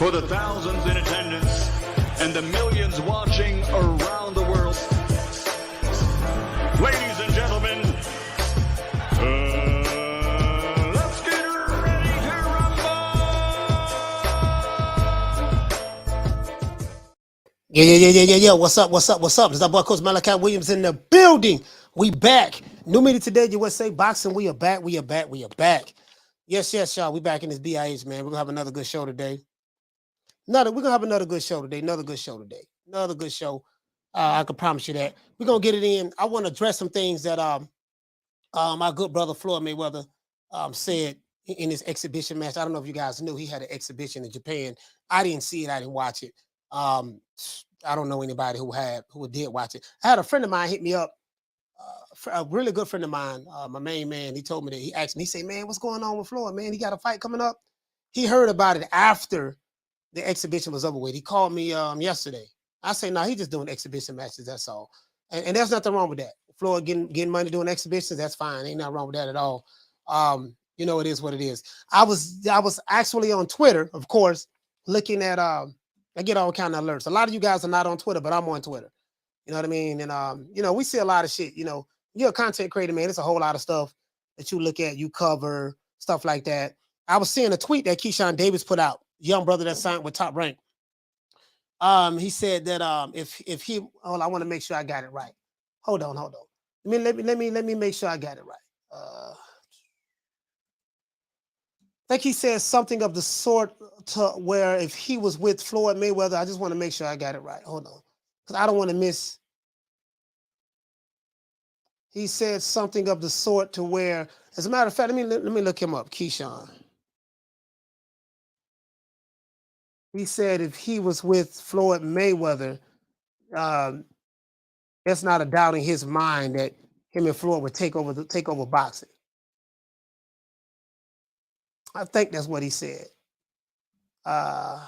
For the thousands in attendance and the millions watching around the world, ladies and gentlemen, let's get ready to rumble! Yeah. What's up? It's our boy Coach Malachi Williams in the building. We back. New meeting today, USA Boxing. We are back. Yes, y'all. We back in this BIH, man. We're gonna have another good show today. We're gonna have another good show today. Another good show. I can promise you that. We're gonna get it in. I want to address some things that my good brother Floyd Mayweather said in his exhibition match. I don't know if you guys knew he had an exhibition in Japan. I didn't see it. I didn't watch it. I don't know anybody who did watch it. I had a friend of mine hit me up, a really good friend of mine, my main man. He told me that he asked me, he said, man, what's going on with Floyd, man? He got a fight coming up. He heard about it after the exhibition was over with. He called me yesterday. I say, no, he just doing exhibition matches, that's all. And there's nothing wrong with that. Floyd getting money doing exhibitions, that's fine. Ain't nothing wrong with that at all. You know, it is what it is. I was actually on Twitter, of course, looking at I get all kind of alerts. A lot of you guys are not on Twitter, but I'm on Twitter. You know what I mean? And you know, we see a lot of shit. You know, you're a content creator, man. It's a whole lot of stuff that you look at, you cover, stuff like that. I was seeing a tweet that Keyshawn Davis put out, young brother that signed with Top Rank. He said that if he, oh, I want to make sure I got it right. Hold on. Let me make sure I got it right. I think he said something of the sort to where if he was with Floyd Mayweather, I just want to make sure I got it right. Hold on, because I don't want to miss. He said something of the sort to where, as a matter of fact, let me look him up, Keyshawn. He said if he was with Floyd Mayweather, there's not a doubt in his mind that him and Floyd would take over boxing. I think that's what he said. You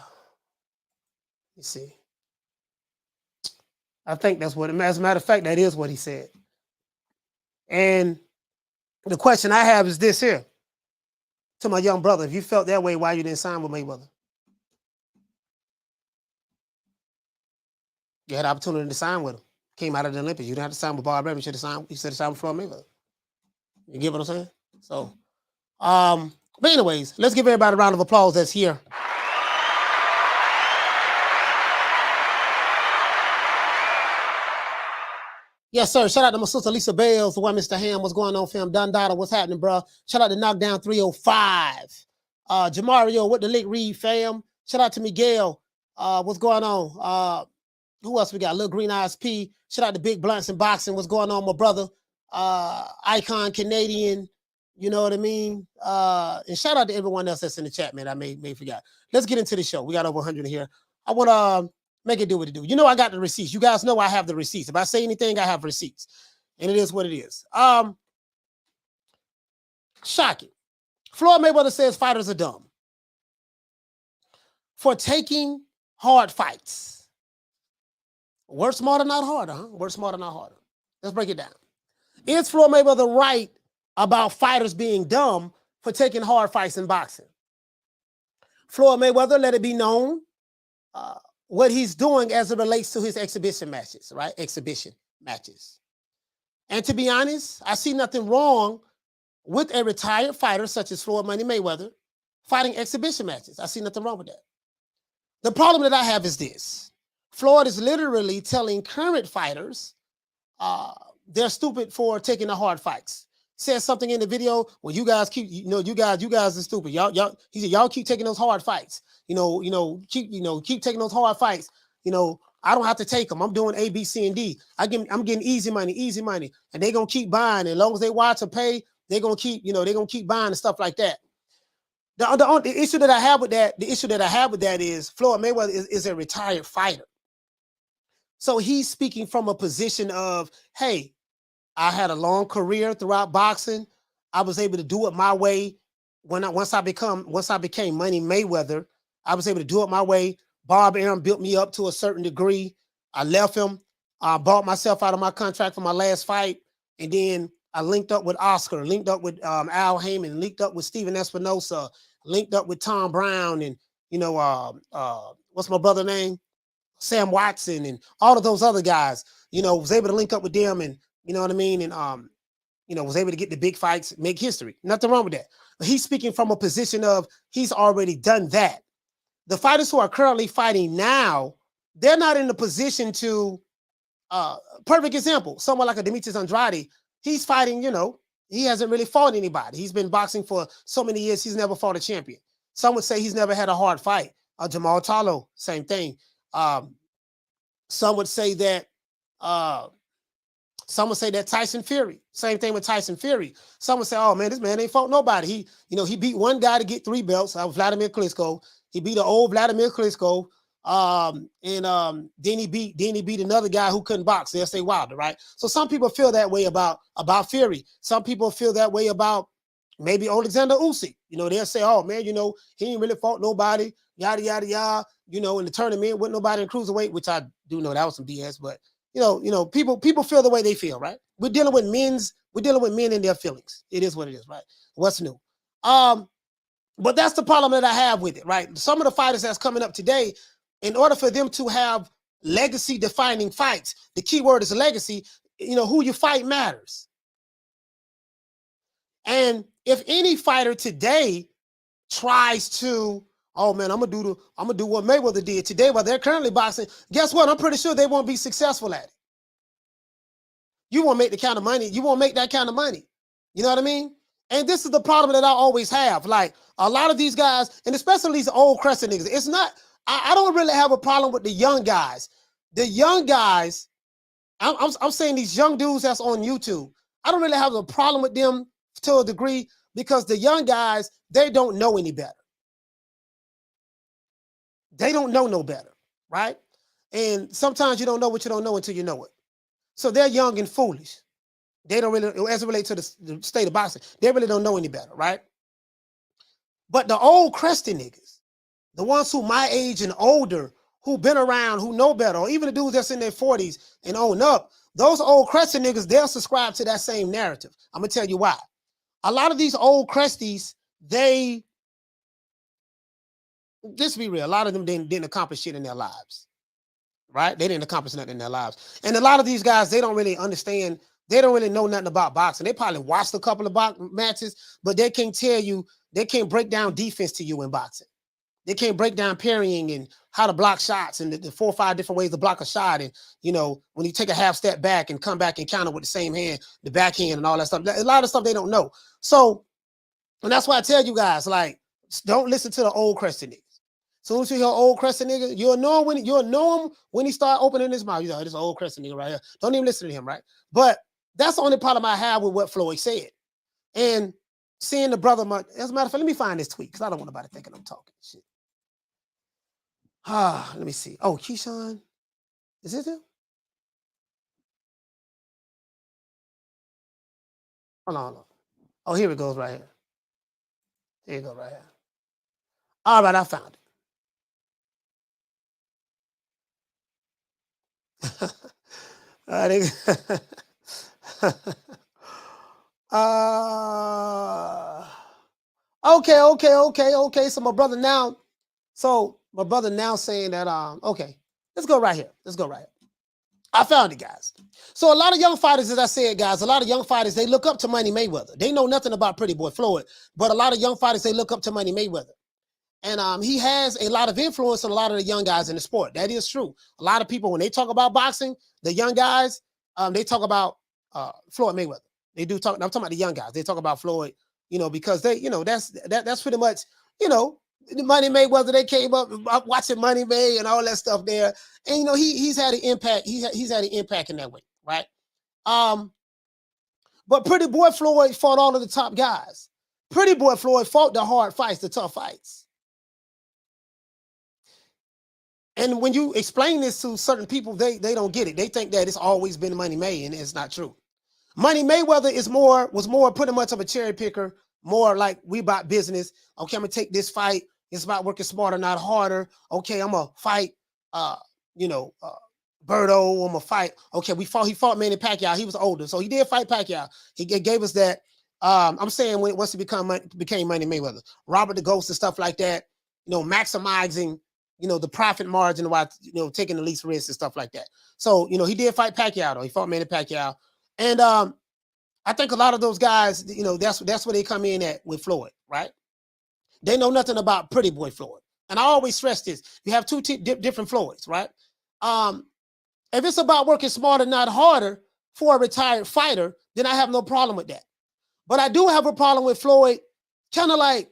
see. I think that's what, as a matter of fact, that is what he said. And the question I have is this here. To my young brother, if you felt that way, why you didn't sign with Mayweather? You had the opportunity to sign with him. Came out of the Olympics. You didn't have to sign with Bob Evans. You should have signed with Floyd Mayweather. You get what I'm saying? So, but anyways, let's give everybody a round of applause that's here. Yes, sir. Shout out to my sister Lisa Bales, the one Mr. Ham. What's going on, fam? Dundada, what's happening, bro? Shout out to Knockdown 305. Jamario with the Lick Reed, fam. Shout out to Miguel. What's going on? Who else we got? Little Green Eyes P. Shout out to Big Blunts and Boxing. What's going on, my brother? Icon Canadian. You know what I mean? And shout out to everyone else that's in the chat, man. I may forgot. Let's get into the show. We got over 100 here. I want to make it do what it do. You know I got the receipts. You guys know I have the receipts. If I say anything, I have receipts. And it is what it is. Shocking. Floyd Mayweather says fighters are dumb for taking hard fights. Work smarter, not harder, huh? Work smarter, not harder. Let's break it down. Is Floyd Mayweather right about fighters being dumb for taking hard fights in boxing? Floyd Mayweather, let it be known what he's doing as it relates to his exhibition matches, right? Exhibition matches. And to be honest, I see nothing wrong with a retired fighter such as Floyd Money Mayweather fighting exhibition matches. I see nothing wrong with that. The problem that I have is this. Floyd is literally telling current fighters they're stupid for taking the hard fights. Says something in the video, well, you guys keep, you guys are stupid. He said, y'all keep taking those hard fights. Keep taking those hard fights. I don't have to take them. I'm doing A, B, C, and D. I'm getting easy money. And they're gonna keep buying. As long as they watch or pay, they're gonna keep buying and stuff like that. The issue that I have with that is Floyd Mayweather is a retired fighter. So he's speaking from a position of, hey, I had a long career throughout boxing. I was able to do it my way. Once I became Money Mayweather, I was able to do it my way. Bob Arum built me up to a certain degree. I left him. I bought myself out of my contract for my last fight, and then I linked up with Oscar, linked up with Al Heyman, linked up with Steven Espinosa, linked up with Tom Brown, and what's my brother name? Sam Watson and all of those other guys, was able to link up with them and, you know what I mean? And, was able to get the big fights, make history. Nothing wrong with that. But he's speaking from a position of he's already done that. The fighters who are currently fighting now, they're not in the position to, perfect example, someone like a Demetrius Andrade, he's fighting, he hasn't really fought anybody. He's been boxing for so many years, he's never fought a champion. Some would say he's never had a hard fight. Jamal Talo, same thing. Some would say that Tyson Fury, same thing with Tyson Fury. Some would say, oh man, this man ain't fought nobody. He beat one guy to get 3 belts, Vladimir Klitschko. He beat an old Vladimir Klitschko. Then he beat another guy who couldn't box, Say Wilder, right? So some people feel that way about Fury. Some people feel that way about maybe Alexander Usyk. They'll say, oh man, he ain't really fought nobody, yada yada yada. In the tournament with nobody in cruiserweight, which I do know that was some BS, but people feel the way they feel, right? We're dealing with men and their feelings. It is what it is, right? What's new? But that's the problem that I have with it, right? Some of the fighters that's coming up today, in order for them to have legacy defining fights, the key word is legacy, who you fight matters. And if any fighter today tries to, oh man, I'm gonna do what Mayweather did today while they're currently boxing, guess what? I'm pretty sure they won't be successful at it. You won't make the kind of money, you won't make that kind of money. You know what I mean? And this is the problem that I always have. Like a lot of these guys, and especially these old crescent niggas, it's not, I don't really have a problem with the young guys. The young guys, I'm saying these young dudes that's on YouTube, I don't really have a problem with them to a degree because the young guys, they don't know any better. They don't know no better, right? And sometimes you don't know what you don't know until you know it. So they're young and foolish. They don't really, as it relates to the state of boxing, they really don't know any better, right? But the old crested niggas, the ones who my age and older, who been around, who know better, or even the dudes that's in their 40s and own up, those old crested niggas, they'll subscribe to that same narrative. I'm gonna tell you why. A lot of these old cresties, just be real, a lot of them didn't accomplish shit in their lives, right? They didn't accomplish nothing in their lives. And a lot of these guys, they don't really understand, they don't really know nothing about boxing. They probably watched a couple of matches, but they can't tell you, they can't break down defense to you in boxing. They can't break down parrying and how to block shots and the 4 or 5 different ways to block a shot. And, when you take a half step back and come back and counter with the same hand, the backhand and all that stuff, a lot of stuff they don't know. So, and that's why I tell you guys, like, don't listen to the old crested niggas. So once you hear old crested nigga, you'll know him when he start opening his mouth. You're like, this old crested nigga right here. Don't even listen to him, right? But that's the only problem I have with what Floyd said. And seeing the brother, as a matter of fact, let me find this tweet because I don't want nobody thinking I'm talking shit. Let me see. Oh, Keyshawn. Is it him? Hold on. Oh, here it goes right here. Here you go right here. All right, I found it. Okay. So my brother now saying that, okay, let's go right here. I found it, guys. So a lot of young fighters, as I said, guys, they look up to Money Mayweather. They know nothing about Pretty Boy Floyd, but a lot of young fighters, they look up to Money Mayweather. And he has a lot of influence on a lot of the young guys in the sport. That is true. A lot of people, when they talk about boxing, the young guys, they talk about Floyd Mayweather. They do talk, I'm talking about the young guys. They talk about Floyd, because they, that's pretty much, Money Mayweather, they came up watching Money May and all that stuff there. And, he's had an impact. He's had an impact in that way, right? But Pretty Boy Floyd fought all of the top guys. Pretty Boy Floyd fought the hard fights, the tough fights. And when you explain this to certain people, they don't get it. They think that it's always been Money May, and it's not true. Money Mayweather was more pretty much of a cherry picker, more like we about business. Okay, I'm gonna take this fight. It's about working smarter, not harder. Okay, I'm gonna fight Berto, I'm gonna fight. Okay, he fought Manny Pacquiao. He was older, so he did fight Pacquiao. He gave us that. I'm saying once he became Money Mayweather, Robert the Ghost and stuff like that. maximizing, the profit margin while, taking the least risk and stuff like that. So, he did fight Pacquiao, though. He fought Manny Pacquiao. And I think a lot of those guys, that's where they come in at with Floyd, right? They know nothing about Pretty Boy Floyd. And I always stress this. You have two different Floyds, right? If it's about working smarter, not harder for a retired fighter, then I have no problem with that. But I do have a problem with Floyd, kind of like,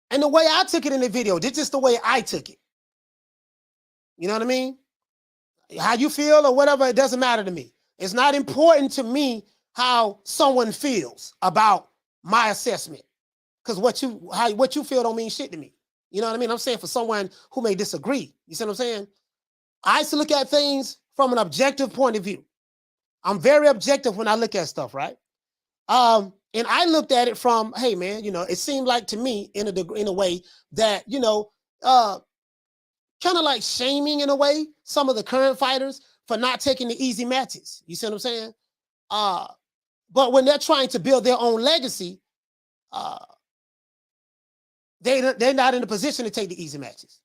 and the way I took it in the video, this is the way I took it. You know what I mean? How you feel or whatever, it doesn't matter to me. It's not important to me how someone feels about my assessment. Because what you feel don't mean shit to me. You know what I mean? I'm saying for someone who may disagree. You see what I'm saying? I used to look at things from an objective point of view. I'm very objective when I look at stuff, right? And I looked at it from, hey man, it seemed like to me in a way that, kind of like shaming in a way some of the current fighters for not taking the easy matches. You see what I'm saying? But when they're trying to build their own legacy, they're not in a position to take the easy matches.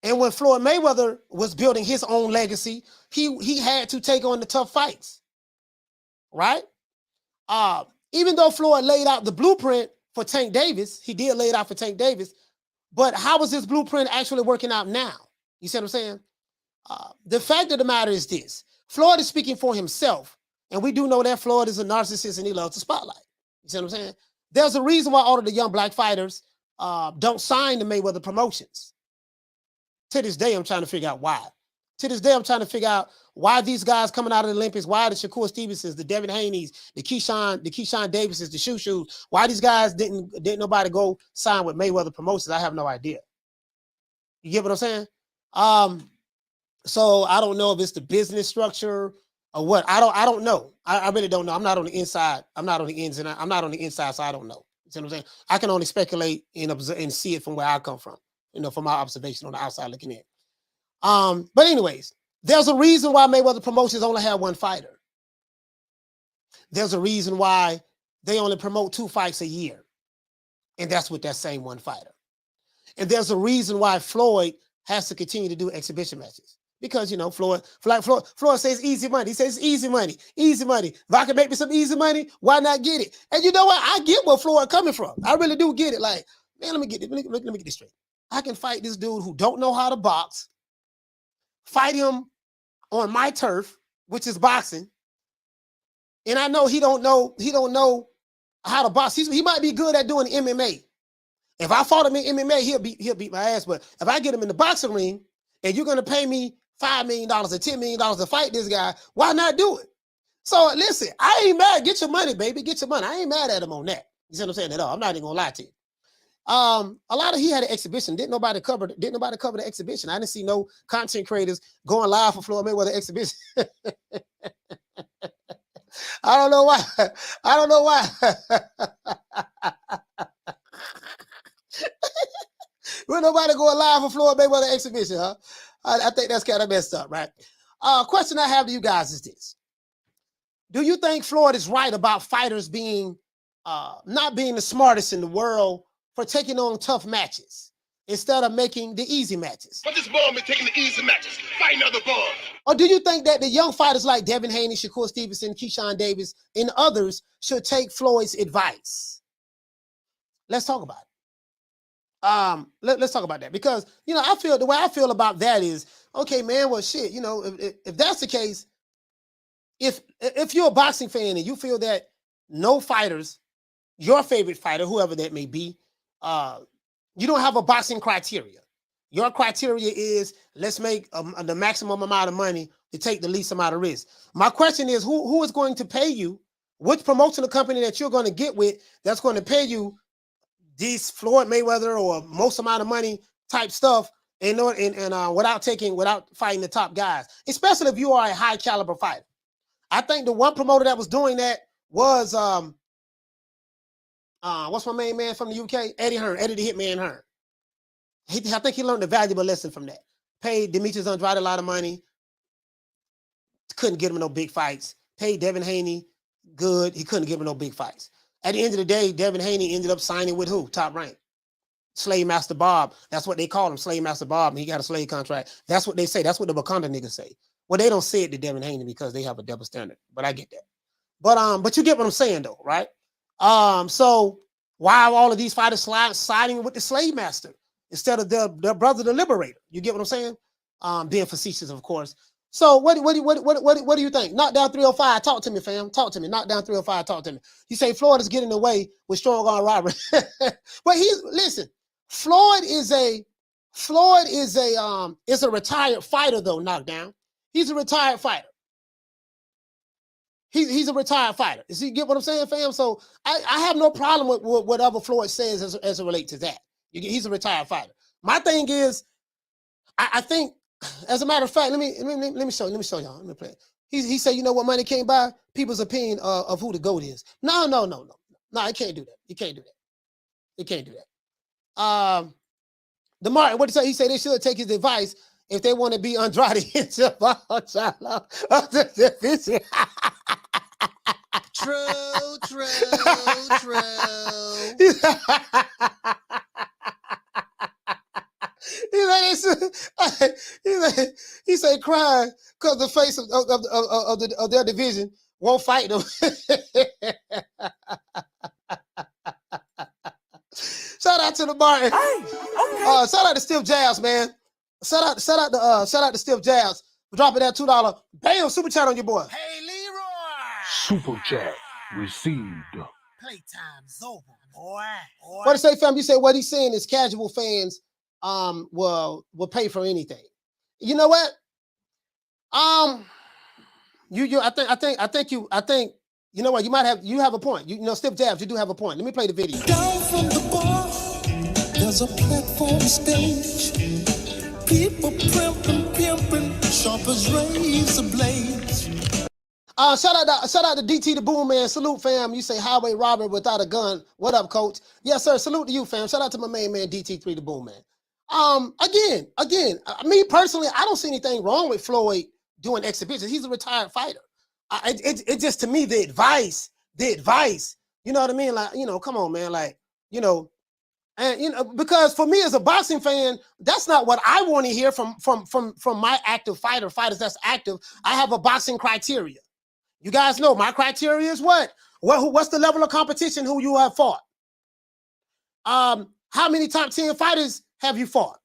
And when Floyd Mayweather was building his own legacy, he had to take on the tough fights, right? Even though Floyd laid out the blueprint for Tank Davis, he did lay it out for Tank Davis, but how is this blueprint actually working out now? You see what I'm saying? The fact of the matter is this. Floyd is speaking for himself, and we do know that Floyd is a narcissist and he loves the spotlight. You see what I'm saying? There's a reason why all of the young black fighters don't sign the Mayweather promotions. To this day, I'm trying to figure out why. To this day, I'm trying to figure out why these guys coming out of the Olympics, why the Shakur Stevensons, the Devin Haney's, the Keyshawn Davises, the Shoes, why these guys didn't nobody go sign with Mayweather promotions, I have no idea. You get what I'm saying? So I don't know if it's the business structure or what. I don't know. I really don't know. I'm not on the inside. I'm not on the ins and I'm not on the inside, so I don't know. You see what I'm saying? I can only speculate and observe and see it from where I come from, from my observation on the outside looking in. But anyways, there's a reason why Mayweather Promotions only have one fighter. There's a reason why they only promote 2 fights a year. And that's with that same one fighter. And there's a reason why Floyd has to continue to do exhibition matches. Because, Floyd says easy money. He says easy money, easy money. If I can make me some easy money, why not get it? And you know what? I get where Floyd coming from. I really do get it. Like, man, let me get this straight. I can fight this dude who don't know how to box, fight him on my turf, which is boxing. And I know he don't know how to box. He might be good at doing MMA. If I fought him in MMA, he'll beat my ass. But if I get him in the boxing ring and you're gonna pay me $5 million or $10 million to fight this guy, why not do it? So listen, I ain't mad. Get your money, baby. Get your money. I ain't mad at him on that. You see what I'm saying? At all. I'm not even gonna lie to you. A lot of he had an exhibition. Didn't nobody cover the exhibition. I didn't see no content creators going live for Floyd Mayweather exhibition. I don't know why. I don't know why. Will nobody go live for Floyd Mayweather exhibition, huh? I think that's kind of messed up, right? Question I have to you guys is this. Do you think Floyd is right about fighters being not being the smartest in the world for taking on tough matches instead of making the easy matches? But this ball been taking the easy matches, fighting other balls. Or do you think that the young fighters like Devin Haney, Shakur Stevenson, Keyshawn Davis, and others should take Floyd's advice? Let's talk about it. Let's talk about that, because I feel the way I feel about that is, okay, man, well, shit, if that's the case, if you're a boxing fan and you feel that no fighters, your favorite fighter, whoever that may be, you don't have a boxing criteria. Your criteria is, let's make the maximum amount of money to take the least amount of risk. My question is, who is going to pay you? Which promotional company that you're going to get with that's going to pay you these Floyd Mayweather or most amount of money type stuff, and without fighting the top guys, especially if you are a high caliber fighter? I think the one promoter that was doing that was what's my main man from the UK? Eddie the Hitman Hearn. I think he learned a valuable lesson from that. Paid Demetrius Andrade a lot of money. Couldn't get him no big fights. Paid Devin Haney good. He couldn't give him no big fights. At the end of the day, Devin Haney ended up signing with who? Top Rank. Slave Master Bob. That's what they call him, Slave Master Bob, and he got a slave contract. That's what they say. That's what the Wakanda niggas say. Well, they don't say it to Devin Haney because they have a double standard, but I get that. But you get what I'm saying though, right? So why are all of these fighters siding with the slave master instead of their brother, the liberator? You get what I'm saying? Being facetious, of course. So what do you think? Knockdown 305, talk to me, fam. Talk to me. Knockdown 305, talk to me. You say Floyd is getting away with strong arm robbery. But listen, Floyd is a retired fighter though, knockdown. He's a retired fighter. He's a retired fighter. You get what I'm saying, fam? So I have no problem with whatever Floyd says as it relates to that. He's a retired fighter. My thing is, I think, as a matter of fact, let me show y'all. Let me play it. He said, you know what money can't buy? People's opinion of who the GOAT is. No. It can't do that. You can't do that. It can't do that. The Martin, what did he say? He said they should take his advice if they want to be Andrade. True. He said crying because the face of their division won't fight them. Shout out to the Martin. Hey, okay. Shout out to Stiff Jabs, man. Shout out to Stiff Jabs for dropping that $2. Bam, super chat on your boy. Hey, Leroy. Super chat received. Playtime's over, boy. What to say, fam? You say what he's saying is casual fans will pay for anything. You know what? I think you know what, you have a point. You know, Stiff Jabs, you do have a point. Let me play the video. Down from the bar, there's a platform stage. People pimping, sharp as razor blades. Shout out to DT the Boom Man. Salute, fam. You say highway robber without a gun. What up, coach? Yes, sir. Salute to you, fam. Shout out to my main man, DT3 the Boom Man. Again, me personally, I don't see anything wrong with Floyd doing exhibitions. He's a retired fighter. It just, to me, the advice, you know what I mean? Like, you know, come on, man. Like, you know, and you know, because for me as a boxing fan, that's not what I want to hear from my active fighters that's active. I have a boxing criteria. You guys know my criteria is what? What's the level of competition who you have fought? How many top 10 fighters have you fought?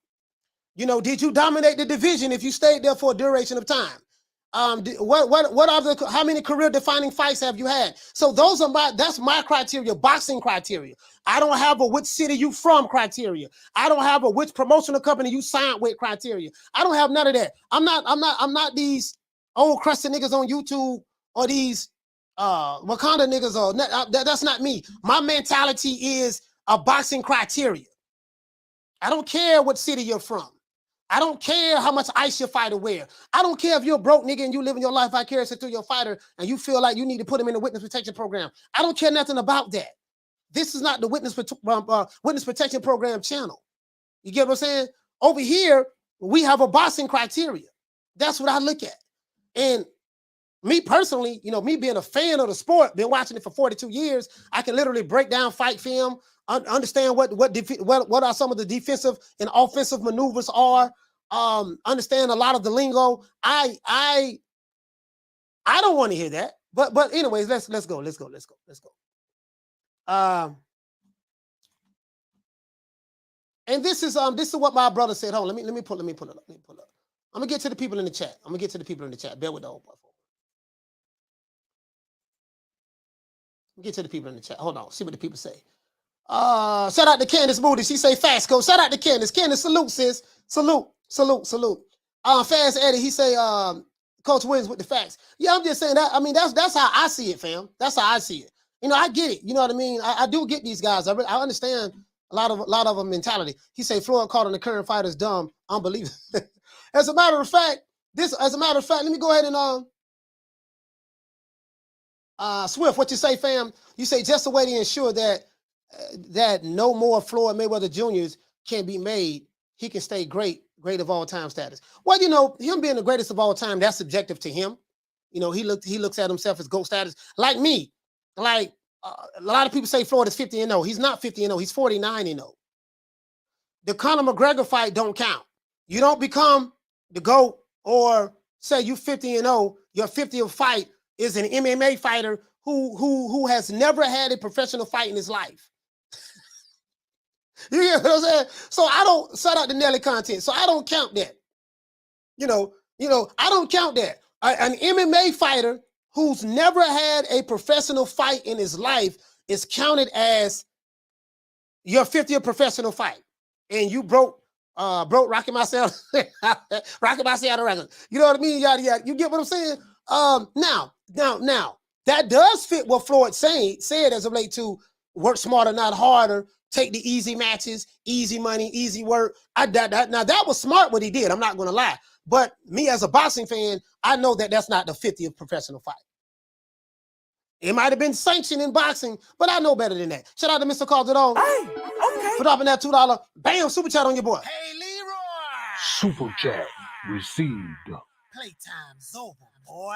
You know, did you dominate the division if you stayed there for a duration of time? How many career defining fights have you had? So that's my criteria, boxing criteria. I don't have a which city you from criteria. I don't have a which promotional company you signed with criteria. I don't have none of that. I'm not these old crusty niggas on YouTube or these Wakanda niggas. Or that's not me. My mentality is a boxing criteria. I don't care what city you're from. I don't care how much ice your fighter wear. I don't care if you're a broke nigga and you living your life vicariously through your fighter and you feel like you need to put him in the witness protection program. I don't care nothing about that. This is not the witness protection program channel. You get what I'm saying? Over here, we have a boxing criteria. That's what I look at. And me personally, you know, me being a fan of the sport, been watching it for 42 years, I can literally break down fight film, understand what are some of the defensive and offensive maneuvers are, understand a lot of the lingo. I don't want to hear that. But anyways, let's go. And this is what my brother said. Hold on, let me pull it up. I'm gonna get to the people in the chat. Bear with the old boy. Get to the people in the chat. Hold on, see what the people say. Shout out to Candace Moody. She say fast coach. Shout out to Candace. Candace, salute, sis. Salute. Fast Eddie, he say Coach wins with the facts. Yeah, I'm just saying that. I mean, that's how I see it, fam. That's how I see it. You know, I get it. You know what I mean? I do get these guys. I understand a lot of them mentality. He say Floyd calling the current fighters dumb, unbelievable. As a matter of fact, let me go ahead and Swift, what you say, fam? You say just a way to ensure that no more Floyd Mayweather Juniors can be made. He can stay great of all time status. Well, you know, him being the greatest of all time, that's subjective to him. You know, he looks at himself as GOAT status. Like me, like a lot of people say Floyd is 50-0. He's not 50-0. He's 49-0. the Conor McGregor fight don't count. You don't become the GOAT or say you 50-0, your 50th fight is an MMA fighter who has never had a professional fight in his life. You get what I'm saying? So I don't shout out to Nelly content. So I don't count that. You know, I don't count that. An MMA fighter who's never had a professional fight in his life is counted as your 50th professional fight. And you broke Rocky Marciano, Rocky Marciano record. You know what I mean? Yada yada. You get what I'm saying? Now, that does fit what Floyd said as of late to work smarter, not harder. Take the easy matches, easy money, easy work. Now that was smart what he did. I'm not going to lie. But me as a boxing fan, I know that that's not the 50th professional fight. It might have been sanctioned in boxing, but I know better than that. Shout out to Mr. Calderon. Hey, okay. For dropping that $2. Bam, super chat on your boy. Hey, Leroy. Super chat received. Playtime's over, boy.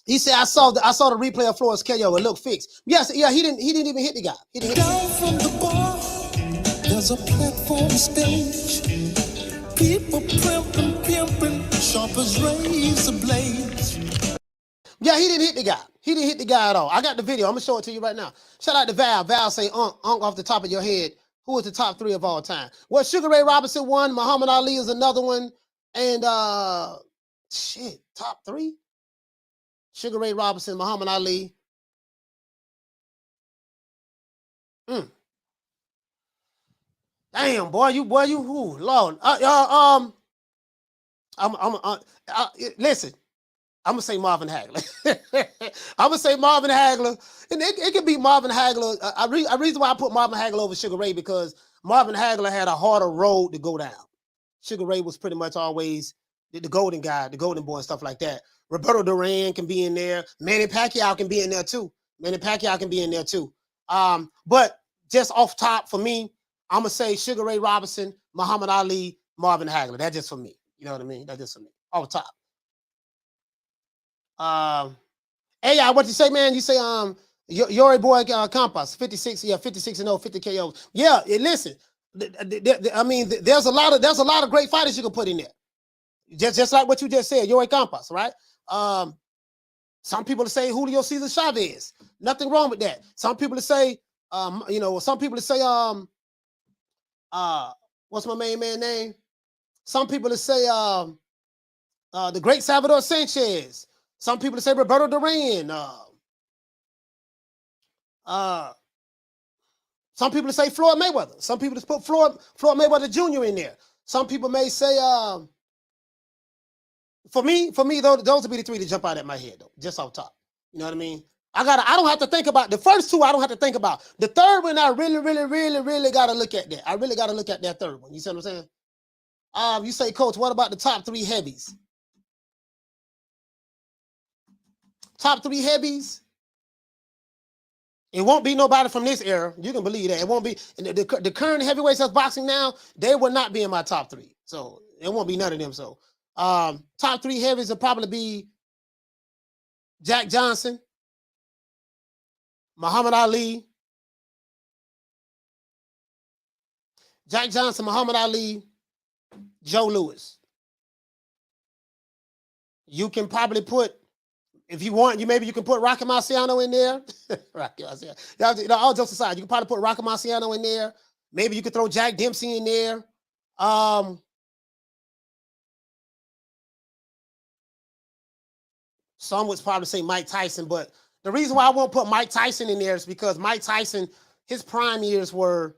He said, I saw the replay of Floyd's KO. It looked fixed. Yes, yeah, he didn't even hit the guy. He didn't hit Down from the bar, there's a platform stage. People pimping, sharp as razor blades. Yeah, he didn't hit the guy. He didn't hit the guy at all. I got the video. I'm going to show it to you right now. Shout out to Val. Val say, Unk off the top of your head. Who is the top 3 of all time? Well, Sugar Ray Robinson one. Muhammad Ali is another one. And, top 3? Sugar Ray Robinson, Muhammad Ali. Damn, boy, you, ooh, Lord. Listen. I'm gonna say Marvin Hagler. I'm gonna say Marvin Hagler, and it could be Marvin Hagler. A reason why I put Marvin Hagler over Sugar Ray because Marvin Hagler had a harder road to go down. Sugar Ray was pretty much always the golden guy, the golden boy, and stuff like that. Roberto Duran can be in there. Manny Pacquiao can be in there too. But just off top for me, I'm gonna say Sugar Ray Robinson, Muhammad Ali, Marvin Hagler. That's just for me. You know what I mean? That's just for me. Off top. AI, what you say, man? You say your boy Compass 56, 56-0, 50 KOs. Yeah, listen. I mean, there's a lot of great fighters you can put in there. Just like what you just said, Yori Compass, right? Some people say Julio Cesar Chavez. Nothing wrong with that. Some people say, what's my main man name? Some people say the great Salvador Sanchez. Some people say Roberto Duran. Some people say Floyd Mayweather. Some people just put Floyd Mayweather Jr. in there. Some people may say, for me, those would be the 3 that jump out at my head, though, just off top. You know what I mean? I don't have to think about the first 2. I don't have to think about the third one. I really got to look at that. I really got to look at that third one. You see what I'm saying? You say, Coach, what about the top 3 heavies? Top 3 heavies. It won't be nobody from this era. You can believe that. It won't be the current heavyweights that's boxing now. They will not be in my top 3. So it won't be none of them. So top 3 heavies will probably be Jack Johnson, Muhammad Ali, Joe Louis. You can probably put, if you want, maybe you can put Rocky Marciano in there. Rocky Marciano. All jokes aside, you can probably put Rocky Marciano in there. Maybe you could throw Jack Dempsey in there. Some would probably say Mike Tyson, but the reason why I won't put Mike Tyson in there is because Mike Tyson, his prime years were,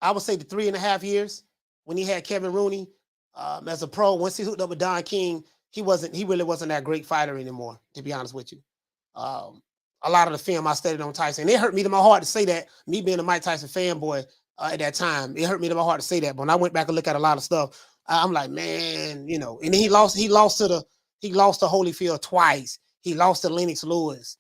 I would say, the 3.5 years when he had Kevin Rooney as a pro. Once he hooked up with Don King, he really wasn't that great fighter anymore, to be honest with you. A lot of the film I studied on Tyson, and it hurt me to my heart to say that, me being a Mike Tyson fanboy at that time, it hurt me to my heart to say that. But when I went back and looked at a lot of stuff, I'm like, man, and then he lost to Holyfield twice. He lost to Lennox Lewis.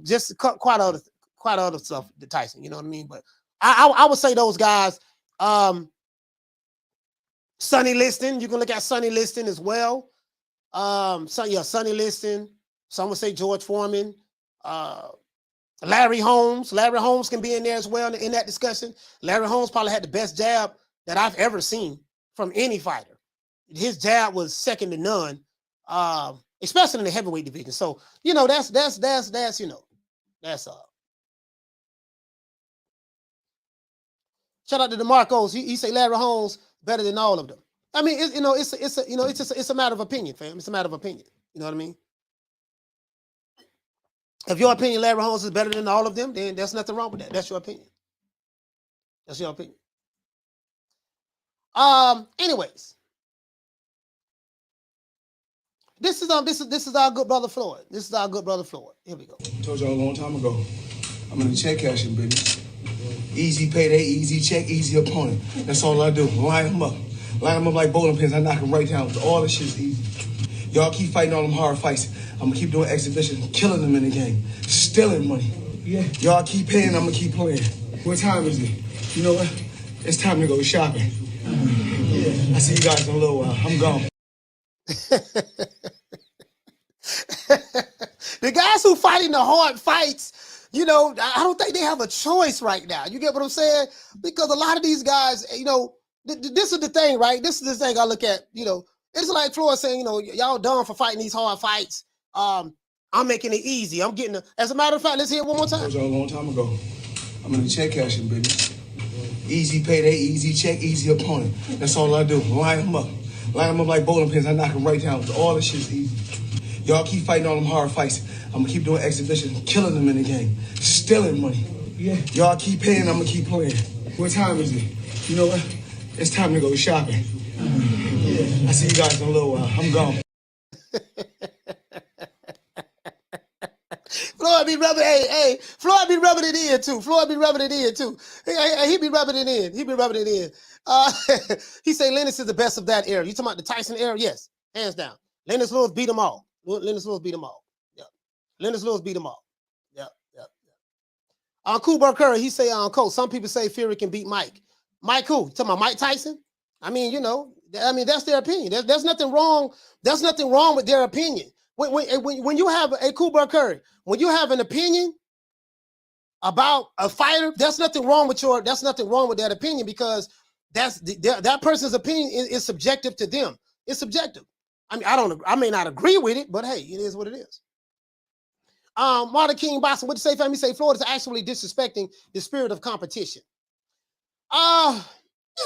Just quite other stuff to Tyson, you know what I mean? But I would say those guys. Sonny Liston, you can look at Sonny Liston as well. Sonny Liston. Some would say George Foreman. Larry Holmes can be in there as well in that discussion. Larry Holmes probably had the best jab that I've ever seen from any fighter. His jab was second to none, especially in the heavyweight division. So, you know, that's you know, that's shout out to DeMarcos. He say Larry Holmes better than all of them. I mean, it's a matter of opinion, fam. It's a matter of opinion. You know what I mean? If your opinion Larry Holmes is better than all of them, then there's nothing wrong with that. That's your opinion. That's your opinion. Anyways, this is our good brother Floyd. This is our good brother Floyd. Here we go. I told y'all a long time ago, I'm in the check cashing business. Easy payday, easy check, easy opponent. That's all I do. Line them up. Line them up like bowling pins. I knock them right down. All this shit's easy. Y'all keep fighting all them hard fights. I'm gonna keep doing exhibitions, killing them in the game, stealing money. Yeah. Y'all keep paying, I'm gonna keep playing. What time is it? You know what? It's time to go shopping. Yeah. I see you guys in a little while. I'm gone. The guys who fighting the hard fights, you know, I don't think they have a choice right now. You get what I'm saying? Because a lot of these guys, you know, this is the thing, right? This is the thing I look at, you know, it's like Floyd saying, you know, y'all done for fighting these hard fights. I'm making it easy. I'm getting as a matter of fact, let's hear it one more time. I told y'all a long time ago, I'm in the check cashing business. Easy payday, easy check, easy opponent. That's all I do. Line them up. Line them up like bowling pins. I knock them right down. All this shit's easy. Y'all keep fighting all them hard fights. I'm gonna keep doing exhibitions, killing them in the game, stealing money. Yeah. Y'all keep paying, I'm gonna keep playing. What time is it? You know what? It's time to go shopping. Yeah. I see you guys in a little while. I'm gone. Floyd be rubbing, Floyd be rubbing it in too. Floyd be rubbing it in too. He be rubbing it in. He be rubbing it in. He say Lennox is the best of that era. You talking about the Tyson era? Yes, hands down. Lennox Lewis beat them all. Lennox Lewis beat them all. Yeah. Lennox Lewis beat them all. Yeah. Cool Curry, he say Coach, some people say Fury can beat Mike. Mike who? You talking about Mike Tyson? I mean, you know, that's their opinion. There's nothing wrong. There's nothing wrong with their opinion. When you have a Cool Curry, when you have an opinion about a fighter, there's nothing wrong with that opinion, because that person's opinion is subjective to them. It's subjective. I mean, I may not agree with it, but hey, it is what it is. Martin King Boston, what you say, family? Say Florida is actually disrespecting the spirit of competition. You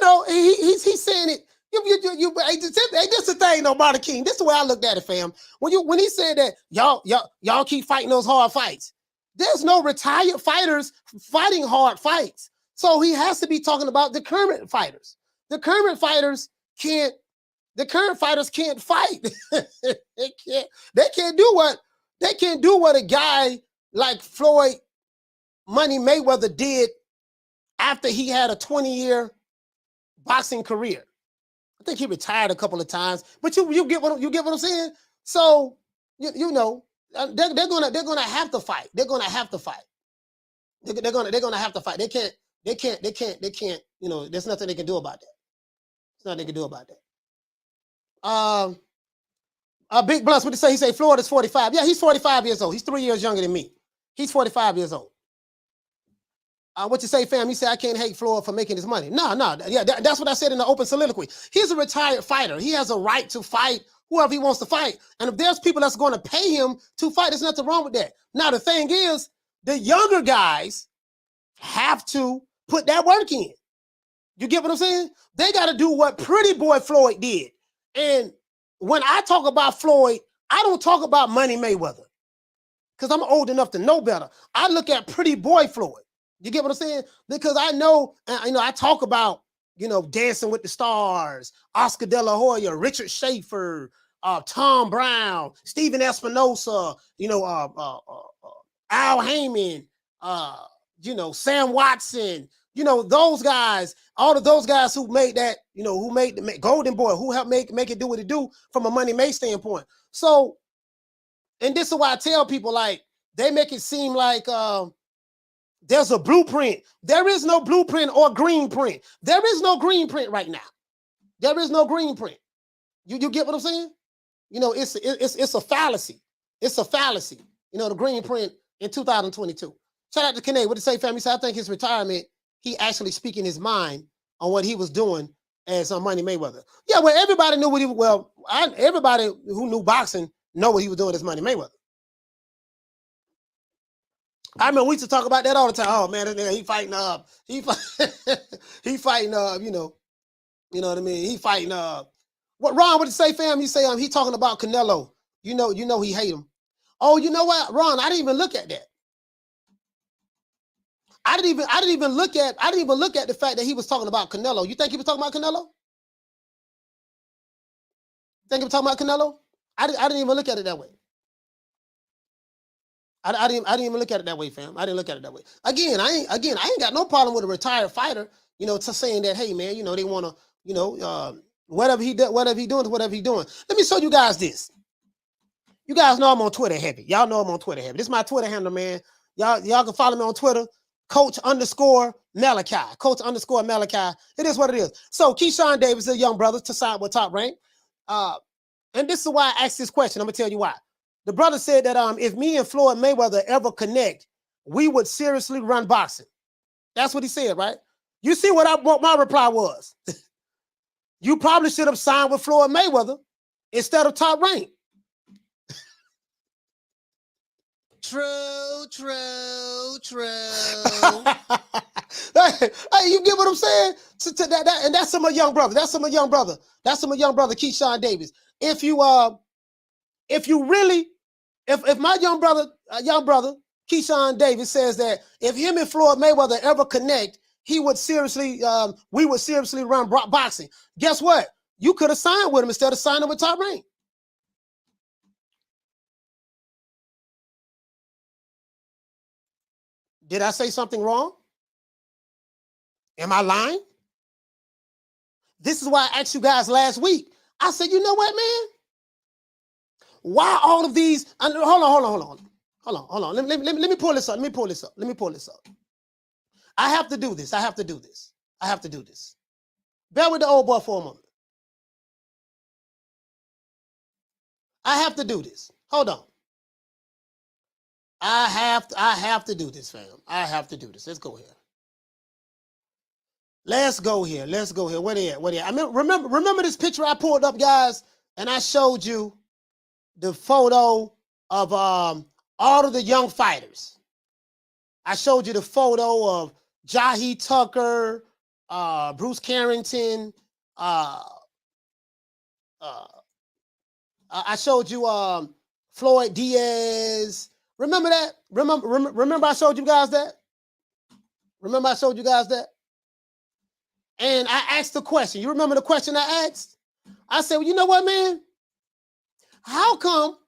know, he's saying it. This the thing though, Martin King. This is the way I looked at it, fam. When he said that y'all keep fighting those hard fights, there's no retired fighters fighting hard fights. So he has to be talking about the current fighters. The current fighters can't fight. They can't do what a guy like Floyd Money Mayweather did after he had a 20-year boxing career. I think he retired a couple of times, but you get what I'm saying. So you know they're gonna have to fight. They're gonna have to fight. They're gonna have to fight. They can't. You know, there's nothing they can do about that. There's nothing they can do about that. Big Blunts, what did he say? He say Floyd is 45. Yeah, he's 45 years old. He's 3 years younger than me. He's 45 years old. What you say, fam? He said, I can't hate Floyd for making his money. No. Yeah, that's what I said in the open soliloquy. He's a retired fighter. He has a right to fight whoever he wants to fight. And if there's people that's going to pay him to fight, there's nothing wrong with that. Now, the thing is, the younger guys have to put that work in. You get what I'm saying? They got to do what Pretty Boy Floyd did. And when I talk about Floyd, I don't talk about Money Mayweather, because I'm old enough to know better. I look at Pretty Boy Floyd. You get what I'm saying? Because I know, I talk about, Dancing with the Stars, Oscar De La Hoya, Richard Schaefer, Tom Brown, Steven Espinosa, Al Heyman, Sam Watson, those guys, all of those guys who made that, who made the Golden Boy, who helped make it do what it do from a Money May standpoint. So, and this is why I tell people, like, they make it seem like there's a blueprint. There is no blueprint or green print. There is no green print right now. There is no green print. You get what I'm saying? It's a fallacy. It's a fallacy. The green print in 2022. Shout out to Kane. What did say, family? So I think his retirement, he actually speaking his mind on what he was doing as Money Mayweather. Yeah, well, everybody knew what he. Well, everybody who knew boxing know what he was doing as Money Mayweather. I remember we used to talk about that all the time. Oh man, this nigga, he fighting he fighting you know what I mean? He fighting what Ron would say, fam? You say he talking about Canelo. You know he hate him. Oh, you know what, Ron? I didn't even look at that. I didn't even look at the fact that he was talking about Canelo. You think he was talking about Canelo? Think he was talking about Canelo? I didn't even look at it that way. I didn't even look at it that way, fam. I didn't look at it that way. Again, I ain't got no problem with a retired fighter, you know, to saying that, hey man, you know, they want to, you know, whatever he doing. Let me show you guys this. You guys know I'm on Twitter heavy. Y'all know I'm on Twitter heavy. This is my Twitter handle, man. Y'all can follow me on Twitter, Coach_Malachi. Coach_Malachi. It is what it is. So Keyshawn Davis, a young brother, to sign with Top Rank. And this is why I asked this question. I'm gonna tell you why. The brother said that if me and Floyd Mayweather ever connect, we would seriously run boxing. That's what he said, right? You see what my reply was. You probably should have signed with Floyd Mayweather instead of Top Rank. True. Hey, you get what I'm saying? And that's my young brother. That's my young brother, Keyshawn Davis. If my young brother, Keyshawn Davis says that if him and Floyd Mayweather ever connect, we would seriously run boxing. Guess what? You could have signed with him instead of signing with Top Rank. Did I say something wrong? Am I lying? This is why I asked you guys last week. I said, you know what, man? Why all of these? Hold on. Let me pull this up. I have to do this. Bear with the old boy for a moment. I have to do this. Hold on. I have to do this, fam. I have to do this. Let's go here. Where they at? I mean, remember this picture I pulled up, guys, and I showed you the photo of all of the young fighters. I showed you the photo of Jahi Tucker, Bruce Carrington. I showed you Floyd Diaz. Remember that? Remember I showed you guys that? And I asked the question. You remember the question I asked? I said, well, you know what, man? How come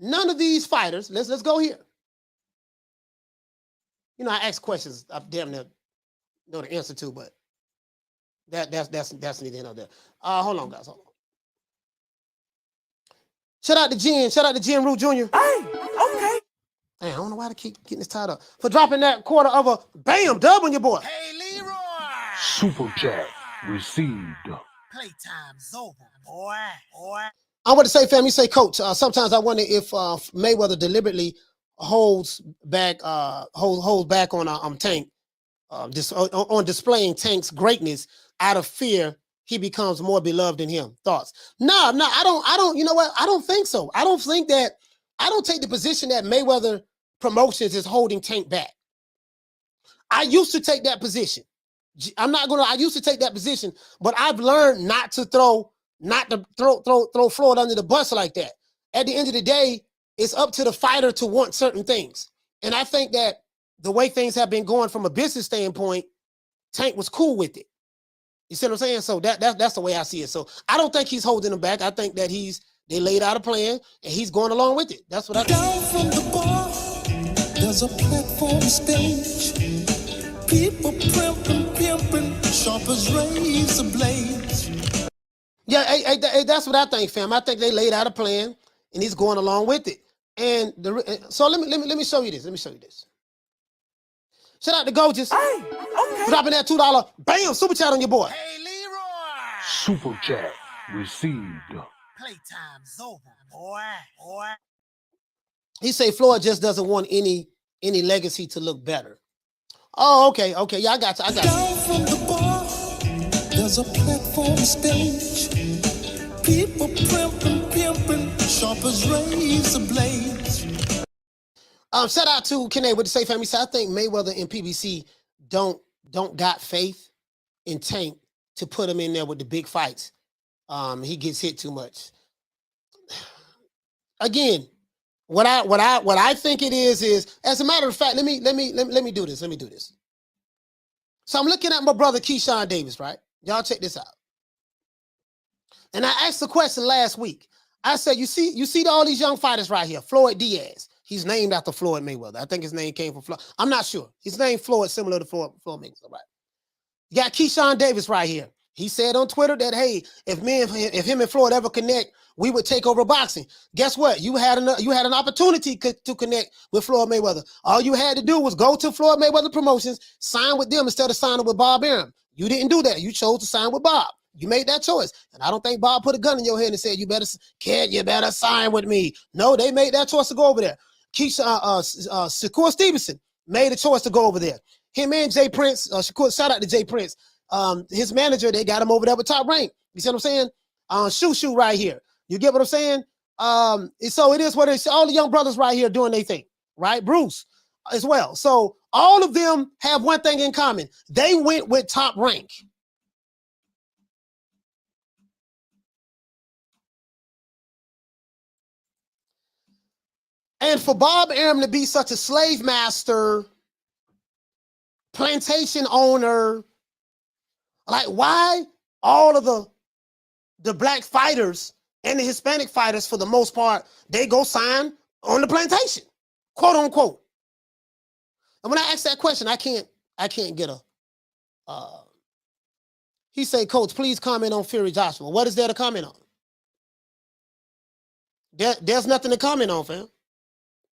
none of these fighters, let's go here. You know, I ask questions I damn near know the answer to, but that's neither here nor there. Hold on, guys. Hold on. Shout out to Jen Root Jr. Hey, okay. Hey, I don't know why to keep getting this tied up. For dropping that quarter of a bam dub on your boy. Hey, Leroy. Super chat received. Playtime's over, boy. I want to say, fam, you say, Coach. Sometimes I wonder if Mayweather deliberately holds back on Tank, on displaying Tank's greatness out of fear he becomes more beloved than him. Thoughts? No, I don't. You know what? I don't think so. I don't take the position that Mayweather Promotions is holding Tank back. I used to take that position. I used to take that position, but I've learned not to throw Floyd under the bus like that. At the end of the day, it's up to the fighter to want certain things. And I think that the way things have been going from a business standpoint, Tank was cool with it. You see what I'm saying? So that's the way I see it. So I don't think he's holding him back. I think that they laid out a plan and he's going along with it. That's what I think. Down from the bar, there's a platform stage. People pimping, sharp as razor blades. Yeah, hey, that's what I think, fam. I think they laid out a plan and he's going along with it. And so let me show you this. Shout out to Gorgeous. Hey, okay. Dropping that $2 bam super chat on your boy. Hey, Leroy. Super chat received. Playtime's over, boy. He say Floyd just doesn't want any any legacy to look better. Oh, okay. Yeah, I got you. Down from the bar, there's a platform stage. People pimping, sharp as razor blades. Shout out to Kene with the Safe Family. So I think Mayweather and PBC don't got faith in Tank to put him in there with the big fights. He gets hit too much. Again, what I think it is as a matter of fact, let me do this. Let me do this. So I'm looking at my brother Keyshawn Davis, right? Y'all check this out. And I asked the question last week. I said, you see all these young fighters right here. Floyd Diaz. He's named after Floyd Mayweather. I think his name came from Floyd. I'm not sure. His name Floyd, similar to Floyd Mayweather, right? You got Keyshawn Davis right here. He said on Twitter that, hey, if him and Floyd ever connect, we would take over boxing. Guess what? You had an opportunity to connect with Floyd Mayweather. All you had to do was go to Floyd Mayweather Promotions, sign with them instead of signing with Bob Arum. You didn't do that. You chose to sign with Bob. You made that choice. And I don't think Bob put a gun in your head and said, you better sign with me. No, they made that choice to go over there. Shakur Stevenson made a choice to go over there. Him and Jay Prince, shout out to Jay Prince. His manager, they got him over there with Top Rank. You see what I'm saying? Shoe right here. You get what I'm saying? So it is what it is. All the young brothers right here doing their thing, right? Bruce as well. So all of them have one thing in common. They went with Top Rank. And for Bob Arum to be such a slave master, plantation owner, like why all of the black fighters and the Hispanic fighters, for the most part, they go sign on the plantation, quote unquote. And when I ask that question, I can't get he say, Coach, please comment on Fury Joshua. What is there to comment on? There's nothing to comment on, fam.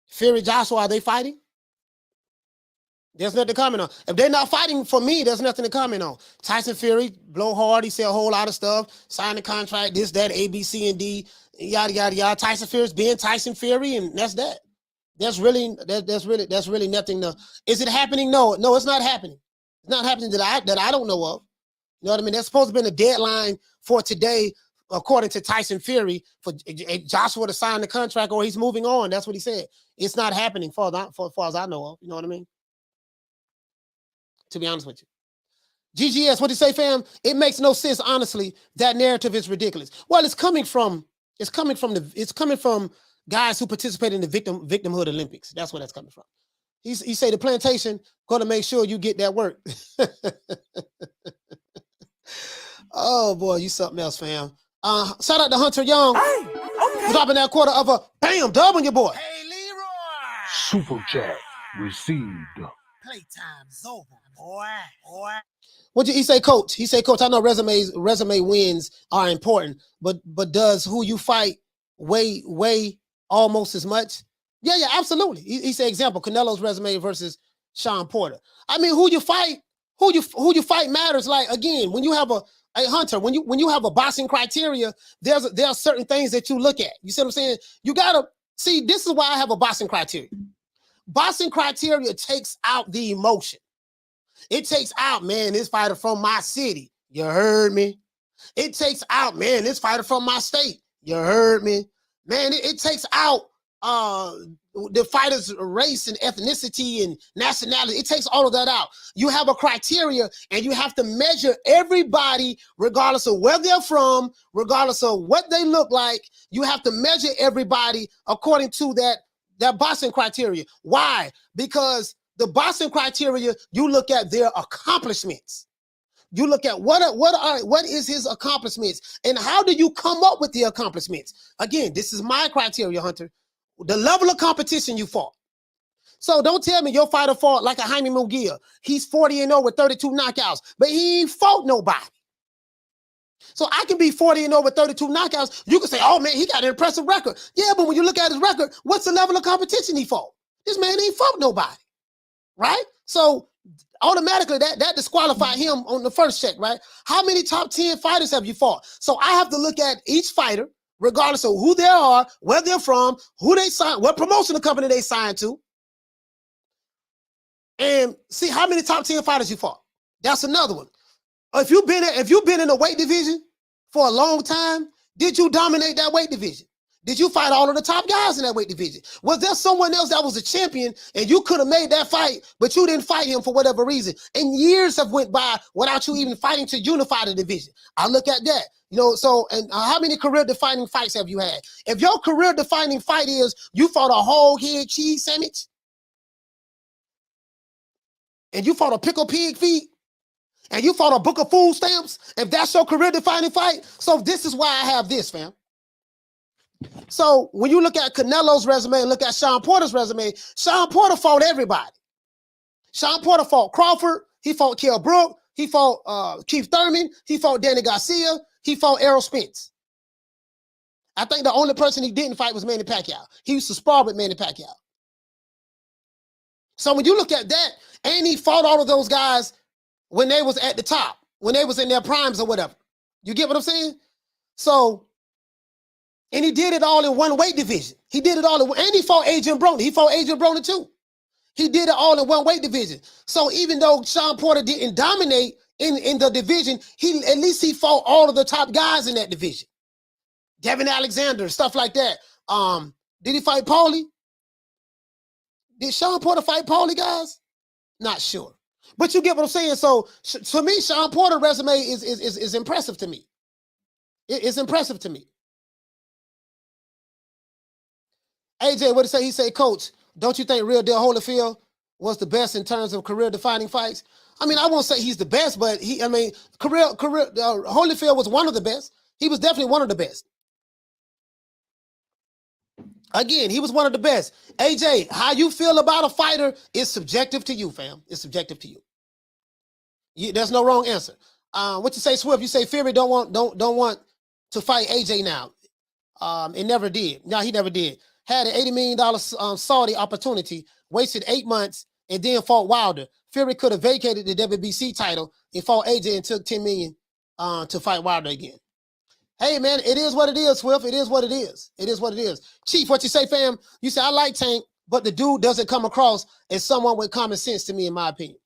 Fury Joshua, are they fighting? There's nothing to comment on. If they're not fighting for me, there's nothing to comment on. Tyson Fury, blow hard. He said a whole lot of stuff. Signed the contract, this, that, A, B, C, and D, yada, yada, yada. Tyson Fury's being Tyson Fury, and that's that. That's really nothing to. Is it happening? No, it's not happening. It's not happening that I don't know of. You know what I mean? There's supposed to be a deadline for today, according to Tyson Fury, for Joshua to sign the contract or he's moving on. That's what he said. It's not happening for as I know of. You know what I mean? To be honest with you. GGS, what do you say, fam? It makes no sense, honestly. That narrative is ridiculous. Well, it's coming from guys who participate in the victimhood Olympics. That's where that's coming from. He say the plantation going to make sure you get that work. Oh boy, you something else, fam. Shout out to Hunter Young. Hey, okay. Dropping that quarter of a bam dub on your boy. Hey, Leroy. Super chat received. Playtime's over, boy. What he say, Coach? He say, Coach, I know resume wins are important, but does who you fight weigh almost as much? Yeah, absolutely. He said, example, Canelo's resume versus Sean Porter. I mean, who you fight matters. Like, again, when you have a Hunter, when you have a boxing criteria, there are certain things that you look at. You see what I'm saying? You gotta see, this is why I have a boxing criteria. Boxing criteria takes out the emotion. It takes out, man, this fighter from my city. You heard me? It takes out, man, this fighter from my state. You heard me? Man, it takes out the fighter's race and ethnicity and nationality. It takes all of that out. You have a criteria and you have to measure everybody regardless of where they're from, regardless of what they look like. You have to measure everybody according to that boxing criteria. Why? Because the boxing criteria, you look at their accomplishments. You look at what is his accomplishments and how do you come up with the accomplishments? Again, this is my criteria, Hunter. The level of competition you fought. So don't tell me your fighter fought like a Jaime Munguia. He's 40-0 with 32 knockouts, but he ain't fought nobody. So I can be 40-0 with 32 knockouts. You can say, oh man, he got an impressive record. Yeah, but when you look at his record, what's the level of competition he fought? This man ain't fought nobody, right? So automatically that disqualified him on the first check, right? How many top 10 fighters have you fought? So I have to look at each fighter, regardless of who they are, where they're from, who they signed, what promotional company they signed to. And see how many top 10 fighters you fought. That's another one. If you've been in a weight division for a long time, did you dominate that weight division? Did you fight all of the top guys in that weight division? Was there someone else that was a champion and you could have made that fight, but you didn't fight him for whatever reason? And years have went by without you even fighting to unify the division. I look at that. You know, so, and how many career-defining fights have you had? If your career-defining fight is you fought a whole head cheese sandwich and you fought a pickle pig feet, and you fought a book of food stamps, if that's your career-defining fight, so this is why I have this, fam. So when you look at Canelo's resume and look at Sean Porter's resume, Sean Porter fought everybody. Sean Porter fought Crawford. He fought Kell Brook. He fought Keith Thurman. He fought Danny Garcia. He fought Errol Spence. I think the only person he didn't fight was Manny Pacquiao. He used to spar with Manny Pacquiao. So when you look at that, and he fought all of those guys when they was at the top, when they was in their primes or whatever. You get what I'm saying? So, and he did it all in one weight division. He did it all in, and he fought Adrian Broner. He fought Adrian Broner too. He did it all in one weight division. So even though Sean Porter didn't dominate in the division, at least he fought all of the top guys in that division. Devin Alexander, stuff like that. Did he fight Paulie? Did Sean Porter fight Paulie, guys? Not sure. But you get what I'm saying. So to me, Sean Porter's resume is impressive to me. It's impressive to me. AJ, what did he say? He said, Coach, don't you think Real Deal Holyfield was the best in terms of career-defining fights? I mean, I won't say he's the best, but Holyfield was one of the best. He was definitely one of the best. Again, he was one of the best. AJ, how you feel about a fighter is subjective to you, fam. It's subjective to you. There's no wrong answer. What you say, Swift? You say Fury don't want to fight AJ now. It never did. No, he never did. Had an $80 million Saudi opportunity, wasted 8 months, and then fought Wilder. Fury could have vacated the WBC title and fought AJ and took $10 million to fight Wilder again. Hey, man, it is what it is, Swift. It is what it is. It is what it is. Chief, what you say, fam? You say, I like Tank, but the dude doesn't come across as someone with common sense to me, in my opinion.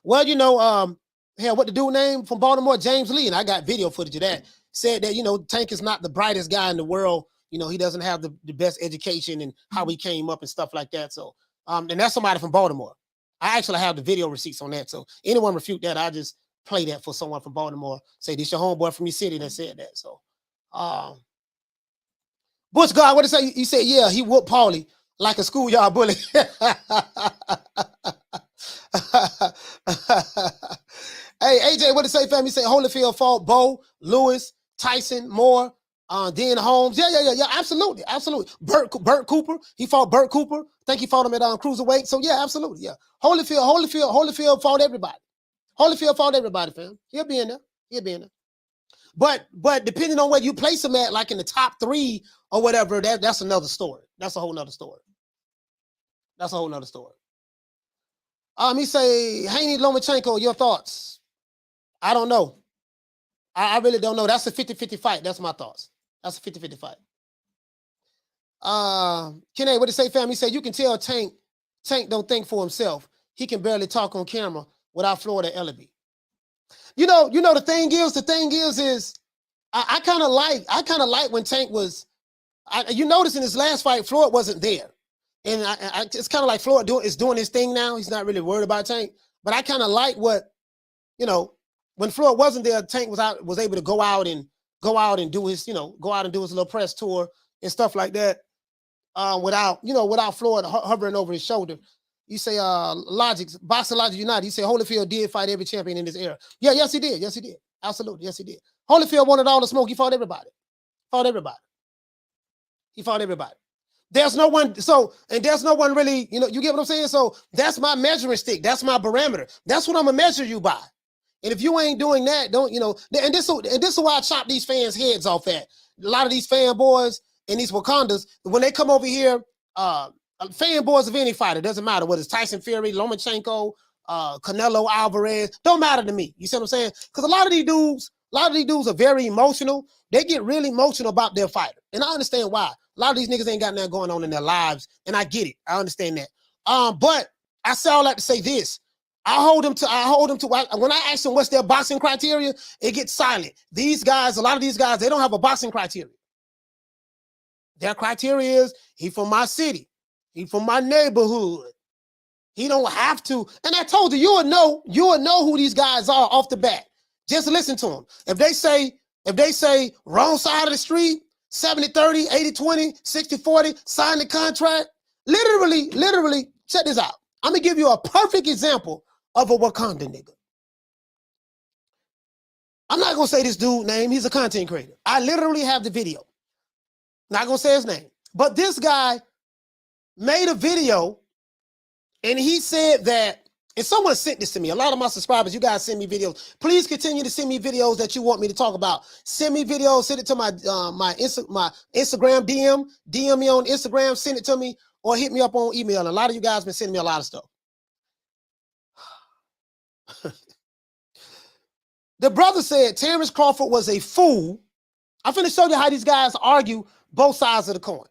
Well, you know, what the dude named from Baltimore, James Lee, and I got video footage of that, said that, you know, Tank is not the brightest guy in the world. You know, he doesn't have the best education and how he came up and stuff like that. So, and that's somebody from Baltimore. I actually have the video receipts on that. So anyone refute that, I just play that for someone from Baltimore. Say, this your homeboy from your city that said that. So, Butch God, what did he say? He said, yeah, he whooped Paulie like a schoolyard bully. Hey, AJ, what did he say, fam? He said Holyfield fought Bo, Lewis, Tyson, Moore, Dan Holmes. Yeah, absolutely. Burt Cooper. He fought Burt Cooper. I think he fought him at cruiserweight. So yeah, absolutely. Yeah. Holyfield fought everybody. Holyfield fought everybody, fam. He'll be in there. But depending on where you place him at, like in the top 3 or whatever, that's another story. That's a whole nother story. He say, Haney Lomachenko, your thoughts? I don't know. I really don't know. That's a 50-50 fight. That's my thoughts. That's a 50-50 fight. Kenny, what did he say, fam? He said, you can tell Tank don't think for himself. He can barely talk on camera without Florida Ellaby. You know, the thing is I kind of like when Tank was, you notice in his last fight, Floyd wasn't there. And it's kind of like Floyd is doing his thing now. He's not really worried about Tank. But I kind of like what, you know, when Floyd wasn't there, Tank was able to go out and do his, little press tour and stuff like that, without Floyd hovering over his shoulder. You say Boxing Logic United. You say Holyfield did fight every champion in this era. Yeah, yes he did. Absolutely, yes he did. Holyfield wanted all the smoke. He fought everybody. There's no one. So, and there's no one really. You know, you get what I'm saying. So that's my measuring stick. That's my barometer. That's what I'm gonna measure you by. And if you ain't doing that, don't, you know, and this is why I chop these fans' heads off at. A lot of these fanboys and these Wakandas, when they come over here, fanboys of any fighter, doesn't matter whether it's Tyson Fury, Lomachenko, Canelo Alvarez, don't matter to me. You see what I'm saying? Because a lot of these dudes are very emotional. They get really emotional about their fighter. And I understand why. A lot of these niggas ain't got nothing going on in their lives. And I get it. I understand that. But I say all that to say this. I hold them to, when I ask them what's their boxing criteria, it gets silent. These guys, a lot of these guys, they don't have a boxing criteria. Their criteria is, he from my city. He from my neighborhood. He don't have to. And I told you, you would know who these guys are off the bat. Just listen to them. If they say wrong side of the street, 70-30, 80-20, 60-40, sign the contract. Literally, check this out. I'm going to give you a perfect example of a Wakanda nigga. I'm not going to say this dude's name. He's a content creator. I literally have the video. Not going to say his name. But this guy made a video and he said that, and someone sent this to me. A lot of my subscribers, you guys send me videos. Please continue to send me videos that you want me to talk about. Send me videos, send it to my Instagram DM me on Instagram, send it to me, or hit me up on email. And a lot of you guys been sending me a lot of stuff. The brother said Terrence Crawford was a fool. I'm finna show you how these guys argue both sides of the coin.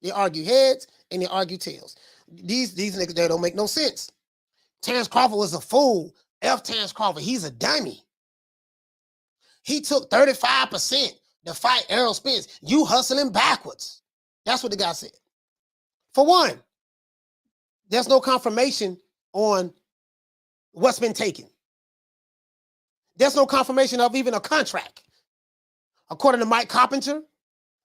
They argue heads and they argue tails. These niggas, they don't make no sense. Terrence Crawford was a fool. F Terrence Crawford, he's a dummy. He took 35% to fight Errol Spence. You hustling backwards. That's what the guy said. For one, there's no confirmation on what's been taken. There's no confirmation of even a contract. According to Mike Carpenter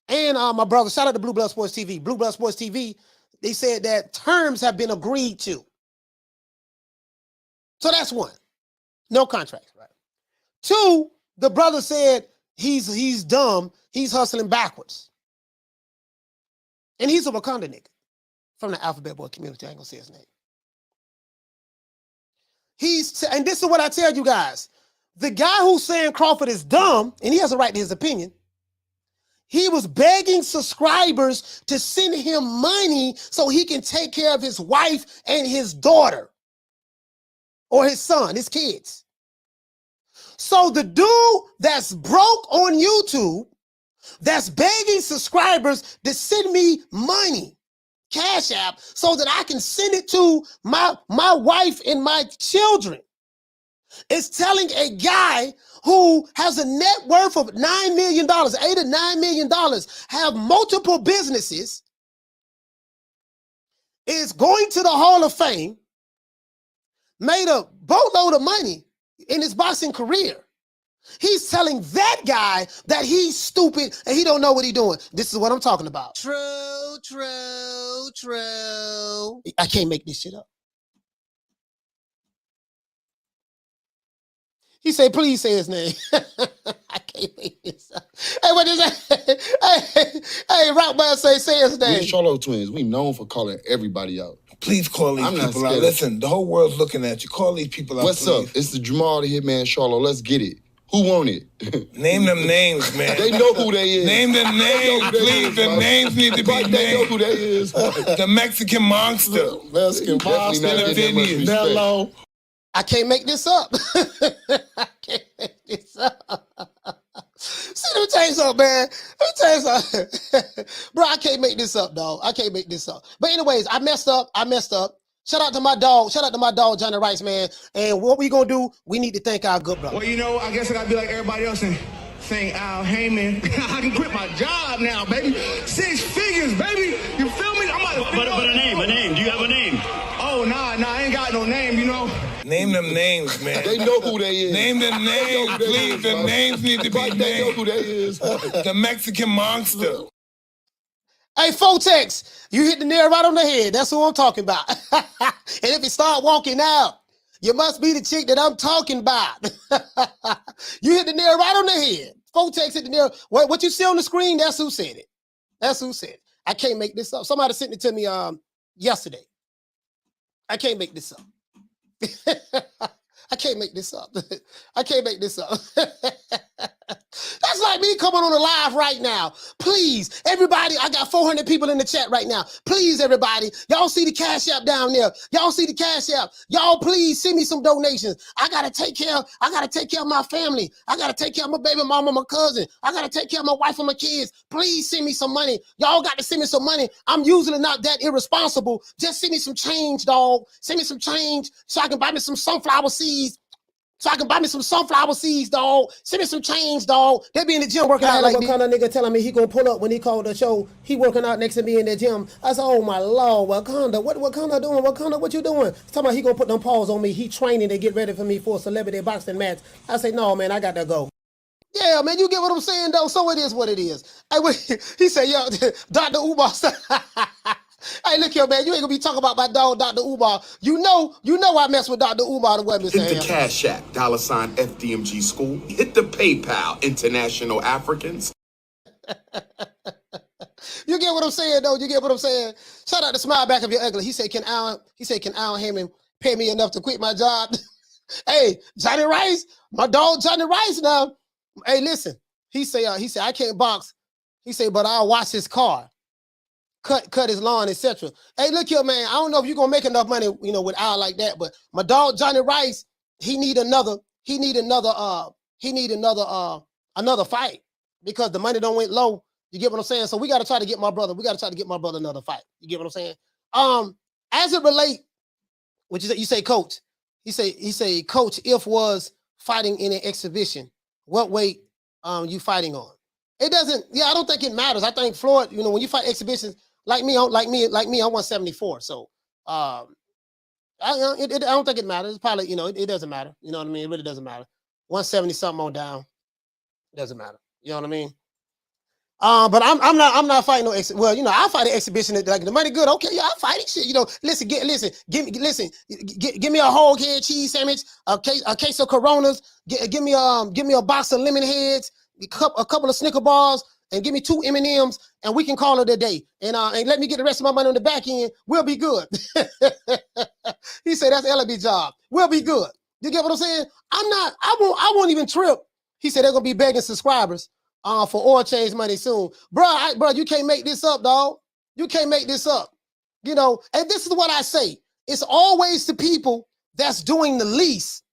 and my brother, shout out to Blue Blood Sports TV. Blue Blood Sports TV, they said that terms have been agreed to. So that's one. No contracts, right? Two, the brother said he's dumb. He's hustling backwards. And he's a Wakanda nigga from the Alphabet Boy community. I ain't gonna say his name. And this is what I tell you guys. The guy who's saying Crawford is dumb, and he has a right to his opinion, he was begging subscribers to send him money so he can take care of his wife and his daughter. Or his son, his kids. So the dude that's broke on YouTube, that's begging subscribers to send me money, Cash App, so that I can send it to my wife and my children, is telling a guy who has a net worth of $9 million, $8 or $9 million, have multiple businesses, is going to the Hall of Fame, made a boatload of money in his boxing career. He's telling that guy that he's stupid and he don't know what he's doing. This is what I'm talking about. True. I can't make this shit up. He said, please say his name. I can't make this up. Hey, what is that? Hey, Rockman say his name. We Charlo twins, we known for calling everybody out. Please call these people out. Listen, the whole world's looking at you. Call these people out, What's please. up? It's the Jamal the Hitman Charlo. Let's get it. Who want it? Name them names, man. They know who they is. Name them names, please. The names need to be named. They know who they is. The Mexican monster. Mexican monster. Mellow. I can't make this up. I can't make this up. See, let me tell you something, man. Let me tell you something. Bro, I can't make this up, dog. I can't make this up. But anyways, I messed up. Shout out to my dog. Shout out to my dog, Johnny Rice, man. And what we gonna do, we need to thank our good brother. Well, you know, I guess I gotta be like everybody else and thank Al Heyman. I can quit my job now, baby. 6 figures, baby. You feel me? I'm about to But a name. Do you have a name? Oh, nah, I ain't got no name, you know. Name them names, man. They know who they is. Name them names, please. The names need to be named. They know who they is. The Mexican monster. Hey, Fotex, you hit the nail right on the head. That's who I'm talking about. And if you start walking out, you must be the chick that I'm talking about. You hit the nail right on the head. Fotex hit the nail. What you see on the screen, that's who said it. That's who said it. I can't make this up. Somebody sent it to me yesterday. I can't make this up. I can't make this up. I can't make this up. That's That's like me coming on a live right now. Please, everybody, I got 400 people in the chat right now. Please, everybody, y'all see the Cash App down there. Y'all see the Cash App. Y'all, please send me some donations. I gotta take care of my family. I gotta take care of my baby mama, my cousin. I gotta take care of my wife and my kids. Please send me some money. Y'all got to send me some money. I'm usually not that irresponsible. Just send me some change, dog. Send me some change so I can buy me some sunflower seeds. Dog. Send me some change, dog. They be in the gym working out like me. Kind of nigga telling me he gonna pull up when he called the show. He working out next to me in the gym. I said, oh my Lord, Wakanda, what Wakanda doing? Wakanda, what you doing? He's talking about he gonna put them paws on me. He training to get ready for me for a celebrity boxing match. I say, no, man, I got to go. Yeah, man, you get what I'm saying, though? So it is what it is. Hey, wait, he said, yo, Dr. Umar. Hey, look here, man, you ain't gonna be talking about my dog, Dr. Umar. You know I mess with Dr. Umar the way, Mr. Hit the Cash App, $ FDMG School. Hit the PayPal, International Africans. You get what I'm saying, though? You get what I'm saying? Shout out to Smile Back if you're ugly. He said, can Al Hammond pay me enough to quit my job? Hey, Johnny Rice, my dog Johnny Rice now. Hey, listen, he say, I can't box. He say, but I'll wash his car, cut his lawn, etc. Hey, look here, man. I don't know if you're gonna make enough money, with Al like that, but my dog Johnny Rice, he need another fight because the money don't went low. You get what I'm saying? So we got to try to get my brother. Another fight. You get what I'm saying? As it relate, which is you say, coach. He say, coach, if was fighting in an exhibition, what weight you fighting on? It doesn't. Yeah, I don't think it matters. I think Floyd, when you fight exhibitions, like me, I'm 174. So I don't think it matters. It's probably, it doesn't matter. You know what I mean? It really doesn't matter. 170 something on down. It doesn't matter. You know what I mean? But I'm not fighting no I fight an exhibition that, like, the money good. Okay, yeah, I fight it. Shit, give me a whole head cheese sandwich, a case of Coronas, give me a box of lemon heads, a couple of Snicker bars, and give me 2 M&Ms, and we can call it a day. And let me get the rest of my money on the back end. We'll be good. He said that's LB job. We'll be good. You get what I'm saying? I won't even trip. He said they're gonna be begging subscribers for oil change money soon. Bro, you can't make this up, dog. You can't make this up. And this is what I say. It's always the people that's doing the least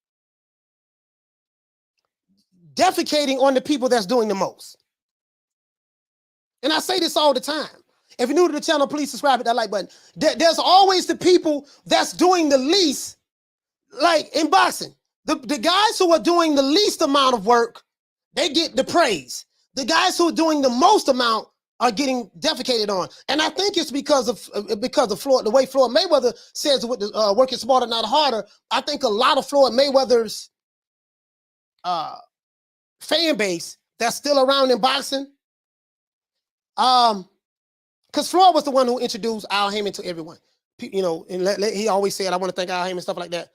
defecating on the people that's doing the most. And I say this all the time. If you're new to the channel, please subscribe, hit that like button. There's always the people that's doing the least, like in boxing. The guys who are doing the least amount of work, they get the praise. The guys who are doing the most amount are getting defecated on. And I think it's because of Floyd, the way Floyd Mayweather says with the working smarter, not harder. I think a lot of Floyd Mayweather's fan base that's still around in boxing, because Floyd was the one who introduced Al Hammond to everyone. And he always said, I want to thank Al Hammond, stuff like that.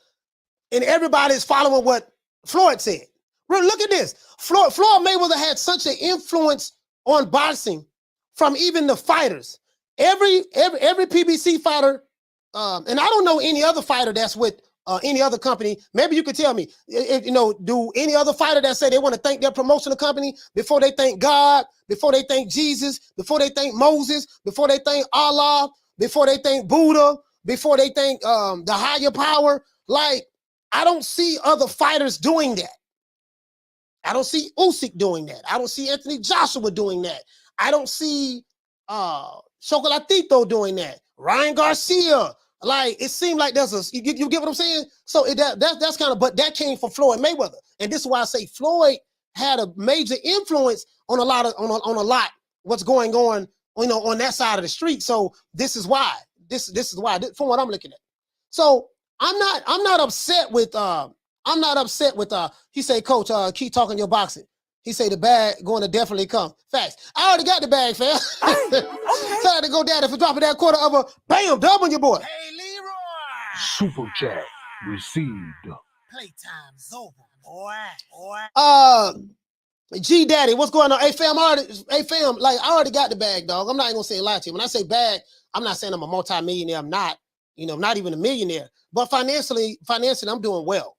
And everybody's following what Floyd said. Look at this. Floyd Mayweather had such an influence on boxing from even the fighters. Every PBC fighter, and I don't know any other fighter that's with any other company. Maybe you could tell me, do any other fighter that say they want to thank their promotional company before they thank God, before they thank Jesus, before they thank Moses, before they thank Allah, before they thank Buddha, before they thank the higher power? Like, I don't see other fighters doing that. I don't see Usyk doing that. I don't see Anthony Joshua doing that. I don't see Chocolatito doing that. Ryan Garcia. Like, it seemed like there's you get what I'm saying? So that's kind of, but that came from Floyd Mayweather. And this is why I say Floyd had a major influence on a lot what's going on, on that side of the street. So this is why. This is why, from what I'm looking at. So I'm not upset with he say, coach, keep talking your boxing. He say the bag going to definitely come. Facts. I already got the bag, fam. Okay. Tell her to go down for dropping that quarter of a bam, dub on your boy. Hey, Leroy. Super chat received. Playtime's over, boy. G Daddy, what's going on? Hey fam, like, I already got the bag, dog. I'm not even gonna say a lie to you. When I say bag, I'm not saying I'm a multi-millionaire. I'm not, not even a millionaire. But financially, I'm doing well.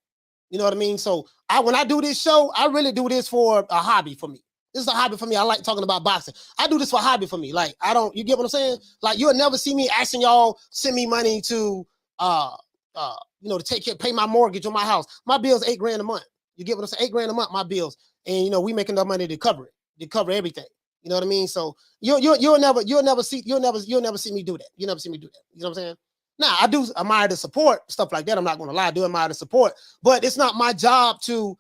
You know what I mean? So when I do this show, I really do this for a hobby for me. This is a hobby for me. I like talking about boxing. I do this for a hobby for me. Like, you get what I'm saying? Like, you'll never see me asking y'all send me money to, to pay my mortgage on my house. My bill's $8,000 a month. You get what I'm saying? $8,000 a month, my bills. And, we make enough money to cover it, to cover everything. You know what I mean? So you'll never see me do that. You'll never see me do that. You know what I'm saying? Now, I do admire the support, stuff like that. I'm not going to lie. I do admire the support, but it's not my job to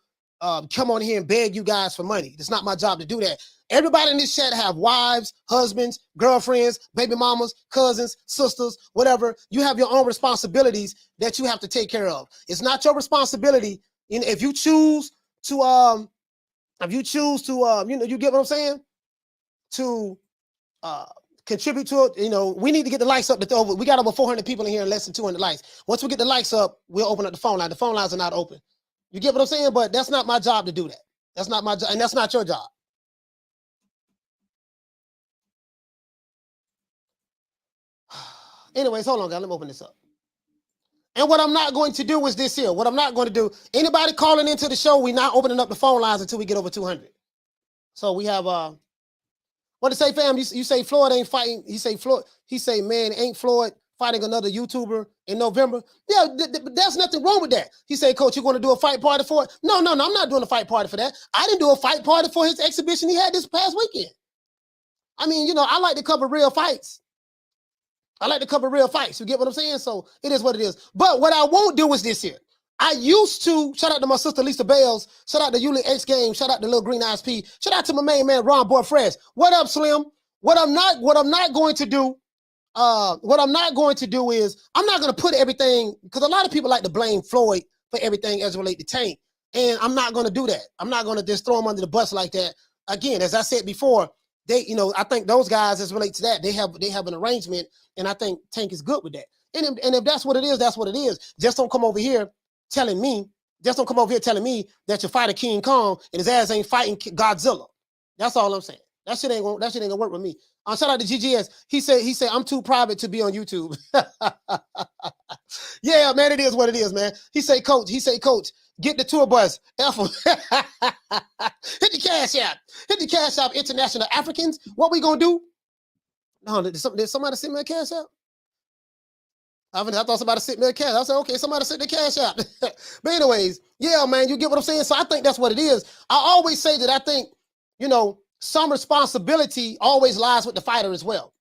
come on here and beg you guys for money. It's not my job to do that. Everybody in this chat have wives, husbands, girlfriends, baby mamas, cousins, sisters, whatever. You have your own responsibilities that you have to take care of. It's not your responsibility. If you choose to, you get what I'm saying? To contribute to it, we need to get the likes up. We got over 400 people in here and less than 200 likes. Once we get the likes up, we'll open up the phone line. The phone lines are not open. You get what I'm saying? But that's not my job to do that. That's not my job, and that's not your job. Anyways, hold on, guys. Let me open this up. And what I'm not going to do is this here. What I'm not going to do, anybody calling into the show, we're not opening up the phone lines until we get over 200. So we have, what to say, fam? You say Floyd ain't fighting. He say, man, ain't Floyd fighting another YouTuber in November? Yeah, there's nothing wrong with that. He said, Coach, you going to do a fight party for it? No, I'm not doing a fight party for that. I didn't do a fight party for his exhibition he had this past weekend. I mean, I like to cover real fights. You get what I'm saying? So it is what it is. But what I won't do is this here. I used to, shout out to my sister Lisa Bales, shout out to Yuli X Games, shout out to Lil Green Eyes P, shout out to my main man Ron Boy Fresh. What up, Slim? What I'm not going to do is I'm not going to put everything, because a lot of people like to blame Floyd for everything as it relates to Tank. And I'm not going to do that. I'm not going to just throw him under the bus like that. Again, as I said before, I think those guys, as it relates to that, they have an arrangement, and I think Tank is good with that. And if that's what it is, that's what it is. Just don't come over here telling me that you're fighting King Kong and his ass ain't fighting Godzilla. That's all I'm saying. That shit ain't gonna work with me. Shout out to GGS. He said I'm too private to be on YouTube. Yeah, man, it is what it is, man. He say, Coach, get the tour bus. Hit the cash app. Hit the cash app, International Africans. What we gonna do? No, did somebody send me a cash app? I thought somebody sent me a cash. I said, okay, somebody sent the cash app. But anyways, yeah, man, you get what I'm saying? So I think that's what it is. I always say that I think, some responsibility always lies with the fighter as well.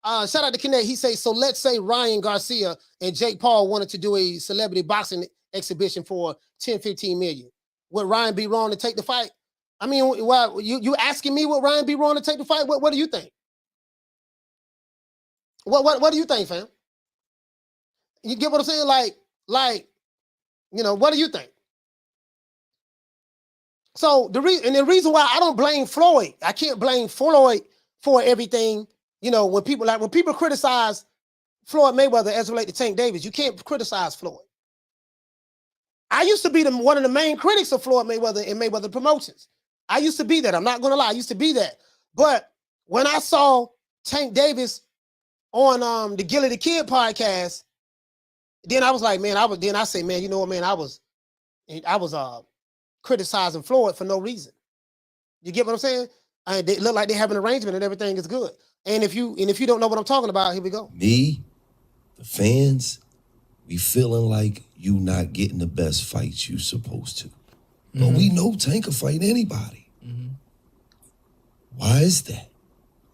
Shout out to Kinect. He says, so let's say Ryan Garcia and Jake Paul wanted to do a celebrity boxing exhibition for 10, 15 million. Would Ryan be wrong to take the fight? I mean, you asking me would Ryan be wrong to take the fight? What do you think? What do you think, fam? You get what I'm saying? What do you think? So the reason why I don't blame Floyd, I can't blame Floyd for everything. When people criticize Floyd Mayweather as it relates to Tank Davis, you can't criticize Floyd. I used to be one of the main critics of Floyd Mayweather and Mayweather Promotions. I used to be that. I'm not going to lie. I used to be that. But when I saw Tank Davis on the Gilly the Kid podcast, then I was like, man, I was criticizing Floyd for no reason. You get what I'm saying? They look like they have an arrangement and everything is good. And if you don't know what I'm talking about, here we go. Me, the fans, we feeling like you not getting the best fights you supposed to. But we know Tank can fight anybody. Why is that?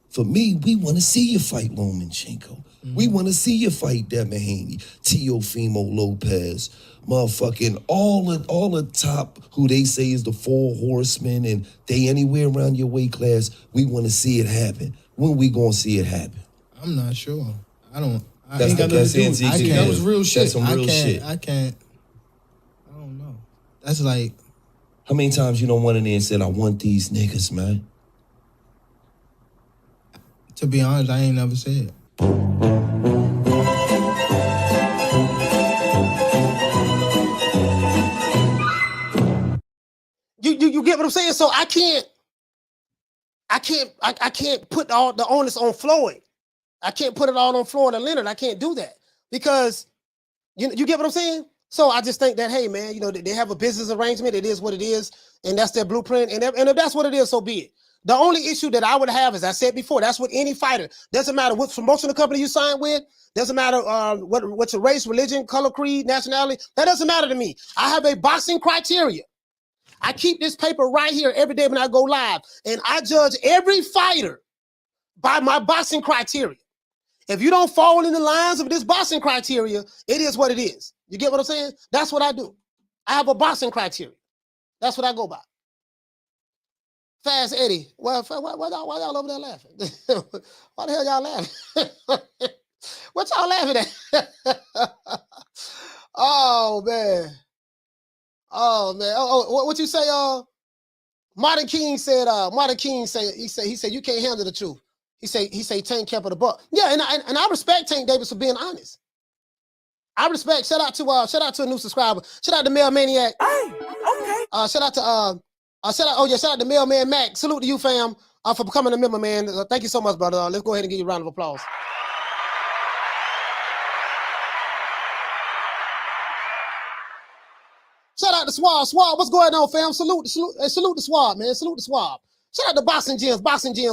For me, we want to see you fight Lomachenko. We want to see you fight Devin Haney, Teofimo Lopez, motherfucking all the top who they say is the 4 horsemen and they anywhere around your weight class. We want to see it happen. When we gonna see it happen? I'm not sure. I don't. That was real shit. That's some real shit. I don't know. That's like. How many times you don't went in there and said, I want these niggas, man? To be honest, I ain't never said. You get what I'm saying? So I can't put all the onus on Floyd. I can't put it all on Floyd and Leonard. I can't do that because you get what I'm saying? So I just think that, hey, man, you know, they have a business arrangement. It is what it is, and that's their blueprint. And if that's what it is, so be it. The only issue that I would have, as I said before, that's with any fighter. Doesn't matter what promotional company you sign with. Doesn't matter what's your race, religion, color, creed, nationality. That doesn't matter to me. I have a boxing criteria. I keep this paper right here every day when I go live, and I judge every fighter by my boxing criteria. If you don't fall in the lines of this boxing criteria, it is what it is. You get what I'm saying? That's what I do. I have a boxing criteria. That's what I go by. Fast Eddie. Well, why y'all over there laughing? Why the hell y'all laughing? What y'all laughing at? Oh, man. Oh, man. Oh, what you say? Martin King said, he said, you can't handle the truth. He say Tank kept it a buck. Yeah, and I respect Tank Davis for being honest. I respect. Shout out to a new subscriber. Shout out to Mail Maniac. Hey, okay. Shout out to Mailman Mac. Salute to you, fam, for becoming a member, man. Thank you so much, brother. Let's go ahead and give you a round of applause. Shout out to Swab. Swab, what's going on, fam? Salute the Swab, man. Salute the Swab. Shout out to Boxing Gyms,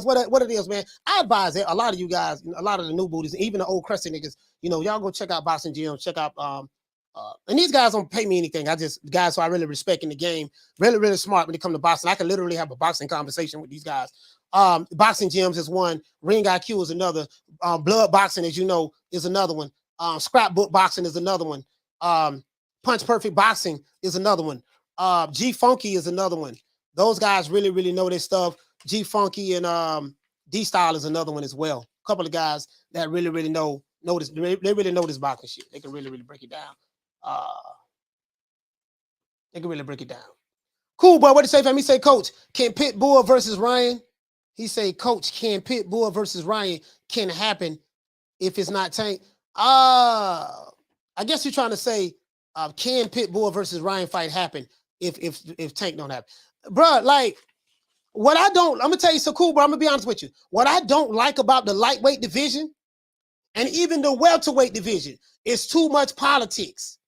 what it is, man. I advise a lot of you guys, a lot of the new booties, even the old crusty niggas, you know, y'all go check out Boxing Gyms, check out, and these guys don't pay me anything. Guys who I really respect in the game, really, really smart when it comes to boxing. I can literally have a boxing conversation with these guys. Boxing Gyms is one, Ring IQ is another, Blood Boxing, as you know, is another one. Scrapbook Boxing is another one. Punch Perfect Boxing is another one. G Funky is another one. Those guys really, really know their stuff. G Funky and D Style is another one as well. A couple of guys that really, really know this. They really know this boxing shit. They can really, really break it down. They can really break it down. Cool, boy. What do you say, fam? He say, Coach, can Pitbull versus Ryan? He say, Coach, can Pitbull versus Ryan can happen if it's not Tank? I guess you're trying to say, can Pitbull versus Ryan fight happen if Tank don't happen? Bro, like, I'm gonna tell you so cool, bro. I'm gonna be honest with you. What I don't like about the lightweight division and even the welterweight division is too much politics.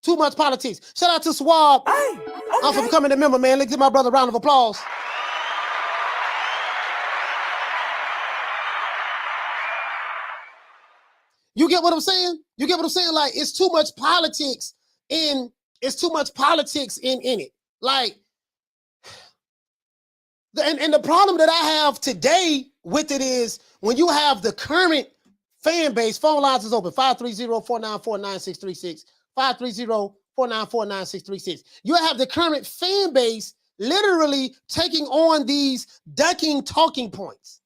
Too much politics. Shout out to Swab. Hey, okay. For becoming a member, man. Let's give my brother a round of applause. You get what I'm saying? You get what I'm saying? Like, it's too much politics in it. Like, and the problem that I have today with it is when you have the current fan base, phone lines is open, 530-494-9636, 530-494-9636. You have the current fan base literally taking on these ducking talking points.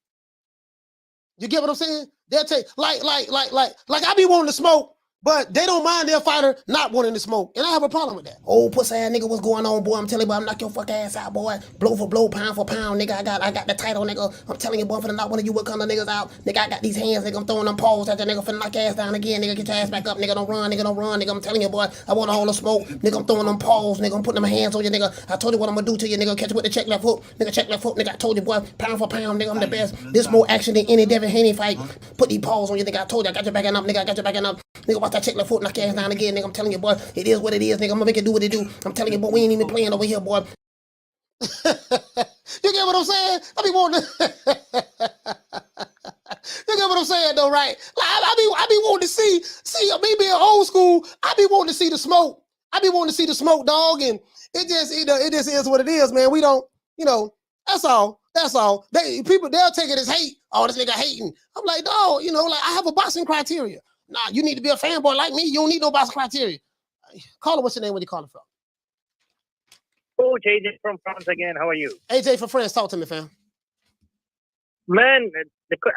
You get what I'm saying? They'll take, like I be wanting to smoke, but they don't mind their fighter not wanting to smoke. And I have a problem with that. Oh, pussy ass nigga, what's going on, boy? I'm telling you, boy, I'm knock your fuck ass out, boy. Blow for blow, pound for pound, nigga. I got the title, nigga. I'm telling you, boy, I'm finna knock one of you what kind of niggas out. Nigga, I got these hands, nigga. I'm throwing them paws at that nigga, finna knock your ass down again, nigga. Get your ass back up, nigga. Don't run, nigga. I'm telling you, boy, I want all the smoke. Nigga, I'm throwing them paws, nigga. I'm putting them hands on you, nigga. I told you what I'm gonna do to you, nigga. Catch you with the check left hook. Nigga, check left hook, nigga. I told you, boy, pound for pound, nigga. I'm the best. This more action than any Devin Haney fight. Put these paws on you, nigga. I told you, I got your back up, nigga. I got your back up. Nigga, watch that check left foot, knock your ass down again, nigga. I'm telling you, boy, it is what it is, nigga. I'm gonna make it do what it do. I'm telling you, boy, we ain't even playing over here, boy. You get what I'm saying? I be wanting to... You get what I'm saying, though, right? Like, I be wanting to see me being old school. I be wanting to see the smoke. I be wanting to see the smoke, dog, and it just is what it is, man. We don't, that's all. They'll take it as hate. Oh, this nigga hating. I'm like, dog, like I have a boxing criteria. Nah, you need to be a fanboy like me. You don't need no boxing criteria. Call her, what's your name? Where you calling from? Coach AJ from France again. How are you? AJ from France. Talk to me, fam. Man,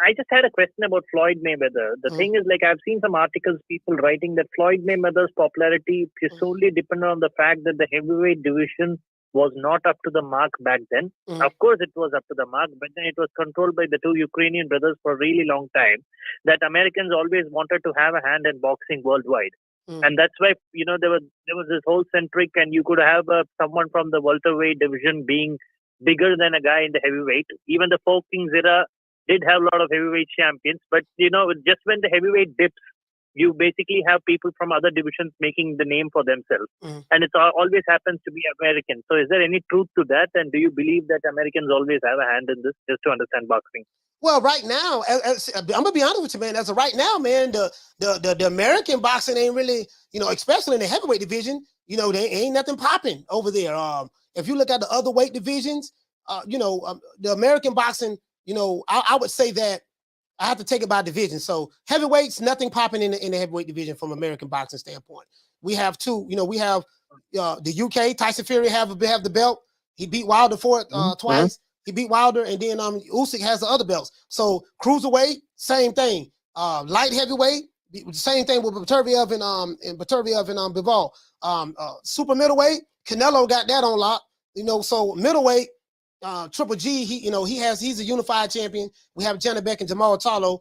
I just had a question about Floyd Mayweather. The thing is, like, I've seen some articles, people writing that Floyd Mayweather's popularity is solely dependent on the fact that the heavyweight division was not up to the mark back then. Of course, it was up to the mark, but then it was controlled by the two Ukrainian brothers for a really long time. That Americans always wanted to have a hand in boxing worldwide. And that's why, there was this whole centric, and you could have someone from the welterweight division being bigger than a guy in the heavyweight. Even the Four Kings era did have a lot of heavyweight champions, but just when the heavyweight dips, you basically have people from other divisions making the name for themselves. Mhm. And it always happens to be American. So is there any truth to that? And do you believe that Americans always have a hand in this, just to understand boxing? Well, right now, I'm gonna be honest with you, man. As of right now, man, the American boxing ain't really, especially in the heavyweight division, there ain't nothing popping over there. If you look at the other weight divisions, the American boxing, I would say that I have to take it by division. So heavyweights, nothing popping in the heavyweight division from American boxing standpoint. We have two, we have the UK, Tyson Fury have the belt. He beat Wilder for it twice. He beat Wilder, and then Usyk has the other belts. So cruiserweight, same thing. Light heavyweight, same thing with Beterbiev and Bivol. Super middleweight, Canelo got that on lock. So middleweight, Triple G, he's a unified champion. We have Janabek and Jamal Charlo.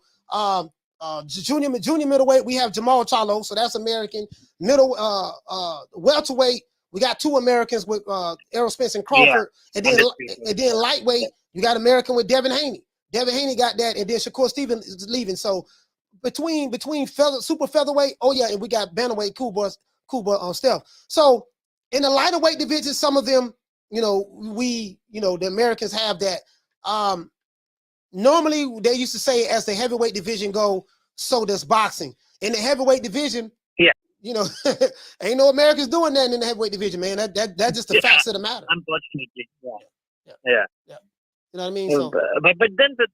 Junior middleweight, we have Jamal Charlo, so that's American. Welterweight, we got two Americans with Errol Spence and Crawford, and then lightweight, you got American with Devin Haney. Devin Haney got that, and then Shakur Stevens is leaving. So between super featherweight, and we got bantamweight, Kuba Steph. So in the lighter weight division, some of them, the Americans have that. Normally they used to say as the heavyweight division go, so does boxing. In the heavyweight division, ain't no Americans doing that in the heavyweight division, man. That's just the facts of the matter. Unfortunately, yeah. You know what I mean? So, but then the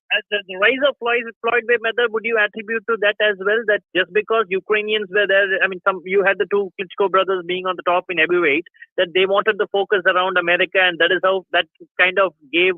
rise of Floyd Mayweather, would you attribute to that as well? That just because Ukrainians were there, I mean, you had the two Klitschko brothers being on the top in heavyweight, that they wanted the focus around America, and that is how that kind of gave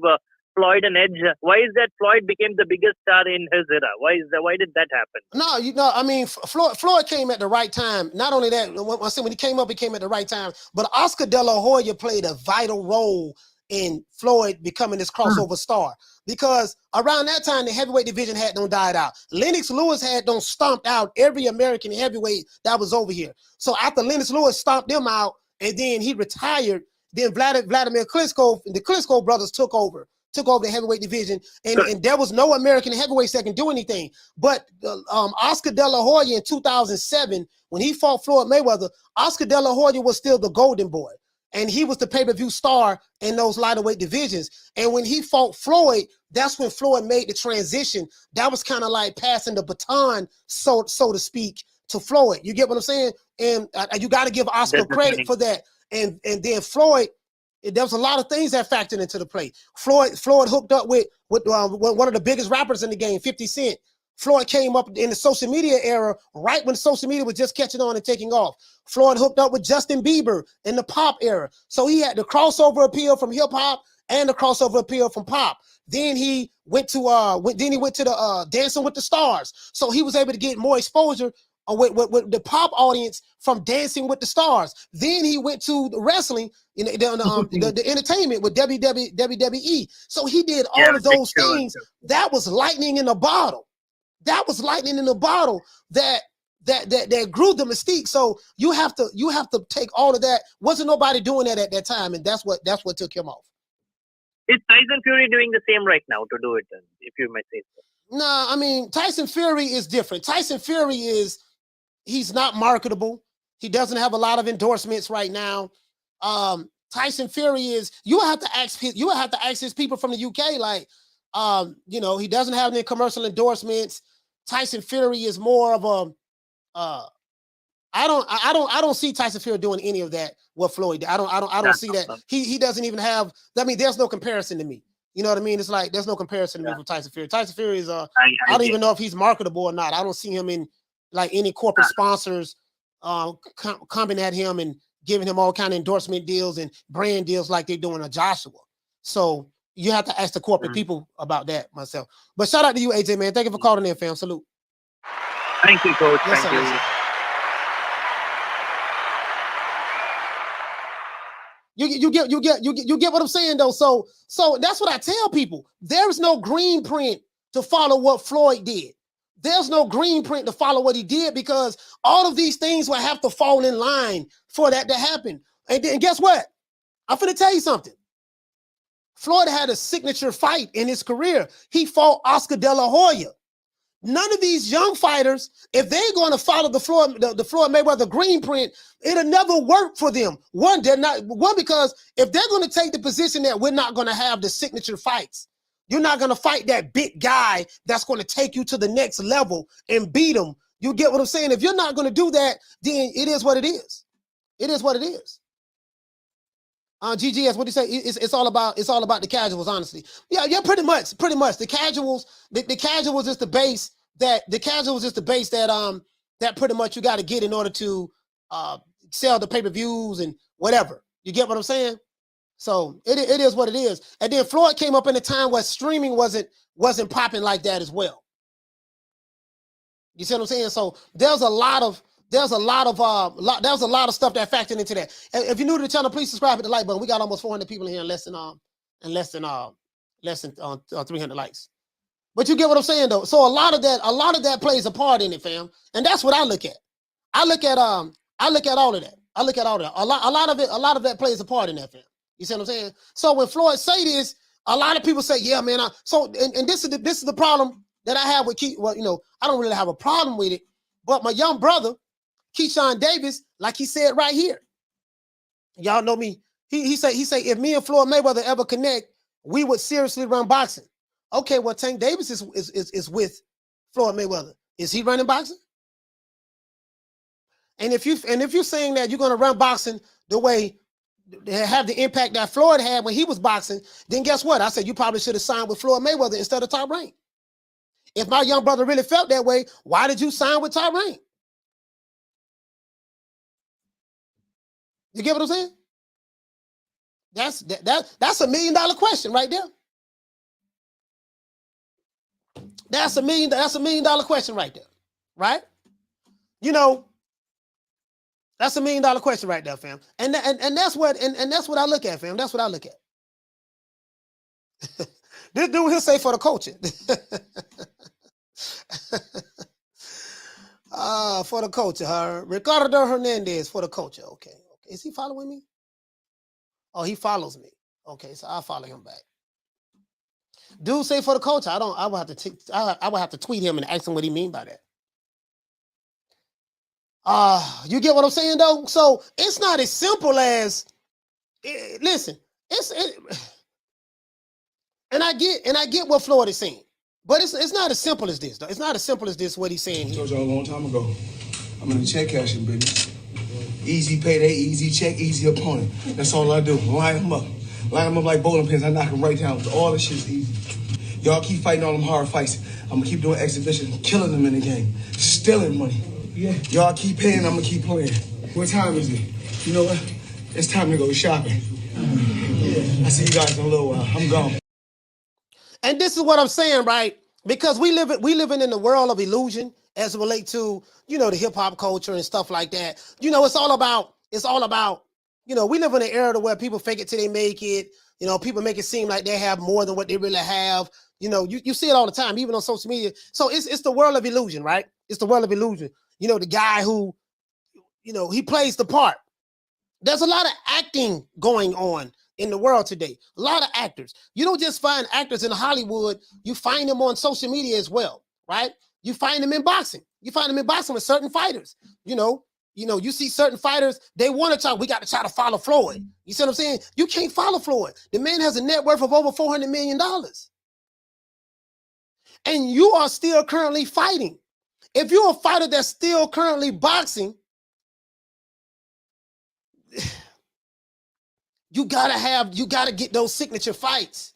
Floyd an edge. Why is that Floyd became the biggest star in his era? Why did that happen? No, I mean, Floyd came at the right time. Not only that, when he came up, he came at the right time. But Oscar De La Hoya played a vital role in Floyd becoming this crossover star, because around that time the heavyweight division had done died out. Lennox Lewis had done stomped out every American heavyweight that was over here. So after Lennox Lewis stomped them out, and then he retired, then Vladimir Klitschko and the Klitschko brothers took over the heavyweight division, and there was no American heavyweights that can do anything. But Oscar De La Hoya in 2007, when he fought Floyd Mayweather, Oscar De La Hoya was still the golden boy. And he was the pay-per-view star in those lighter weight divisions. And when he fought Floyd, that's when Floyd made the transition. That was kind of like passing the baton, so to speak, to Floyd. You get what I'm saying? And you got to give Oscar credit for that. And then Floyd, there was a lot of things that factored into the play. Floyd hooked up with one of the biggest rappers in the game, 50 Cent. Floyd came up in the social media era right when social media was just catching on and taking off. Floyd hooked up with Justin Bieber in the pop era. So he had the crossover appeal from hip hop and the crossover appeal from pop. Then he went to the Dancing with the Stars. So he was able to get more exposure with the pop audience from Dancing with the Stars. Then he went to the wrestling, the entertainment with WWE. So he did all of those things. That was lightning in a bottle. That was lightning in the bottle that grew the mystique. So you have to take all of that. Wasn't nobody doing that at that time, and that's what took him off. Is Tyson Fury doing the same right now to do it, if you may say so? No, I mean, Tyson Fury is different. Tyson Fury he's not marketable. He doesn't have a lot of endorsements right now. Tyson Fury you will have to ask his people from the UK, like, he doesn't have any commercial endorsements. Tyson Fury is more of a I don't see Tyson Fury doing any of that with Floyd. I don't see that. He doesn't even have, I mean, there's no comparison to me. You know what I mean? It's like there's no comparison to me for Tyson Fury. Tyson Fury is I don't even know if he's marketable or not. I don't see him in like any corporate sponsors coming at him and giving him all kind of endorsement deals and brand deals like they're doing a Joshua. So you have to ask the corporate people about that myself. But shout out to you, AJ, man. Thank you for calling in, fam. Salute. Thank you, Coach. Yes, Thank sir, you. yes, sir. You get what I'm saying, though. So that's what I tell people. There's no green print to follow what Floyd did. There's no green print to follow what he did, because all of these things will have to fall in line for that to happen. And guess what? I'm finna tell you something. Floyd had a signature fight in his career. He fought Oscar De La Hoya. None of these young fighters, if they're going to follow the Floyd Mayweather green print, it'll never work for them. One because if they're going to take the position that we're not going to have the signature fights, you're not going to fight that big guy that's going to take you to the next level and beat him. You get what I'm saying? If you're not going to do that, then it is what it is. It is what it is. GGS, what do you say? It's all about the casuals, honestly. Yeah, pretty much. The casuals is the base that that pretty much you got to get in order to sell the pay-per-views and whatever. You get what I'm saying? So it is what it is. And then Floyd came up in a time where streaming wasn't popping like that as well. You see what I'm saying? So there's a lot of stuff that factored into that. And if you're new to the channel, please subscribe, hit the like button. We got almost 400 people in here in less than 300 likes. But you get what I'm saying though. So a lot of that plays a part in it, fam. And that's what I look at. I look at all of that. A lot of that plays a part in that, fam. You see what I'm saying? So when Floyd say this, a lot of people say, yeah, man. This is the problem that I have with Keith. Well, I don't really have a problem with it, but my young brother, Keyshawn Davis, like he said right here, y'all know me. He say if me and Floyd Mayweather ever connect, we would seriously run boxing. Okay, well, Tank Davis is with Floyd Mayweather. Is he running boxing? And if you're saying that you're going to run boxing the way have the impact that Floyd had when he was boxing, then guess what? I said you probably should have signed with Floyd Mayweather instead of Top Rank. If my young brother really felt that way, why did you sign with Top Rank? You get what I'm saying? That's $1 million question right there. That's a $1 million question right there, right? That's $1 million question right there, fam. And that's what I look at, fam. That's what I look at. This dude, he'll say for the coaching. For the culture, Ricardo Hernandez for the culture. Okay. Is he following me? Oh, he follows me. Okay, so I'll follow him back. Dude say for the culture. I would have to tweet him and ask him what he mean by that. You get what I'm saying though? So it's not as simple as listen, and I get what Floyd is saying. But it's not as simple as this, though. It's not as simple as this, what he's saying I here. told y'all a long time ago, I'm in the check cashing business. Easy payday, easy check, easy opponent. That's all I do. Line them up. Line them up like bowling pins. I knock them right down. All this shit's easy. Y'all keep fighting all them hard fights. I'm going to keep doing exhibitions, killing them in the game, stealing money. Yeah. Y'all keep paying, I'm going to keep playing. What time is it? You know what? It's time to go shopping. I see you guys in a little while. I'm gone. And this is what I'm saying, right? Because we living in the world of illusion as it relates to, the hip hop culture and stuff like that. It's all about, we live in an era where people fake it till they make it. People make it seem like they have more than what they really have. You see it all the time, even on social media. So it's the world of illusion, right? It's the world of illusion. The guy who, he plays the part. There's a lot of acting going on in the world today. A lot of actors. You don't just find actors in Hollywood. You find them on social media as well, right? You find them in boxing. You find them in boxing with certain fighters. You see certain fighters, they want to try, we got to try to follow Floyd. You see what I'm saying? You can't follow Floyd. The man has a net worth of over $400 million. And you are still currently fighting. If you're a fighter that's still currently boxing, you gotta get those signature fights.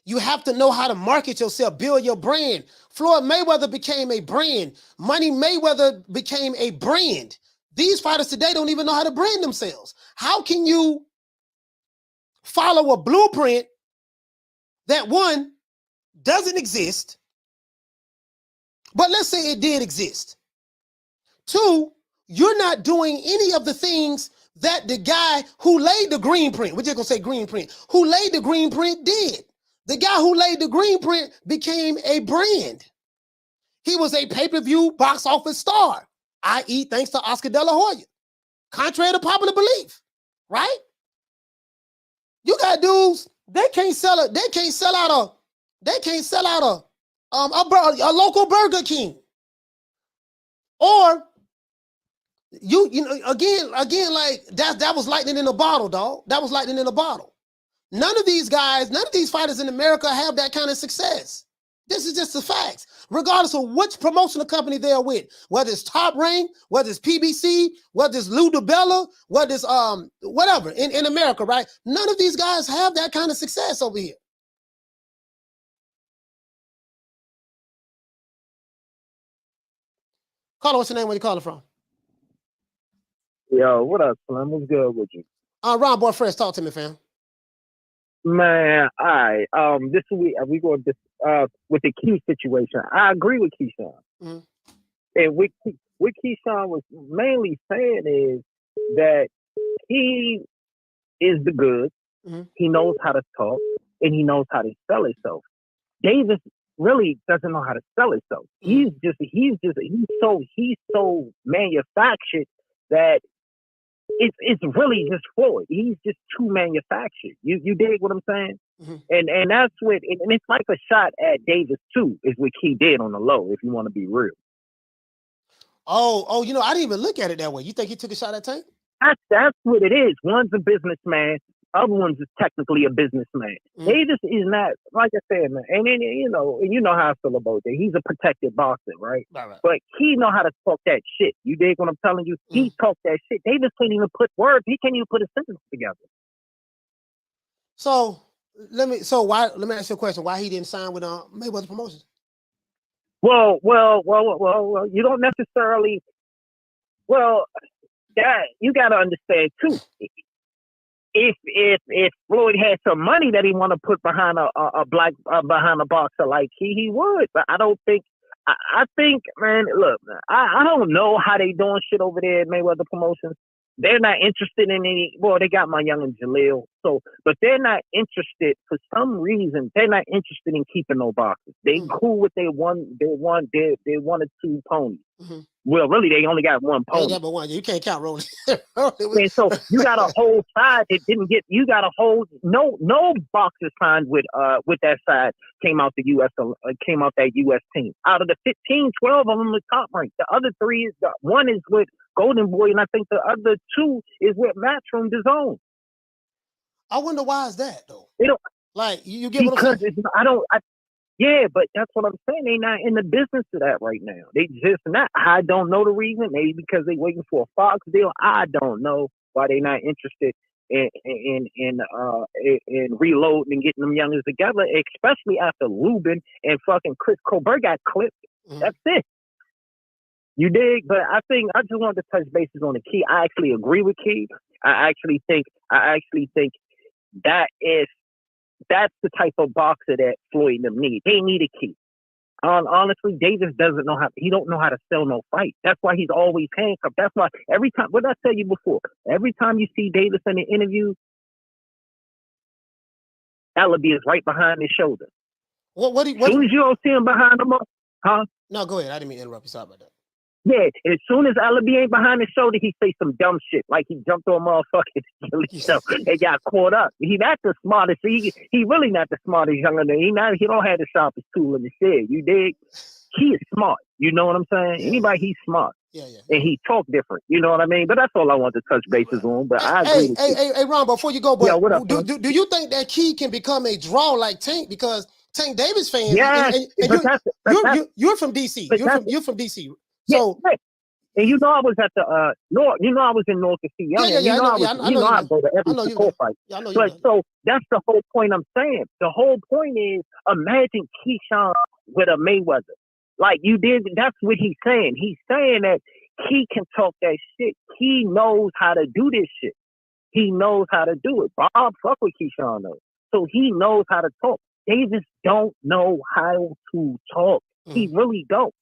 You have to know how to market yourself, build your brand. Floyd Mayweather became a brand. Money Mayweather became a brand. These fighters today don't even know how to brand themselves. How can you follow a blueprint that one doesn't exist, but let's say it did exist? Two, you're not doing any of the things that the guy who laid the green print, we're just gonna say green print, who laid the green print did. The guy who laid the green print became a brand. He was a pay-per-view box office star, i.e. thanks to Oscar De La Hoya, contrary to popular belief, right? You got dudes, they can't sell out A local Burger King. Or you know, again, like that was lightning in a bottle, dog. That was lightning in a bottle. None of these fighters in America have that kind of success. This is just the facts. Regardless of which promotional company they're with, whether it's Top Rank, whether it's PBC, whether it's Lou DiBella, whether it's whatever in America, right? None of these guys have that kind of success over here. Caller, what's your name? Where you calling from? Yo, what up, Slim? What's good with you? Ron Boy Fresh, talk to me, fam. Man, all right. This week we going this with the Key situation. I agree with Keyshawn. Mm-hmm. And what Keyshawn was mainly saying is that he is the good. Mm-hmm. He knows how to talk and he knows how to sell himself. Davis really doesn't know how to sell himself. Mm-hmm. He's so manufactured that it's really just Floyd. He's just too manufactured. You dig what I'm saying? Mm-hmm. And that's what and it's like a shot at Davis too, is what he did on the low, if you want to be real. Oh, you know, I didn't even look at it that way. You think he took a shot at Tank? That's what it is. One's a businessman, other one's is technically a businessman. Mm-hmm. Davis is not, like I said, man, and you know how I feel about that. He's a protected boxer, right? Right. But he know how to talk that shit. You dig what I'm telling you? Mm-hmm. He talk that shit. Davis can't even put words. He can't even put a sentence together. So let me ask you a question. Why he didn't sign with Mayweather Promotions? Well, you don't necessarily. Well, that you got to understand too. If Floyd had some money that he want to put behind behind a boxer like he would, but I don't think. I think, man, look, I don't know how they doing shit over there at Mayweather Promotions. They're not interested in any. Well, they got my youngin' Jaleel, but they're not interested for some reason. They're not interested in keeping no boxers. They cool with their one or two ponies. Mm-hmm. Well, really, they only got one pony. They got but one. You can't count Rolling. And so you got a whole side that didn't get. You got a whole no boxers signed with that side came out the U.S. Came out that U.S. team. Out of the 15, 12 of them was top ranked. The other three one is with Golden Boy, and I think the other two is with Matchroom DAZN. I wonder why is that though. They don't like you get what I'm saying? Yeah, but that's what I'm saying. They not in the business of that right now. They just not. I don't know the reason. Maybe because they waiting for a Fox deal. I don't know why they not interested in reloading and getting them youngers together, especially after Lubin and fucking Chris Colbert got clipped. Mm-hmm. That's it. You dig? But I just wanted to touch bases on the Key. I actually agree with Key. I actually think that's the type of boxer that Floyd and them need. They need a Key. Honestly, Davis doesn't know he don't know how to sell no fight. That's why he's always handcuffed. That's why every time, what did I tell you before? Every time you see Davis in the interview, Alabi is right behind his shoulder. As soon as you don't see him behind him, huh? No, go ahead. I didn't mean to interrupt you. Sorry about that. Yeah, as soon as Alabi ain't behind his shoulder, he say some dumb shit, like he jumped on motherfuckers and got caught up. He not the smartest. He really not the smartest younger than he don't have the sharpest tool in the shed. You dig? He is smart. You know what I'm saying? Yeah. Anybody, he's smart. Yeah. And he talk different. You know what I mean? But that's all I want to touch bases on. But I agree with you. Hey, Ron, before you go, but yeah, what up, do you think that Key can become a draw like Tank? Because Tank Davis fans, yeah, you're from DC. You're from DC. So, yeah. And you know I was at the North. You know I was in North to see Young. I go to every school fight. So that's the whole point I'm saying. The whole point is imagine Keyshawn with a Mayweather. Like you did. That's what he's saying. He's saying that he can talk that shit. He knows how to do this shit. He knows how to do it. Bob fuck with Keyshawn though, so he knows how to talk. Davis don't know how to talk. He really don't.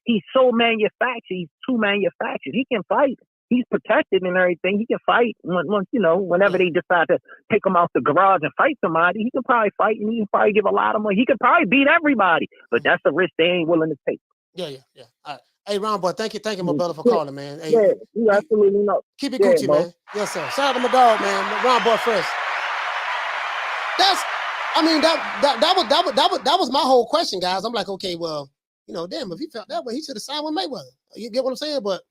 He's so manufactured. He's too manufactured. He can fight. He's protected and everything. He can fight once, whenever they decide to take him out the garage and fight somebody, he can probably fight and he can probably give a lot of money. He can probably beat everybody, but that's a risk they ain't willing to take. Yeah. All right. Hey, Ron, boy, thank you, my brother, for calling, man. Hey, yeah, you absolutely know. Keep it Gucci, man. Yes, sir. Shout out to my dog, man. Ron Boy Fresh. I mean, that was my whole question, guys. I'm like, okay, well, damn, if he felt that way, he should have signed with Mayweather. You get what I'm saying? But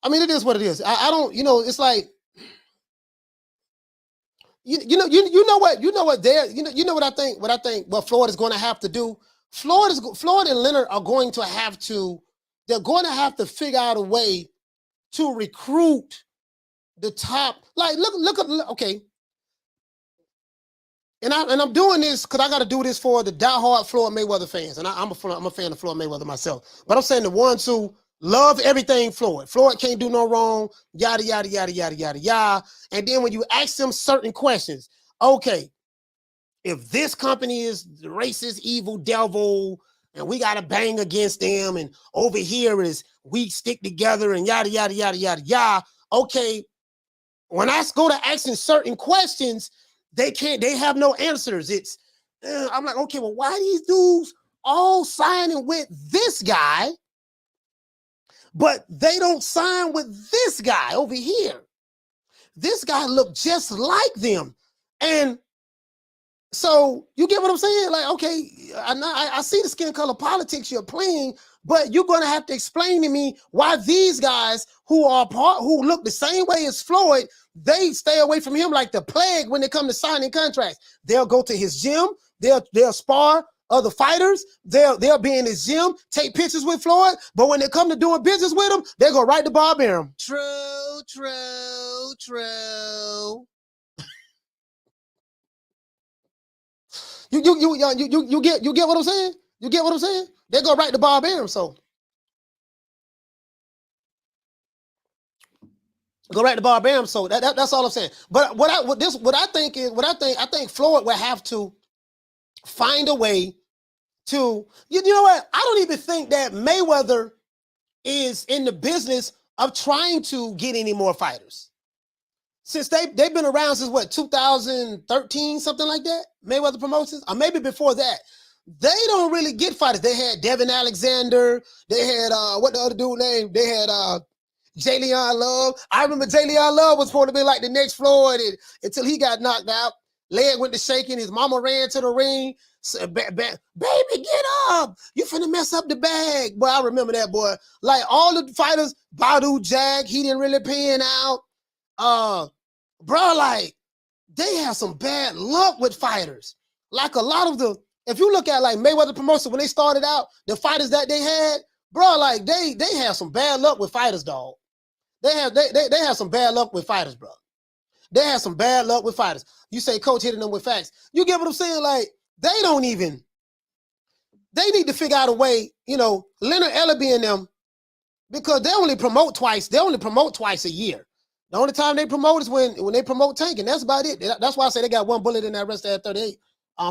I mean, it is what it is. I don't, it's like, you know what I think. What Floyd is going to have to do. Floyd and Leonard are going to have to. They're going to have to figure out a way to recruit the top. Like, okay. And I'm doing this because I got to do this for the diehard Floyd Mayweather fans, and I'm a fan of Floyd Mayweather myself. But I'm saying the ones who love everything Floyd. Floyd can't do no wrong. Yada yada yada yada yada yada. And then when you ask them certain questions, okay, if this company is the racist, evil devil, and we got to bang against them, and over here is we stick together, and yada yada yada yada yada. Okay, when I go to asking certain questions, they have no answers. It's, I'm like, okay, well, why these dudes all signing with this guy, but they don't sign with this guy over here? This guy looked just like them. And so you get what I'm saying? Like, okay, I see the skin color politics you're playing, but you're going to have to explain to me why these guys who look the same way as Floyd, they stay away from him like the plague when they come to signing contracts. They'll go to his gym. They'll spar other fighters. They'll be in his gym, take pictures with Floyd. But when they come to doing business with him, they go right to barbarian. True. You get what I'm saying? You get what I'm saying? They go right to barbarian. So go right to barbarian. So that's all I'm saying. But I think Floyd will have to find a way to, you know what? I don't even think that Mayweather is in the business of trying to get any more fighters. Since they've been around since what, 2013, something like that, Mayweather Promotions, or maybe before that. They don't really get fighters. They had Devin Alexander. They had what the other dude name? They had Jalen Love. I remember Jalen Love was supposed to be like the next Floyd until he got knocked out. Leg went to shaking. His mama ran to the ring. Said, baby, get up. You finna mess up the bag. Boy, I remember that, boy. Like all the fighters, Badu Jag, he didn't really pan out. Bro, like, they have some bad luck with fighters. Like a lot of if you look at like Mayweather Promotion, when they started out, the fighters that they had, bro, like they have some bad luck with fighters, dog. They have some bad luck with fighters, bro. They have some bad luck with fighters. You say coach hitting them with facts. You get what I'm saying? Like, they need to figure out a way, Leonard Ellaby and them, because they only promote twice. They only promote twice a year. The only time they promote is when they promote tanking. That's about it. That's why I say they got one bullet in that rest of that 38.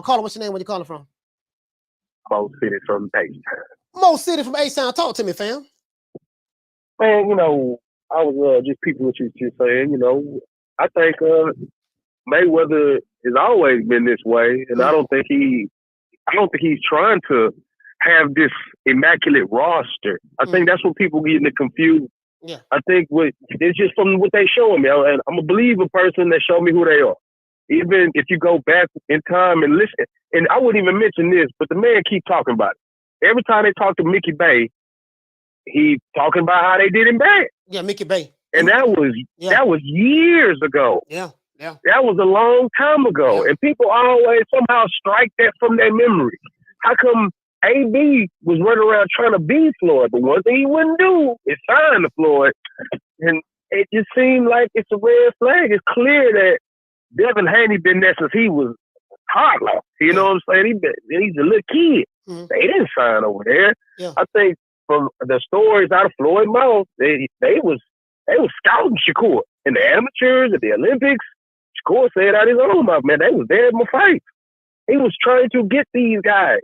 Caller, what's your name? Where you calling from? Mo City from H-Town. Mo City from H-Town. Talk to me, fam. Man, I was just peeping what you were saying. I think Mayweather has always been this way, and I don't think he's trying to have this immaculate roster. I think that's what people get confused. Yeah. I think it's just from what they show me. And I'm a believer person that show me who they are. Even if you go back in time and listen, and I wouldn't even mention this, but the man keep talking about it. Every time they talk to Mickey Bay, he talking about how they did him bad. Yeah, Mickey Bay. And that was years ago. Yeah. That was a long time ago. Yeah. And people always somehow strike that from their memory. How come AB was running around trying to be Floyd, but one thing he wouldn't do is sign to Floyd. And it just seemed like it's a red flag. It's clear that Devin Haney been there since he was toddler. You know what I'm saying? He's a little kid. Mm-hmm. They didn't sign over there. Yeah. I think from the stories out of Floyd mouth, they was scouting Shakur in the amateurs, at the Olympics. Shakur said out his own mouth, man, they was there in my fight. He was trying to get these guys.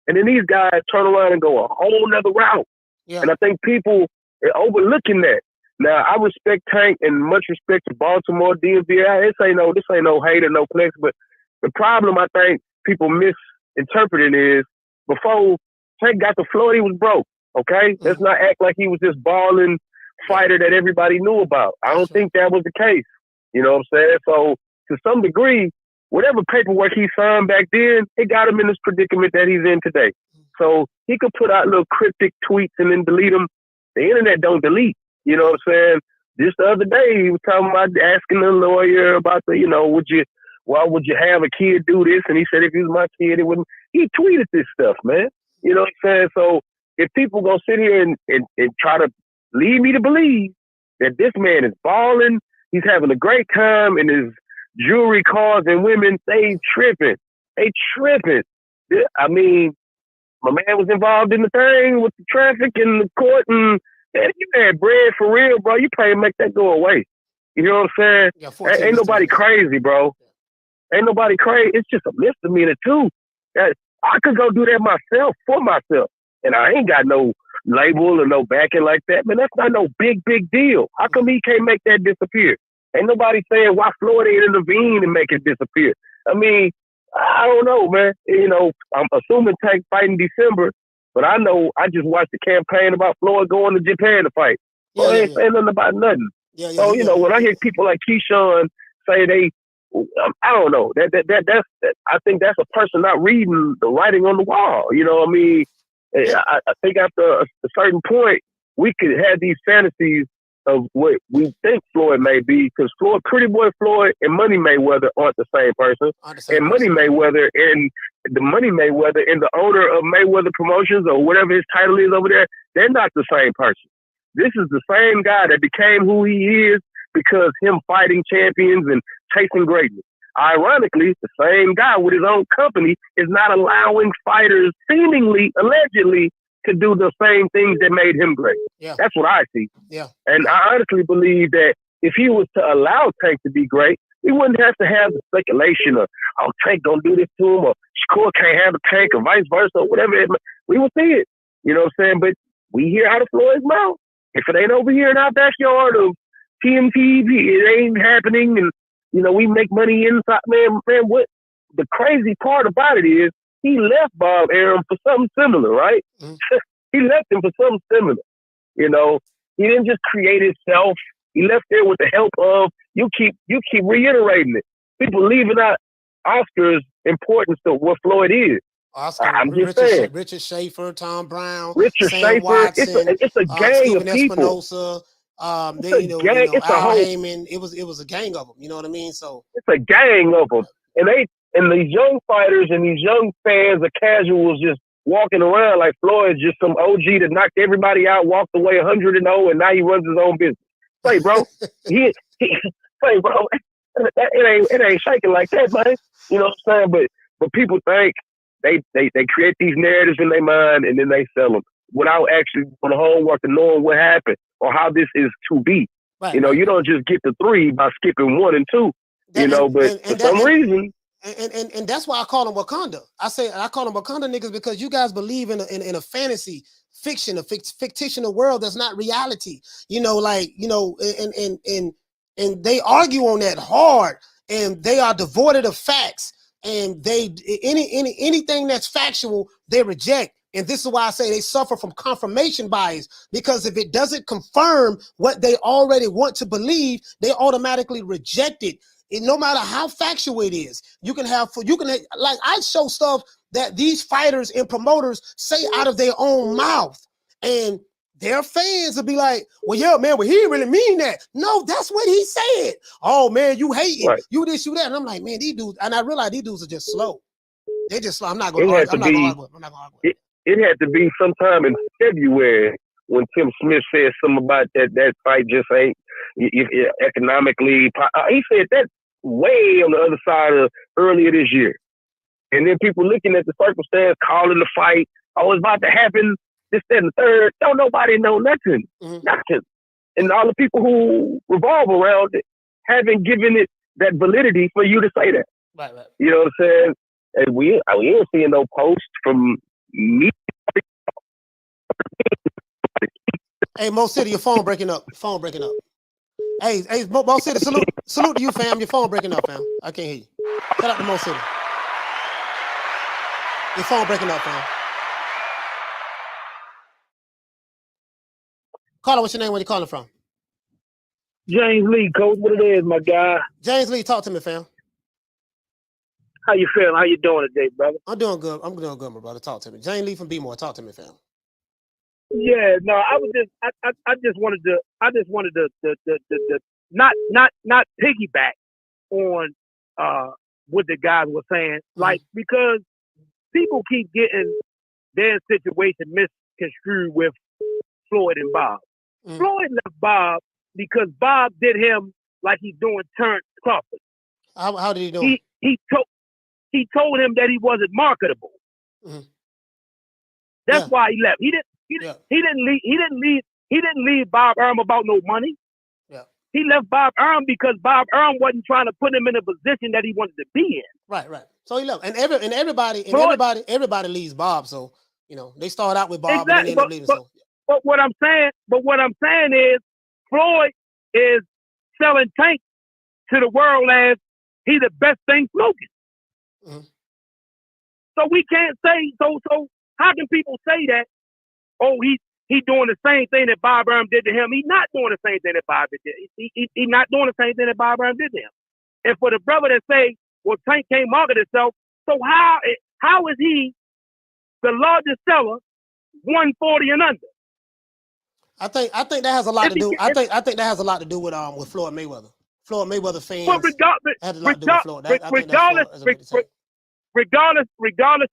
And then these guys turn around and go a whole nother route. Yeah. And I think people are overlooking that. Now, I respect Tank and much respect to Baltimore, DMV. This ain't no hate or no flex, but the problem I think people misinterpreting is before Tank got to Floyd, he was broke, okay? Let's not act like he was this balling fighter that everybody knew about. I don't think that was the case. You know what I'm saying? So, to some degree, whatever paperwork he signed back then, it got him in this predicament that he's in today. So he could put out little cryptic tweets and then delete them. The internet don't delete. You know what I'm saying? Just the other day, he was talking about asking the lawyer about why would you have a kid do this? And he said, if he was my kid, it wouldn't. He tweeted this stuff, man. You know what I'm saying? So if people gonna sit here and try to lead me to believe that this man is balling, he's having a great time, and his jewelry, cars, and women, they tripping. They tripping. I mean, my man was involved in the thing with the traffic and the court, and you had bread for real, bro. You pay make that go away. You know what I'm saying? Ain't nobody crazy, bro. Ain't nobody crazy. It's just a misdemeanor too. I could go do that myself for myself, and I ain't got no label or no backing like that. Man, that's not no big deal. How come he can't make that disappear? Ain't nobody saying why Floyd ain't intervene and make it disappear. I mean, I don't know, man. You know, I'm assuming Tank fighting December, but I know I just watched the campaign about Floyd going to Japan to fight. Well, they ain't saying nothing about nothing. So, you know, when I hear people like Keyshawn say I don't know. That's I think that's a person not reading the writing on the wall. You know what I mean? I think after a certain point, we could have these fantasies of what we think Floyd may be, because Pretty Boy Floyd and Money Mayweather aren't the same person. And Money Mayweather and the owner of Mayweather Promotions or whatever his title is over there, they're not the same person. This is the same guy that became who he is because him fighting champions and chasing greatness. Ironically, the same guy with his own company is not allowing fighters, seemingly, allegedly, to do the same things that made him great. Yeah. That's what I see. Yeah. And I honestly believe that if he was to allow Tank to be great, we wouldn't have to have the speculation of, oh, Tank gonna do this to him, or Shakur can't have a Tank, or vice versa, or whatever. We will see it. You know what I'm saying? But we hear out of Floyd's mouth. If it ain't over here in our backyard of TMT, it ain't happening, and you know we make money inside. Man, what the crazy part about it is he left Bob Arum for something similar, right? Mm-hmm. He left him for something similar. You know, he didn't just create himself. He left there with the help of you. Keep reiterating it. People leaving out Oscar's importance to what Floyd is. Oscar, I'm just saying. Richard Schaefer, Tom Brown, Richard Sam Schaefer. Watson, it's a gang Stephen of people. Espinosa. Al Heyman. It was a gang of them. You know what I mean? So it's a gang of them, and these young fighters and these young fans are casuals just walking around like Floyd's just some OG that knocked everybody out, walked away 100-0, and now he runs his own business. Say, bro, it ain't shaking like that, man. You know what I'm saying? But people think they create these narratives in their mind and then they sell them without actually doing the homework and knowing what happened or how this is to be. Right. You know, you don't just get the 3 by skipping 1 and 2. But for some reason. And that's why I call them Wakanda. I call them Wakanda niggas because you guys believe in a fantasy fiction, a fictional world that's not reality. You know, like, you know, and they argue on that hard, and they are devoid of facts, and they anything that's factual they reject. And this is why I say they suffer from confirmation bias, because if it doesn't confirm what they already want to believe, they automatically reject it. And no matter how factual it is, you can like I show stuff that these fighters and promoters say out of their own mouth, and their fans will be like, well, yeah, man, well, he didn't really mean that. No, that's what he said. Oh man, you hating, right. You this, you that. And I'm like, man, these dudes, and I realize these dudes are just slow. They're just slow. I'm not going to argue. It had to be sometime in February when Tim Smith said something about that fight just ain't economically. He said that way on the other side of earlier this year. And then people looking at the circumstance, calling the fight, oh, it's about to happen, this, that, and the third. Don't nobody know nothing. Mm-hmm. Nothing. And all the people who revolve around it haven't given it that validity for you to say that. Right. You know what I'm saying? And we ain't seeing no posts from me. Hey, Mo City, your phone breaking up. Hey, Mo City, salute to you, fam. Your phone breaking up, fam. I can't hear you. Shout out to Mo City. Your phone breaking up, fam. Caller, what's your name? Where you calling from? James Lee, coach. What it is, my guy? James Lee, talk to me, fam. How you feeling? How you doing today, brother? I'm doing good. I'm doing good, my brother. Talk to me. Jane Lee from B-More. Talk to me, fam. Yeah, no, I was just, I just wanted to not piggyback on what the guys were saying, like, because people keep getting their situation misconstrued with Floyd and Bob. Floyd left Bob because Bob did him like he's doing Terrence Crawford. How did he do? He told him that he wasn't marketable. That's why he left. He didn't leave Bob Earl about no money. Yeah. He left Bob Earl because Bob Earl wasn't trying to put him in a position that he wanted to be in. Right. So he left, and everybody leaves Bob. So they start out with Bob, and then they end up leaving. But what I'm saying is Floyd is selling Tank to the world as he's the best thing smoking. So we can't say so. How can people say that? Oh, he's doing the same thing that Bob Earl did to him. He's not doing the same thing that Bob did. He's not doing the same thing that Bob Earl did to him. And for the brother to say, well, Tank can't market himself, so how is he the largest seller, 140 and under? I think that has a lot to do. I think that has a lot to do with Floyd Mayweather. Floyd Mayweather fans. Well, regardless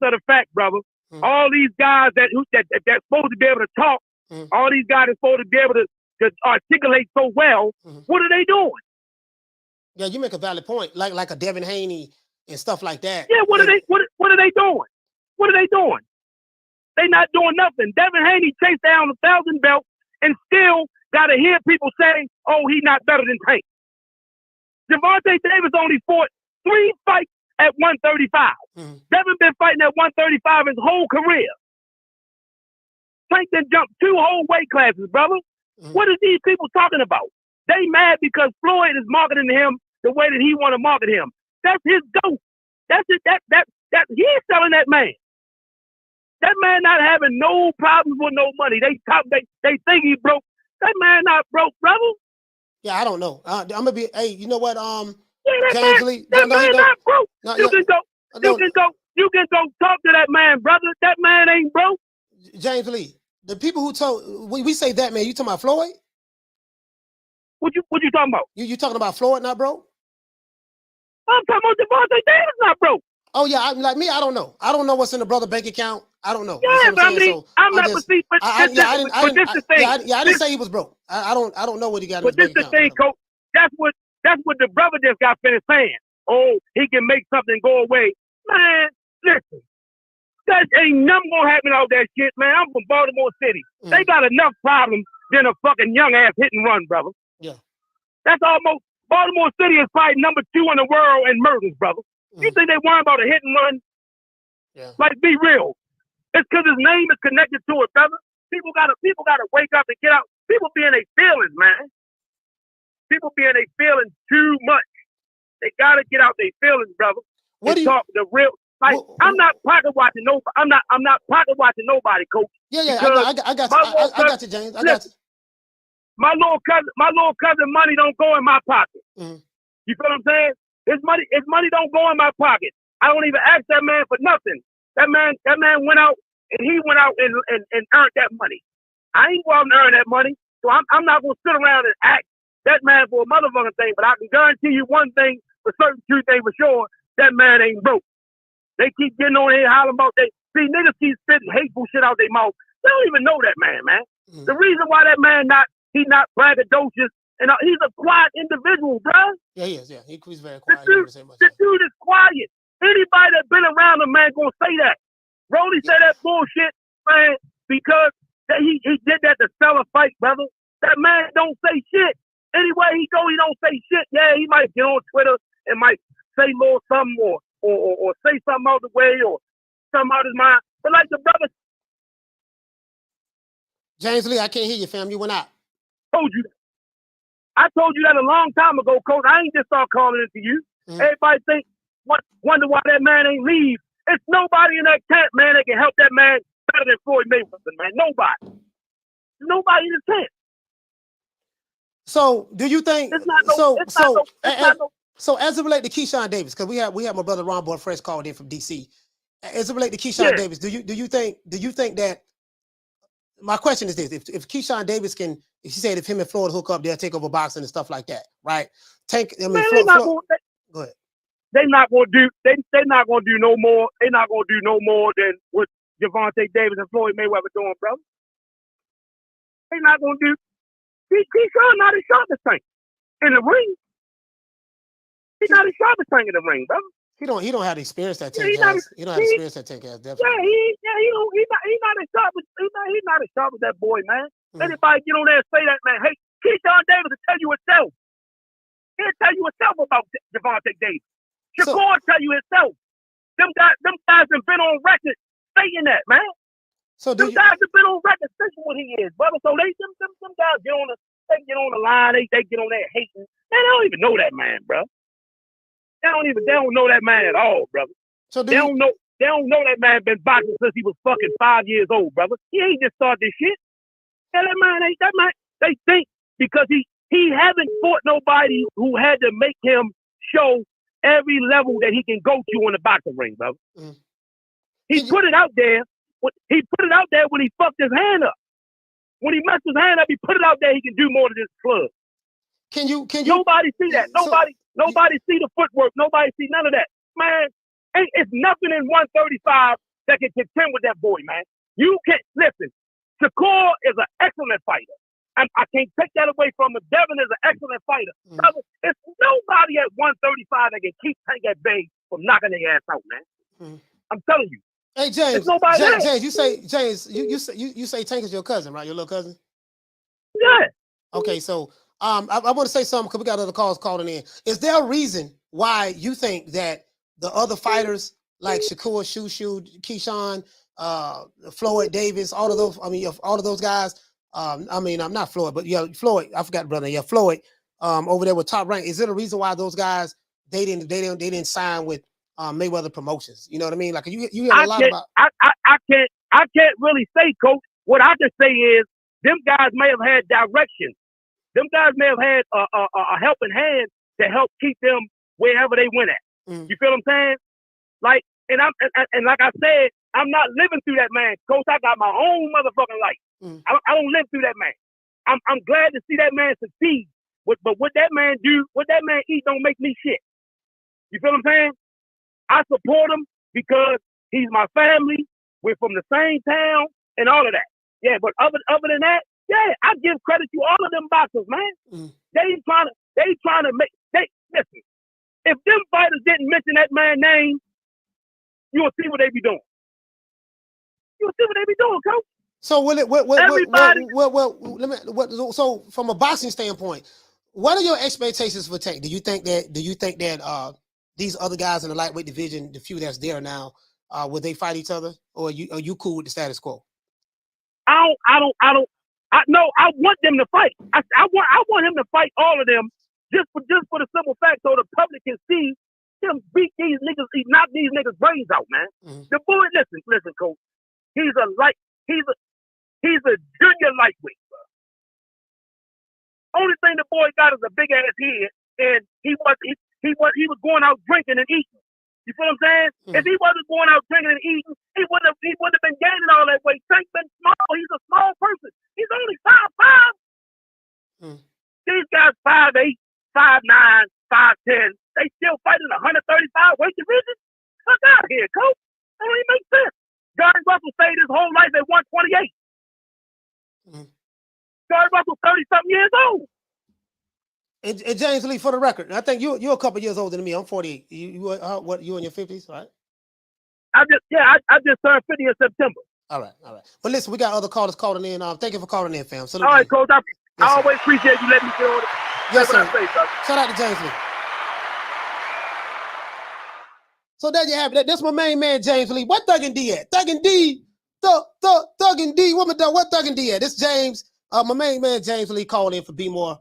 of the fact, brother, all these guys that's supposed to be able to talk, all these guys that's supposed to be able to articulate so well, what are they doing? Yeah, you make a valid point. Like a Devin Haney and stuff like that. Yeah, what are they doing? What are they doing? They not doing nothing. Devin Haney chased down 1,000 belts and still got to hear people say, "Oh, he's not better than Tank." Gervonta Davis only fought 3 fights at 135. Devin been fighting at 135 his whole career. Tank then jumped 2 whole weight classes, brother. What are these people talking about? They mad because Floyd is marketing him the way that he want to market him. That's his goat. That's it. That he's selling that man. That man not having no problems with no money. They think he broke. That man not broke, brother. Yeah, I don't know. I'm gonna be. Hey, you know what? James Lee. That man not broke. You can go talk to that man, brother. That man ain't broke. James Lee. The people who told we say that man. You talking about Floyd? What you talking about? You talking about Floyd not broke? I'm talking about Gervonta Davis not broke. Oh yeah, I don't know. I don't know what's in the brother bank account. I don't know. Yeah, but I mean, I didn't say he was broke. I don't know what he got in his bank account. But this the thing, coach. That's what the brother just got finished saying. Oh, he can make something go away. Man, listen. That ain't nothing gonna happen out that shit, man. I'm from Baltimore City. They got enough problems than a fucking young ass hit and run, brother. Yeah. That's almost Baltimore City is probably number 2 in the world in murders, brother. You think they worry about a hit and run? Yeah. Like, be real. It's because his name is connected to it, brother. People gotta wake up and get out. People be in their feelings, man. People be in their feelings too much. They gotta get out their feelings, brother. Talk the real. Like, I'm not pocket watching nobody. I'm not pocket watching nobody, coach. Yeah. I got you. I got you, James. I got you. My little cousin money don't go in my pocket. You feel what I'm saying? His money don't go in my pocket. I don't even ask that man for nothing. That man went out and earned that money. I ain't go out and earn that money. So I'm not gonna sit around and ask that man for a motherfucking thing. But I can guarantee you one thing for certain, 2 things for sure, that man ain't broke. They keep getting on here hollering about niggas keep spitting hateful shit out their mouth. They don't even know that man. The reason why that man he's not braggadocious and he's a quiet individual, bro. Yeah, he is. Yeah, he's very quiet. The dude is quiet. Anybody that been around him, man, gonna say that. Brody said that bullshit, man, because he did that to sell a fight, brother. That man don't say shit. Anywhere he go, he don't say shit. Yeah, he might get on Twitter and might say a little something or say something out the way or something out his mind. But like the brother James Lee, I can't hear you, fam. You went out. I told you that a long time ago, coach. I ain't just start calling it to you. Everybody wonder why that man ain't leave. It's nobody in that camp, man, that can help that man better than Floyd Mayweather, man. Nobody in the camp. So, do you think? So as it relates to Keyshawn Davis, because we have my brother Ron Boy Fresh called in from DC. As it relates to Keyshawn Davis, do you think that, my question is this: if Keyshawn Davis can, if you said if him and Floyd hook up, they'll take over boxing and stuff like that, right? Go ahead. They're not gonna do no more. They're not gonna do no more than what Gervonta Davis and Floyd Mayweather doing, bro. They're not gonna do. Keyshawn not as sharp as thing in the ring. He's not as sharp as thing in the ring, bro. He don't have the experience that Tank has. He don't have the experience that Tank has. Definitely. Yeah, he's not as sharp as that boy, man. Anybody get on there and say that, man? Hey, Keyshawn Davis will tell you himself. He'll tell you himself about Gervonta Davis. Shakur tell you himself. Them guys have been on record saying that, man. So them guys have been on record saying what he is, brother. So them guys get on the line. They get on there hating. Man, they don't even know that man, bro. They don't know that man at all, brother. So they don't know that man been boxing since he was fucking 5 years old, brother. He ain't just started this shit. Yeah, that man. They think because he haven't fought nobody who had to make him show every level that he can go to in the boxing ring, brother. He put it out there. He put it out there when he fucked his hand up. When he messed his hand up, he put it out there. He can do more than this club. Can you? Nobody see that. Nobody see the footwork. Nobody see none of that. Man, it's nothing in 135 that can contend with that boy, man. You can't listen. Shakur is an excellent fighter. I can't take that away from him. Devin is an excellent fighter. Brother, it's nobody at 135 that can keep Tank at bay from knocking their ass out, man. I'm telling you. Hey James, James, you say Tank is your cousin, right? Your little cousin? Yeah. Okay, so I want to say something because we got other calls calling in. Is there a reason why you think that the other fighters like Shakur, Shushu, Keyshawn, Floyd Davis, all of those guys, I'm not Floyd, but yeah, Floyd, I forgot brother. Yeah, Floyd, over there with Top Rank. Is there a reason why those guys they didn't sign with Mayweather Promotions? You know what I mean? Like you hear a lot about. I can't really say, Coach. What I can say is them guys may have had direction. Them guys may have had a helping hand to help keep them wherever they went at. You feel what I'm saying? Like, and like I said, I'm not living through that man, Coach. I got my own motherfucking life. I don't live through that man. I'm glad to see that man succeed. But what that man do, what that man eat, don't make me shit. You feel what I'm saying? I support him because he's my family. We're from the same town and all of that. Yeah, but other than that, yeah, I give credit to all of them boxers, man. They trying to listen. If them fighters didn't mention that man's name, you'll see what they be doing. You'll see what they be doing, Coach. So will it? So from a boxing standpoint, what are your expectations for Tank? Do you think that these other guys in the lightweight division, the few that's there now, will they fight each other, or are you cool with the status quo? I want them to fight. I want him to fight all of them just for the simple fact so the public can see him beat these niggas, knock these niggas' brains out, man. The boy, listen, Coach. He's a junior lightweight, bro. Only thing the boy got is a big ass head, and he was going out drinking and eating. You feel what I'm saying? If he wasn't going out drinking and eating, he wouldn't have been gaining all that weight. Tank been small. He's a small person. He's only 5'5". These guys 5'8", 5'9", 5'10". They still fighting 135 weight division. Fuck out of here, Coach. That don't even make sense. Gary Russell stayed his whole life at 128. Gary Russell 30-something years old. And James Lee, for the record, I think you're a couple years older than me. I'm 48. You in your 50s, right? I just turned 50 in September. All right. But listen, we got other callers calling in. Thank you for calling in, fam. All right, Coach. I always appreciate you letting me get on it. Yes, sir. Shout out to James Lee. So there you have it. That's my main man, James Lee. What Thuggin' D at? Thuggin' D. Thuggin' D. What Thuggin' D at? This James. My main man, James Lee, called in for Be More.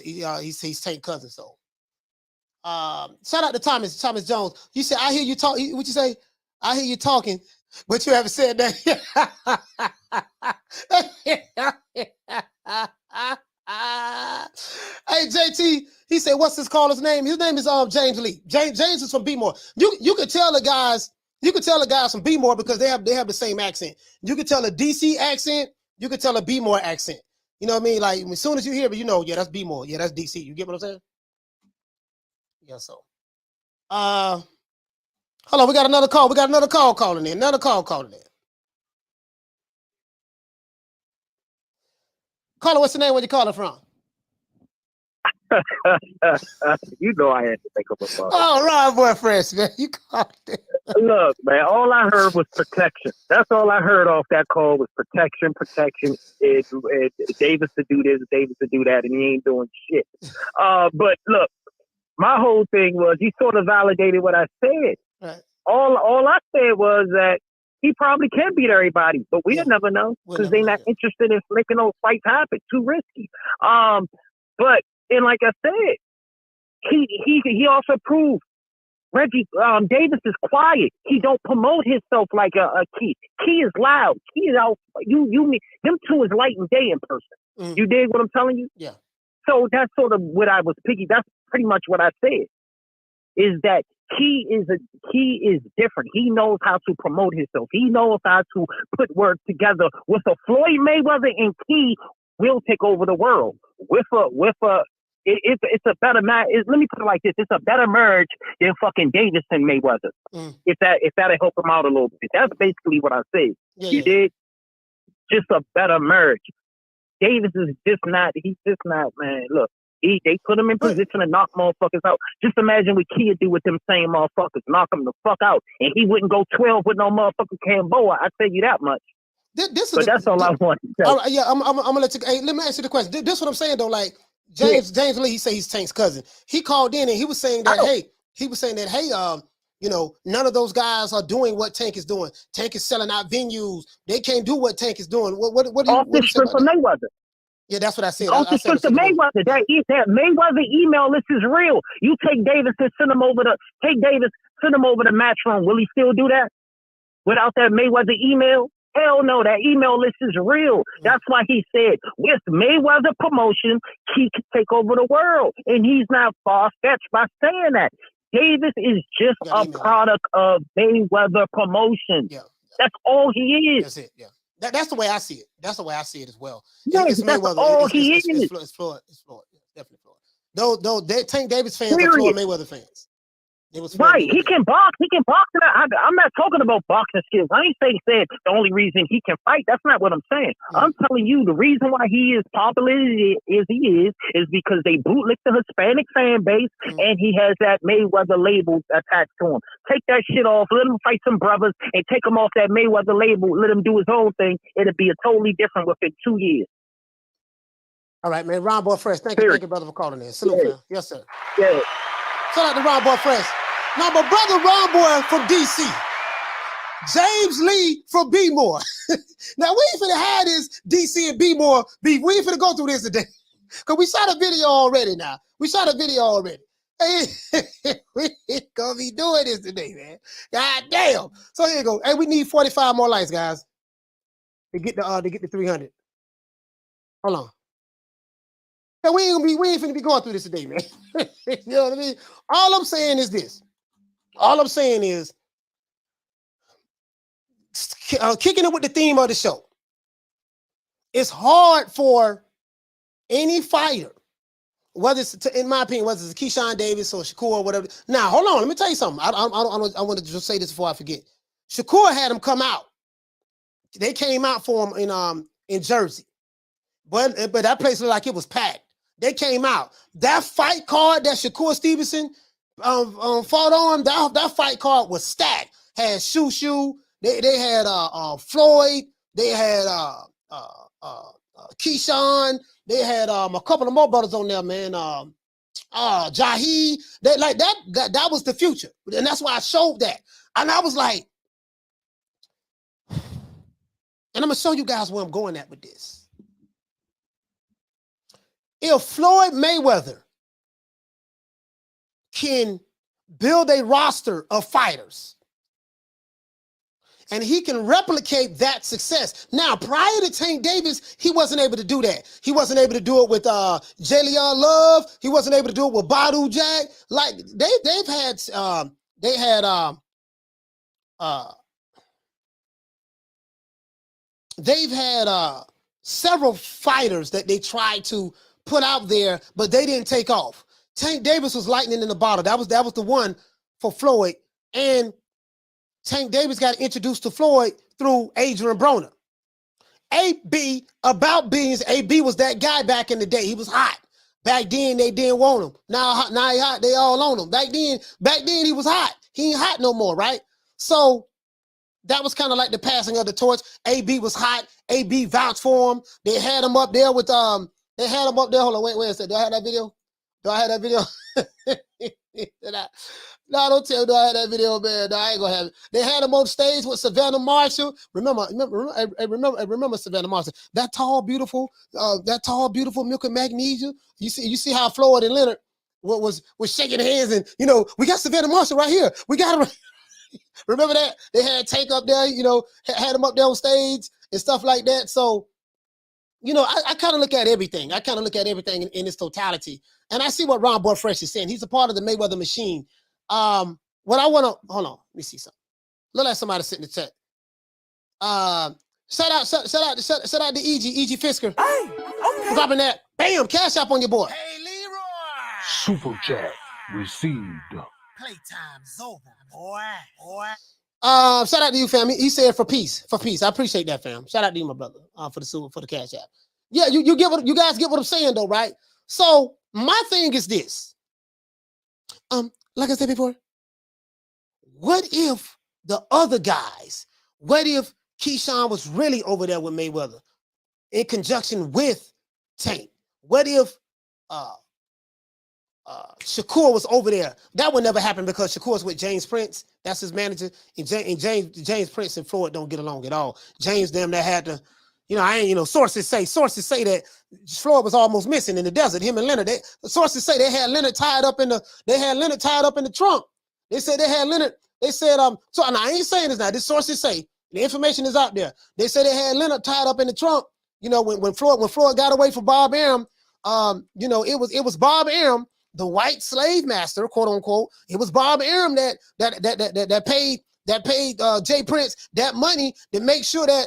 He's Tank cousin. So shout out to Thomas Jones. You said, I hear you talk. What you say? I hear you talking, but you haven't said that. Hey, JT, he said, what's this caller's name? His name is James Lee. James is from B-More. You could tell the guys from B-More because they have the same accent. You could tell a DC accent, you could tell a B-More accent. You know what I mean? Like as soon as you hear it, you know, yeah, that's B-More. Yeah, that's DC. You get what I'm saying? Yeah, so. Hold on, we got another call. We got another call calling in. Caller, what's the name? Where you calling from? You know I had to think of a phone. Oh, Ron Boy Fresh, man. You called it. Look, man, all I heard was protection. That's all I heard off that call was protection. It's Davis to do this, Davis to do that, and he ain't doing shit. But look, my whole thing was he sort of validated what I said. Right. All I said was that he probably can beat everybody, but we'll never know because they're not interested in making those fights happen. Too risky. But like I said, he also proved Reggie Davis is quiet. He don't promote himself like a Key. Key is loud. Key is out. Them two is light and day in person. You dig what I'm telling you? Yeah. So that's sort of what I was picking. That's pretty much what I said. Is that Key is different. He knows how to promote himself. He knows how to put words together. With a Floyd Mayweather and Key will take over the world. It's a better match. Let me put it like this: it's a better merge than fucking Davis and Mayweather. If that'll help him out a little bit. That's basically what I said. You did just a better merge. Davis is just not. He's just not, man. Look. They put him in position to knock motherfuckers out. Just imagine what Kia do with them same motherfuckers. Knock them the fuck out. And he wouldn't go 12 with no motherfucking Camboa. I tell you that much. That's all I want to say. All right, yeah, I'm gonna let you. Hey, let me ask you the question. This is what I'm saying though. Like James Lee, he say he's Tank's cousin. He called in and he was saying that you know, none of those guys are doing what Tank is doing. Tank is selling out venues. They can't do what Tank is doing. What do you say about that? Mayweather. Yeah, that's what I said. I said to Mayweather, that Mayweather email list is real. You take Davis and send him over the Matchroom. Will he still do that without that Mayweather email? Hell no, that email list is real. That's why he said with Mayweather promotion, he could take over the world, and he's not far-fetched by saying that. Davis is just a product of Mayweather promotion. Yeah. That's all he is. That's it. Yeah. That's the way I see it. That's the way I see it as well. Yes, that's Mayweather. All he is. It's Floyd. Definitely Floyd. Though Tank Davis fans are Floyd Mayweather fans. Right. He can box. I'm not talking about boxing skills. I ain't saying the only reason he can fight. That's not what I'm saying. I'm telling you the reason why he is popular as he is because they bootlick the Hispanic fan base and he has that Mayweather label attached to him. Take that shit off. Let him fight some brothers and take him off that Mayweather label. Let him do his own thing. It'll be a totally different within 2 years. All right, man. Ron Boy Fresh. Thank you, brother, for calling in. Salute, man. Yes, sir. Yeah. Shout out to Ron Boy Fresh. Now, my brother Ron Boy from DC. James Lee from B-More. Now, we ain't finna have this DC and B-More beef. We ain't finna go through this today. Because we shot a video already now. Hey, we ain't gonna be doing this today, man. God damn. So here you go. Hey, we need 45 more likes, guys. To get the 300. Hold on. Now, we ain't finna be going through this today, man. You know what I mean? All I'm saying is this. All I'm saying is kicking it with the theme of the show. It's hard for any fighter, whether it's, in my opinion, whether it's Keyshawn Davis or Shakur or whatever. Now, hold on. Let me tell you something. I want to just say this before I forget. Shakur had him come out. They came out for him in Jersey. But that place looked like it was packed. They came out. That fight card that Shakur Stevenson fought on, that fight card was stacked. Had Shushu, they had Floyd, they had Keyshawn, they had a couple of more brothers on there, man. Jahi, that was the future. And that's why I showed that. And I was like, and I'm gonna show you guys where I'm going at with this. If Floyd Mayweather can build a roster of fighters, and he can replicate that success. Now, prior to Tank Davis, he wasn't able to do that. He wasn't able to do it with Jalen Love. He wasn't able to do it with Badu Jack. Like they've had several fighters that they tried to put out there, but they didn't take off. Tank Davis was lightning in the bottle. That was the one for Floyd, and Tank Davis got introduced to Floyd through Adrian Broner. AB, about beans, AB was that guy back in the day. He was hot. Back then, they didn't want him. Now he hot, they all on him. Back then, he was hot. He ain't hot no more, right? So that was kind of like the passing of the torch. AB was hot. AB vouched for him. They had him up there with, Hold on, wait a second. Do I have that video? No, don't tell me do I have that video, man. No, I ain't gonna have it. They had him on stage with Savannah Marshall. Remember Savannah Marshall. That tall, beautiful milk and magnesia. You see how Floyd and Leonard was shaking hands, and we got Savannah Marshall right here. We got her. Remember that? They had Tank up there, had him up there on stage and stuff like that. So, I kind of look at everything. I kind of look at everything in its totality. And I see what Ron Boy Fresh is saying. He's a part of the Mayweather machine. What I want to, hold on, let me see something. Look like somebody sitting in the chat. Shout out to EG Fisker. Hey, okay. Dropping that. Bam, cash up on your boy. Hey, Leroy. Super chat received. Playtime's over, boy. Shout out to you, fam. He said for peace. I appreciate that, fam. Shout out to you, my brother, for the cash app. Yeah, you guys get what I'm saying though, right? So my thing is this. Like I said before, what if the other guys, what if Keyshawn was really over there with Mayweather in conjunction with Tank? What if Shakur was over there? That would never happen because Shakur's with James Prince. That's his manager. And James Prince and Floyd don't get along at all. James them that had to, sources say that Floyd was almost missing in the desert. Him and Leonard. Sources say they had Leonard tied up in the trunk. They said they had Leonard. They said so and I ain't saying this now. This sources say the information is out there. They said they had Leonard tied up in the trunk. When Floyd got away from Bob Arum, it was Bob Arum, the white slave master, quote unquote. It was Bob Arum that paid Jay Prince that money to make sure that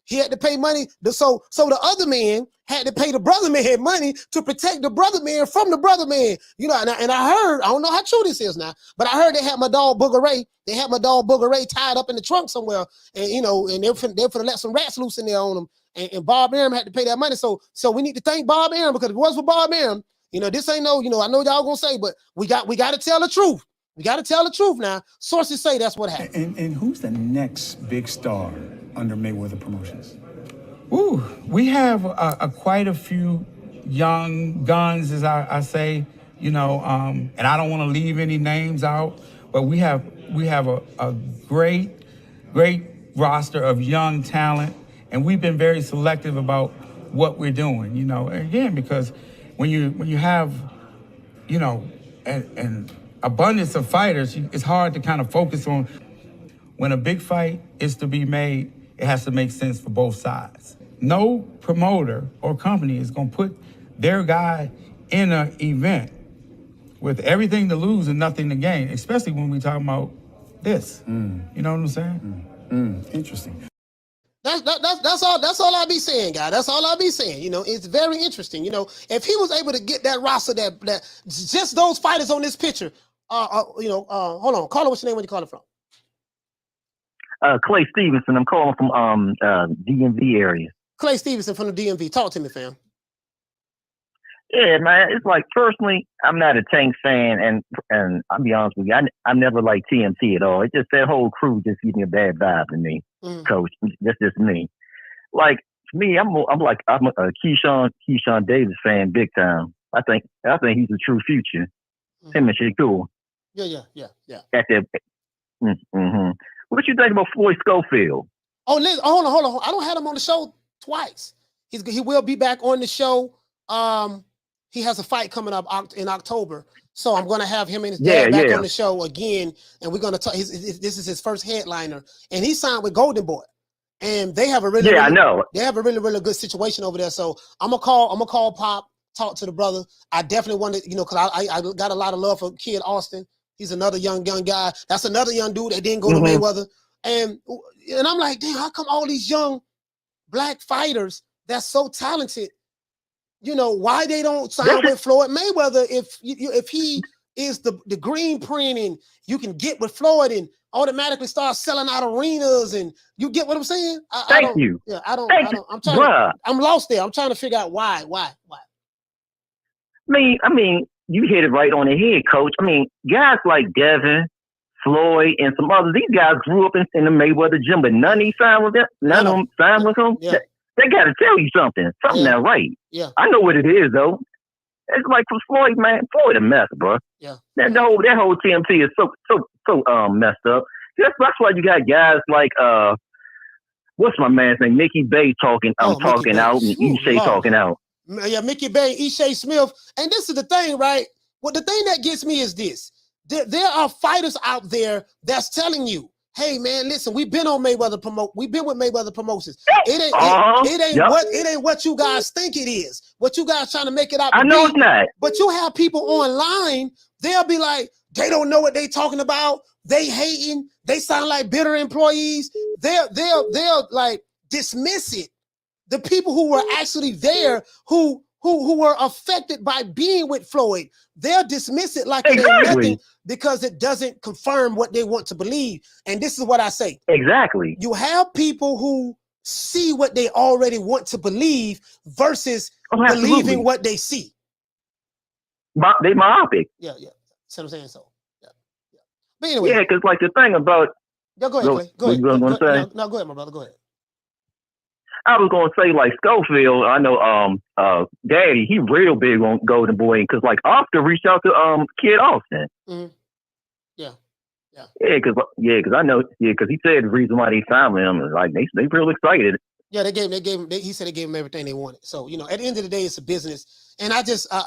he had to pay money. So the other man had to pay the brother man money to protect the brother man from the brother man. And I heard, I don't know how true this is now, but I heard they had my dog Booger Ray. They had my dog Booger Ray tied up in the trunk somewhere, and and they're finna let some rats loose in there on him. And Bob Arum had to pay that money. So we need to thank Bob Arum, because if it was for Bob Arum, this ain't no, I know y'all gonna say, but we got to tell the truth. We got to tell the truth now. Sources say that's what happened. And who's the next big star under Mayweather Promotions? Ooh, we have quite a few young guns, as I say, and I don't want to leave any names out, but we have a great roster of young talent, and we've been very selective about what we're doing, again, because when you have, an abundance of fighters, it's hard to kind of focus on. When a big fight is to be made, it has to make sense for both sides. No promoter or company is going to put their guy in an event with everything to lose and nothing to gain, especially when we talk about this. You know what I'm saying? Interesting. That's all I be saying, guy. That's all I be saying. It's very interesting. If he was able to get that roster, that just those fighters on this picture. Hold on. Call it, what's your name? Where you call it from? Clay Stevenson. I'm calling from DMV area. Clay Stevenson from the DMV. Talk to me, fam. Yeah, man. It's like, personally, I'm not a Tank fan, and I'll be honest with you, I never liked TMT at all. It's just that whole crew just gives me a bad vibe to me, Coach. That's just me. Like, for me, I'm a Keyshawn Davis fan, big time. I think he's the true future. Him and Shakur. Yeah. At that. What you think about Floyd Schofield? Oh, listen, hold on. I don't have him on the show twice. He will be back on the show. He has a fight coming up in October. So I'm going to have him and his dad back on the show again, and we're going to talk. This is his first headliner, and he signed with Golden Boy, and they have a really I know they have a really good situation over there. So I'm gonna call Pop, talk to the brother. I definitely want to, because I got a lot of love for Kid Austin. He's another young guy. That's another young dude that didn't go to Mayweather, and I'm like, damn, how come all these young black fighters that's so talented? Why they don't sign with Floyd Mayweather if he is the green print and you can get with Floyd and automatically start selling out arenas, and you get what I'm saying? Thank you. Yeah, I don't. I'm lost there. I'm trying to figure out why. I mean, you hit it right on the head, Coach. I mean, guys like Devin, Floyd, and some others, these guys grew up in the Mayweather gym, but none of them signed with them. None of them signed with him. Yeah. They got to tell you something. Something not right. Yeah. I know what it is, though. It's like for Floyd, man. Floyd a mess, bro. Yeah. That whole TMT is so messed up. That's why you got guys like what's my man's name? Mickey Bay talking out and Ishay talking out. Yeah, Mickey Bay, Ishay Smith. And this is the thing, right? Well, the thing that gets me is this. There are fighters out there that's telling you, hey man, listen, we've been with Mayweather Promotions. It ain't what you guys think it is. What you guys trying to make it out to I know be. it's not. But you have people online, they'll be like, they don't know what they talking about. They hating. They sound like bitter employees. They'll like dismiss it. The people who were actually there, who were affected by being with Floyd, they'll dismiss it like it ain't nothing because it doesn't confirm what they want to believe. And this is what I say. Exactly. You have people who see what they already want to believe versus believing what they see. They myopic. Yeah. See what I'm saying? So, yeah. But anyway. Yeah, because like the thing about... Yeah, go ahead. Go ahead. No, go ahead, my brother. Go ahead. I was gonna say like Schofield. I know Daddy, he real big on Golden Boy because like Oscar reached out to Kid Austin. Mm-hmm. Yeah, because I know because he said the reason why they signed him is like they real excited. Yeah, he said they gave him everything they wanted. So at the end of the day, it's a business, and I just I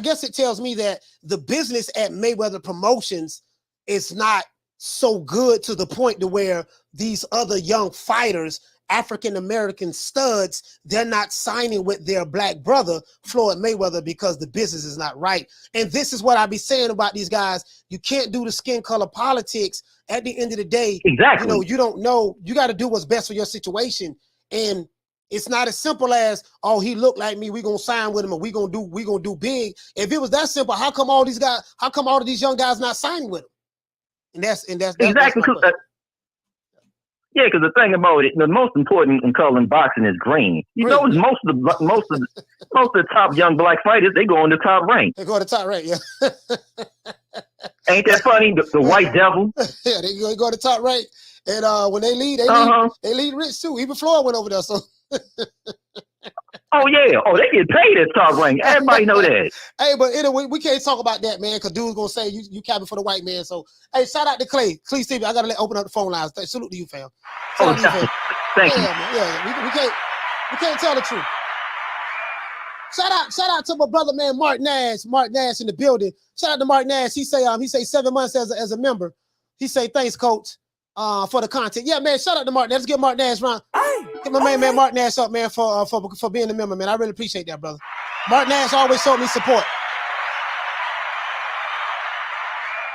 guess it tells me that the business at Mayweather Promotions is not so good to the point to where these other young fighters, African-American studs, they're not signing with their black brother, Floyd Mayweather, because the business is not right. And this is what I be saying about these guys. You can't do the skin color politics. At the end of the day, exactly. You don't know. You got to do what's best for your situation. And it's not as simple as, oh, he looked like me, we gonna sign with him, and we gonna do big. If it was that simple, how come all of these young guys not signing with him? And that's exactly. That's yeah, because the thing about it, the most important color in boxing is green. You know, most of the top young black fighters, they go in the top rank. They go to the top rank, yeah. Ain't that funny? The White Devil. Yeah, they go to the top rank, and when they lead, they lead rich too. Even Floyd went over there, so. Oh yeah, they get paid at top rank. Everybody know that. Hey, but anyway, we can't talk about that, man, because dude's gonna say you capping for the white man. So, hey, shout out to Clay Stevie. I gotta open up the phone lines. Salute to you, fam. Thank you. Man, yeah, we can't tell the truth. Shout out to my brother, man, Mark Nash in the building. Shout out to Mark Nash. He say 7 months as a member. He say thanks, coach, for the content. Yeah, man. Shout out to Mark Nash. Let's give Mark Nash round. Get my man Mark Nash up, man, for being a member, man. I really appreciate that, brother. Mark Nash always showed me support.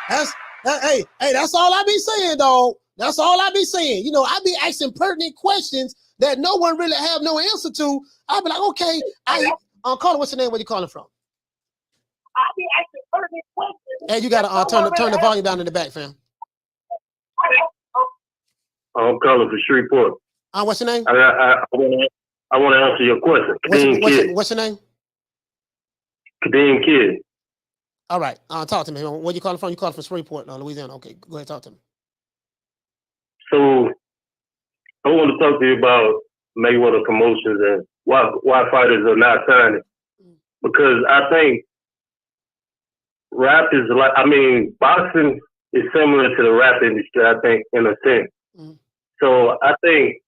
Hey, that's all I be saying, dog. That's all I be saying. You know, I be asking pertinent questions that no one really have no answer to. I be like, okay, Carter, what's your name? Where you calling from? I be asking pertinent questions. Hey, you gotta turn the volume down in the back, fam. I'm calling for Shreveport. What's your name? I want to answer your question. What's your name? Kadeem Kid. All right. Talk to me. Where you calling from? You calling from Shreveport, Louisiana. Okay, go ahead, talk to me. So I want to talk to you about Mayweather Promotions and why fighters are not signing. Because I think boxing is similar to the rap industry, I think, in a sense. Mm-hmm. So I think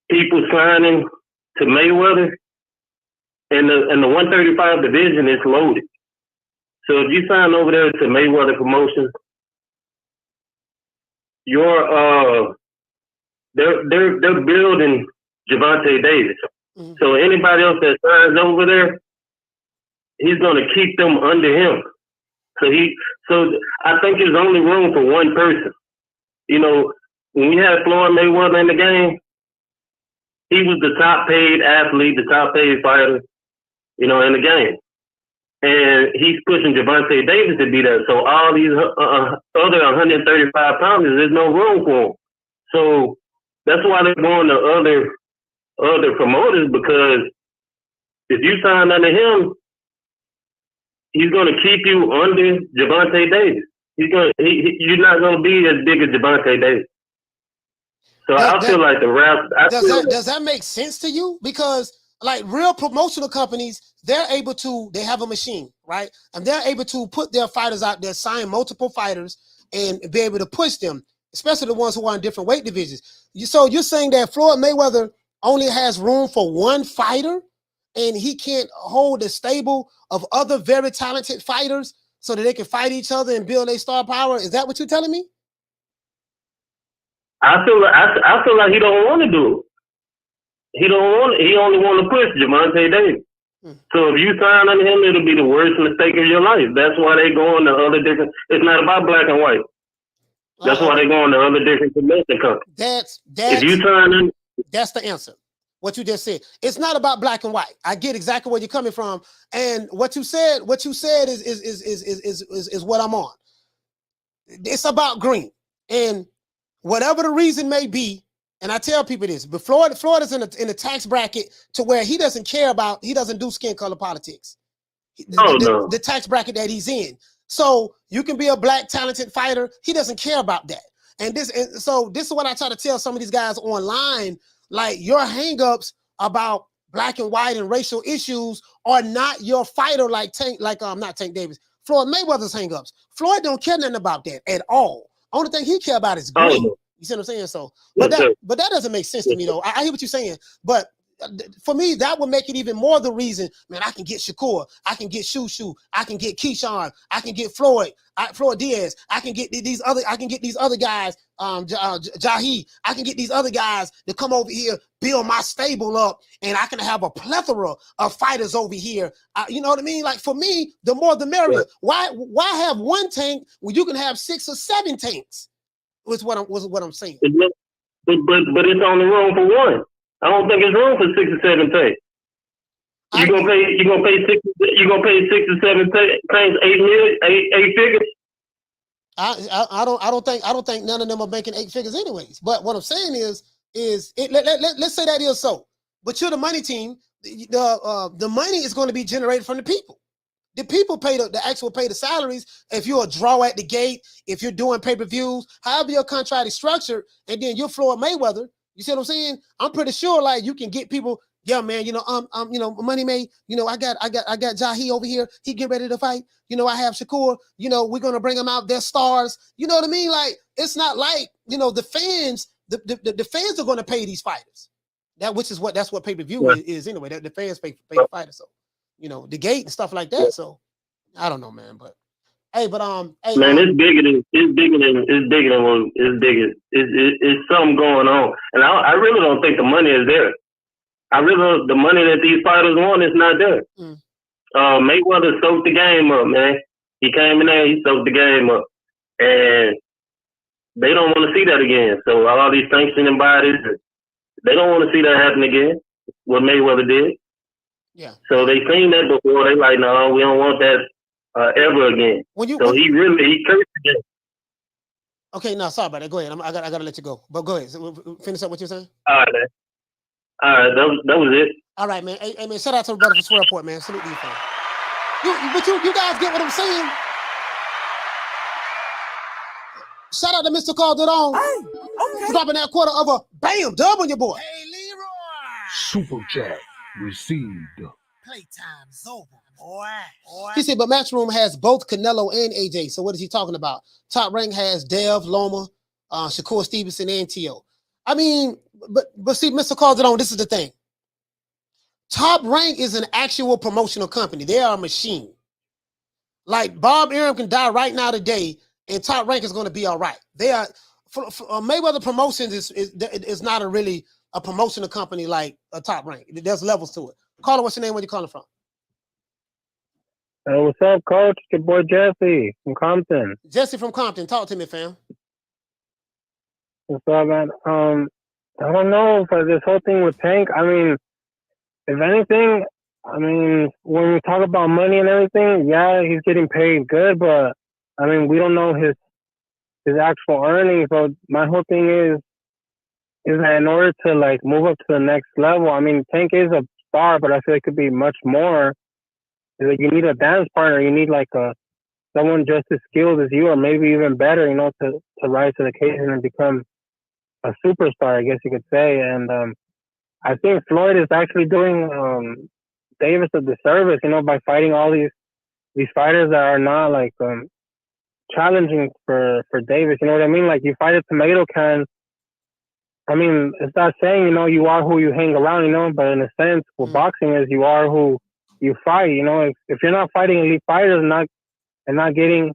people signing to Mayweather in the 135 division is loaded. So if you sign over there to Mayweather Promotions, they're building Gervonta Davis. Mm-hmm. So anybody else that signs over there, he's gonna keep them under him. So I think there's only room for one person. You know, when we had Floyd Mayweather in the game, he was the top paid athlete, the top paid fighter, you know, in the game. And he's pushing Gervonta Davis to be there. So all these other 135 pounders, there's no room for them. So that's why they're going to other promoters, because if you sign under him, he's going to keep you under Gervonta Davis. You're not going to be as big as Gervonta Davis. So I feel like the rap. Does that make sense to you? Because like real promotional companies, they have a machine, right? And they're able to put their fighters out there, sign multiple fighters, and be able to push them, especially the ones who are in different weight divisions. So you're saying that Floyd Mayweather only has room for one fighter, and he can't hold a stable of other very talented fighters so that they can fight each other and build their star power? Is that what you're telling me? I feel like he don't want to do it. He only want to push Gervonta Davis. So if you sign under him, it'll be the worst mistake of your life. That's why they go on to other different. It's not about black and white. That's why they go on to other different promotion companies. If you sign in, that's the answer. What you just said. It's not about black and white. I get exactly where you're coming from, and what you said is what I'm on. It's about green, and whatever the reason may be. And I tell people this, but Floyd is in a tax bracket to where he doesn't do skin color politics. The tax bracket that he's in. So you can be a black talented fighter. He doesn't care about that. So this is what I try to tell some of these guys online, like your hangups about black and white and racial issues are not your fighter like not Tank Davis, Floyd Mayweather's hangups. Floyd don't care nothing about that at all. Only thing he care about is green. You see what I'm saying? So, but that doesn't make sense to me though. I hear what you're saying, but for me, that would make it even more the reason. Man, I can get Shakur, I can get Shushu, I can get Keyshawn, I can get Floyd Diaz, I can get these other guys, Jahi, I can get these other guys to come over here, build my stable up, and I can have a plethora of fighters over here. You know what I mean? Like for me, the more the merrier. Why have one tank when you can have 6 or 7 tanks? Was what I'm saying. But it's only room for one. I don't think it's room for 6 or 7 tanks. You're gonna pay 6 or 7 tanks 8 figures. I don't think none of them are making 8 figures anyways. But what I'm saying is let's say that is so. But you're the money team. The money is going to be generated from the people. The people pay the actual pay the salaries. If you're a draw at the gate, if you're doing pay-per-views, however your contract is structured, and then you're Floyd Mayweather, you see what I'm saying? I'm pretty sure like you can get people, yeah, man, Money May, I got Jahi over here, he get ready to fight. I have Shakur, we're gonna bring them out, they're stars. You know what I mean? Like it's not like, the fans, the fans are gonna pay these fighters. That's what pay-per-view is anyway. The fans pay the fighters. So the gate and stuff like that. So I don't know, man. But hey, man, it's bigger than it's something going on. And I really don't think the money is there. The money that these fighters want is not there. Mayweather soaked the game up, man. He came in there, he soaked the game up. And they don't want to see that again. So all these sanctioning bodies, they don't want to see that happen again, what Mayweather did. Yeah. So they seen that before. They like, no, we don't want that ever again. He cursed again. Okay, no, sorry about that. Go ahead. I gotta let you go. But go ahead. So finish up what you're saying. All right, man. All right, that was it. All right, man. Hey, man, shout out to the brother from Swear Report, man. Salute you, fam. You guys get what I'm saying? Shout out to Mr. Calderon for dropping that quarter of a bam dub on your boy. Hey, Leroy. Super chat received. Playtime's over, boy. He said, but Matchroom has both Canelo and AJ. So what is he talking about? Top Rank has Dev, Loma, Shakur Stevenson, and T.O. I mean, but see, Mr. Calderon, this is the thing. Top Rank is an actual promotional company. They are a machine. Like Bob Arum can die right now today, and Top Rank is going to be all right. They are for Mayweather Promotions is not really a promotional company like a Top Rank. There's levels to it. Caller, what's your name? Where you calling from? Hey, what's up, Coach? It's your boy Jesse from Compton. Jesse from Compton, talk to me, fam. What's up, man? I don't know for this whole thing with Tank. I mean, if anything, I mean, when we talk about money and everything, yeah, he's getting paid good, but I mean, we don't know his actual earnings. So my whole thing is that in order to like move up to the next level, I mean, Tank is a star, but I feel it could be much more. Like you need a dance partner, you need like someone just as skilled as you, or maybe even better, you know, to rise to the occasion and become a superstar, I guess you could say. And I think Floyd is actually doing Davis a disservice, you know, by fighting all these fighters that are not like challenging for Davis. You know what I mean? Like you fight a tomato can. I mean, it's not saying, you know, you are who you hang around, you know, but in a sense, what boxing is, you are who you fight. You know, if you're not fighting elite fighters and not getting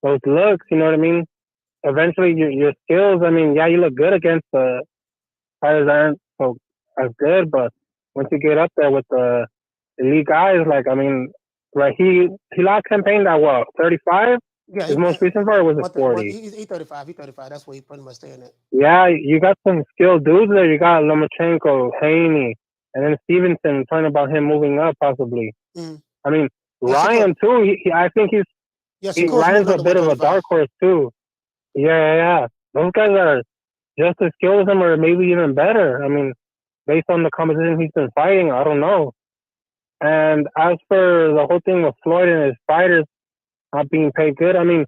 those looks, you know what I mean? Eventually, your skills. I mean, yeah, you look good against the fighters that aren't so as good, but once you get up there with the elite guys, like I mean, right? He lost campaign at what, 35? Yeah, his most recent fight was at 40. He's 35. He's 35. That's where he pretty much staying at. Yeah, you got some skilled dudes there. You got Lomachenko, Haney, and then Stevenson. Talking about him moving up possibly. I mean, Ryan too. I think Ryan's a bit of a dark horse too. Yeah. Those guys are just as skilled as him, or maybe even better. I mean, based on the competition he's been fighting, I don't know. And as for the whole thing with Floyd and his fighters not being paid good, I mean,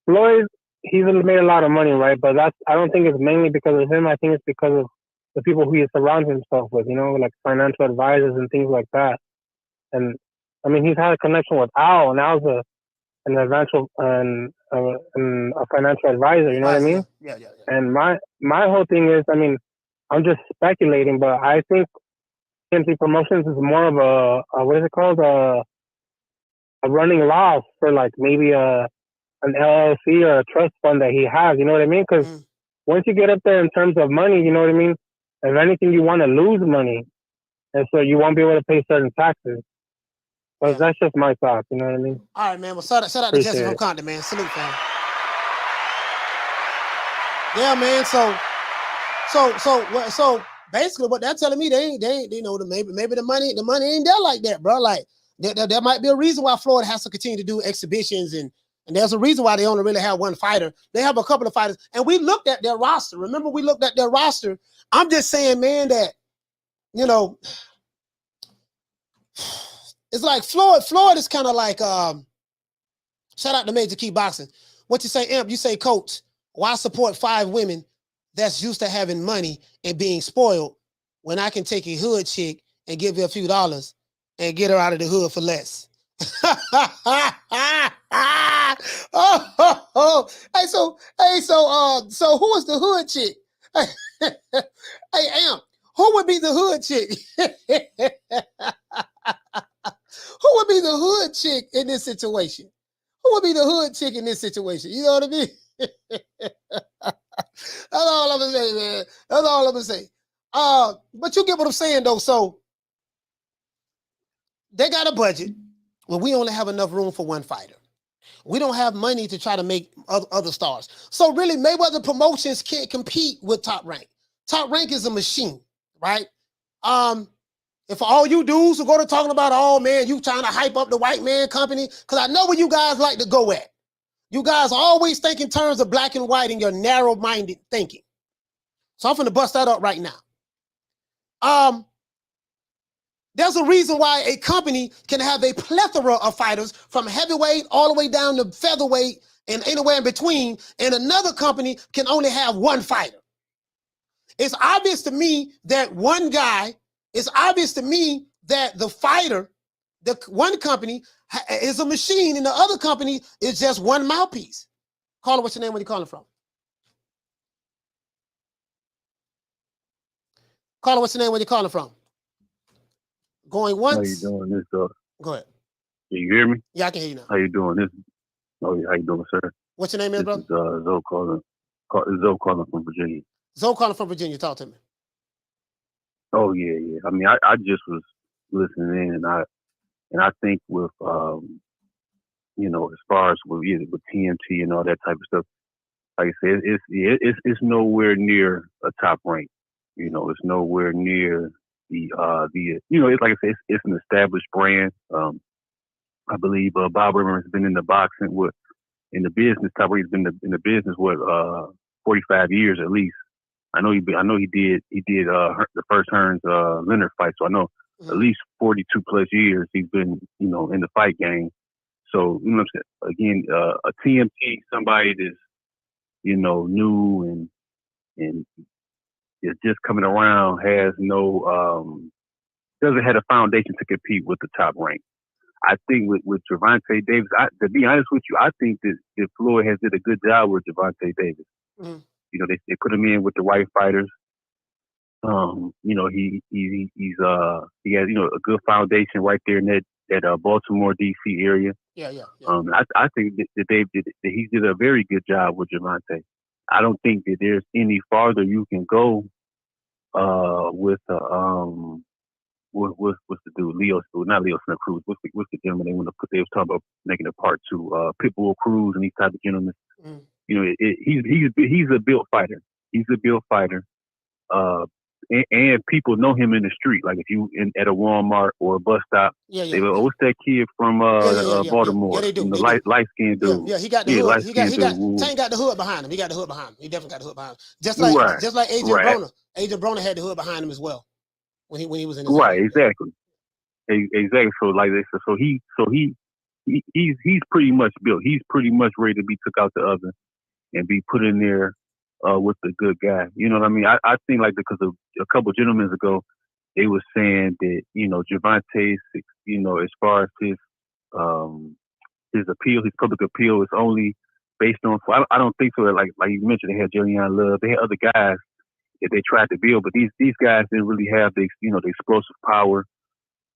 Floyd, he's made a lot of money, right? But I don't think it's mainly because of him. I think it's because of the people who he surrounds himself with, you know, like financial advisors and things like that. And I mean, he's had a connection with Al, and Al's a financial advisor. You know what I mean? Yeah. And my whole thing is, I mean, I'm just speculating, but I think TMC Promotions is more of a what is it called? A running loss for like maybe an LLC or a trust fund that he has. You know what I mean? Because once you get up there in terms of money, you know what I mean? If anything, you want to lose money, and so you won't be able to pay certain taxes. But that's just my thoughts. You know what I mean? All right, man. Well, shout out to Jesse from Compton, man. Salute, fam. Yeah, man. So basically, what they're telling me, they ain't, you know, maybe the money ain't there like that, bro. Like there might be a reason why Florida has to continue to do exhibitions, and there's a reason why they only really have one fighter. They have a couple of fighters, and we looked at their roster. Remember, we looked at their roster. I'm just saying, man, that you know, it's like Floyd is kind of like shout out to Major Key Boxing. What you say, Imp? You say, Coach, why support 5 women that's used to having money and being spoiled when I can take a hood chick and give her a few dollars and get her out of the hood for less? So who is the hood chick? Hey, Amp, who would be the hood chick? Who would be the hood chick in this situation? Who would be the hood chick in this situation? You know what I mean? That's all I'm gonna say, man. That's all I'm gonna say. But you get what I'm saying, though. So they got a budget where we only have enough room for one fighter. We don't have money to try to make other stars. So really, Mayweather Promotions can't compete with Top Rank. Top Rank is a machine, right? If all you dudes who go to talking about, oh man, you trying to hype up the white man company, because I know where you guys like to go at. You guys always think in terms of black and white in your narrow-minded thinking. So I'm finna bust that up right now. There's a reason why a company can have a plethora of fighters from heavyweight all the way down to featherweight and anywhere in between, and another company can only have one fighter. It's obvious to me that the fighter, the one company is a machine and the other company is just one mouthpiece. Caller, what's your name? Where you calling from? Caller, what's your name? Where you calling from? Going once. How you doing? This Go ahead. You hear me? Yeah, I can hear you now. How you doing? How you doing, sir? What's your name, brother? This is Zoe calling from Virginia. Zoe calling from Virginia. Talk to me. Oh yeah. I mean, I just was listening in, and I think with as far as with TMT and all that type of stuff, like I said, it's nowhere near a top rank. It's nowhere near it's like I said, it's an established brand. I believe Bob Rimmer has been in the boxing in the business. He's been in the business 45 years at least. I know he did the first Hearns Leonard fight, so I know at least 42 plus years he's been in the fight game. So what I'm saying, again, a TMT, somebody that's new and is just coming around, has doesn't have a foundation to compete with the top rank. I think with Gervonta Davis, to be honest with you, I think that Floyd has did a good job with Gervonta Davis. Mm-hmm. They put him in with the right fighters. He has a good foundation right there in that Baltimore DC area. Yeah. I think that he did a very good job with Gervonta. I don't think that there's any farther you can go with what's the dude? Not Leo Santa Cruz. What's the gentleman they was talking about making a part 2? Pitbull Cruz and these type of gentlemen. Mm. He's a built fighter. He's a built fighter. And people know him in the street. Like if you at a Walmart or a bus stop, they go, "What's that kid from Baltimore? Yeah, they do. Light skinned dude. Yeah, he got the hood. Tank got the hood behind him. He got the hood behind him. He definitely got the hood behind him. Just like Agent Broner. Agent Broner had the hood behind him as well when he was in his right. Exactly. So like this. So he's pretty much built. He's pretty much ready to be took out the oven and be put in there with the good guy. You know what I mean? I think like because of a couple of gentlemen ago, they were saying that Gervonta, as far as his appeal, his public appeal is only based on. I don't think so. Like you mentioned, they had Julian Love, they had other guys that they tried to build, but these guys didn't really have the explosive power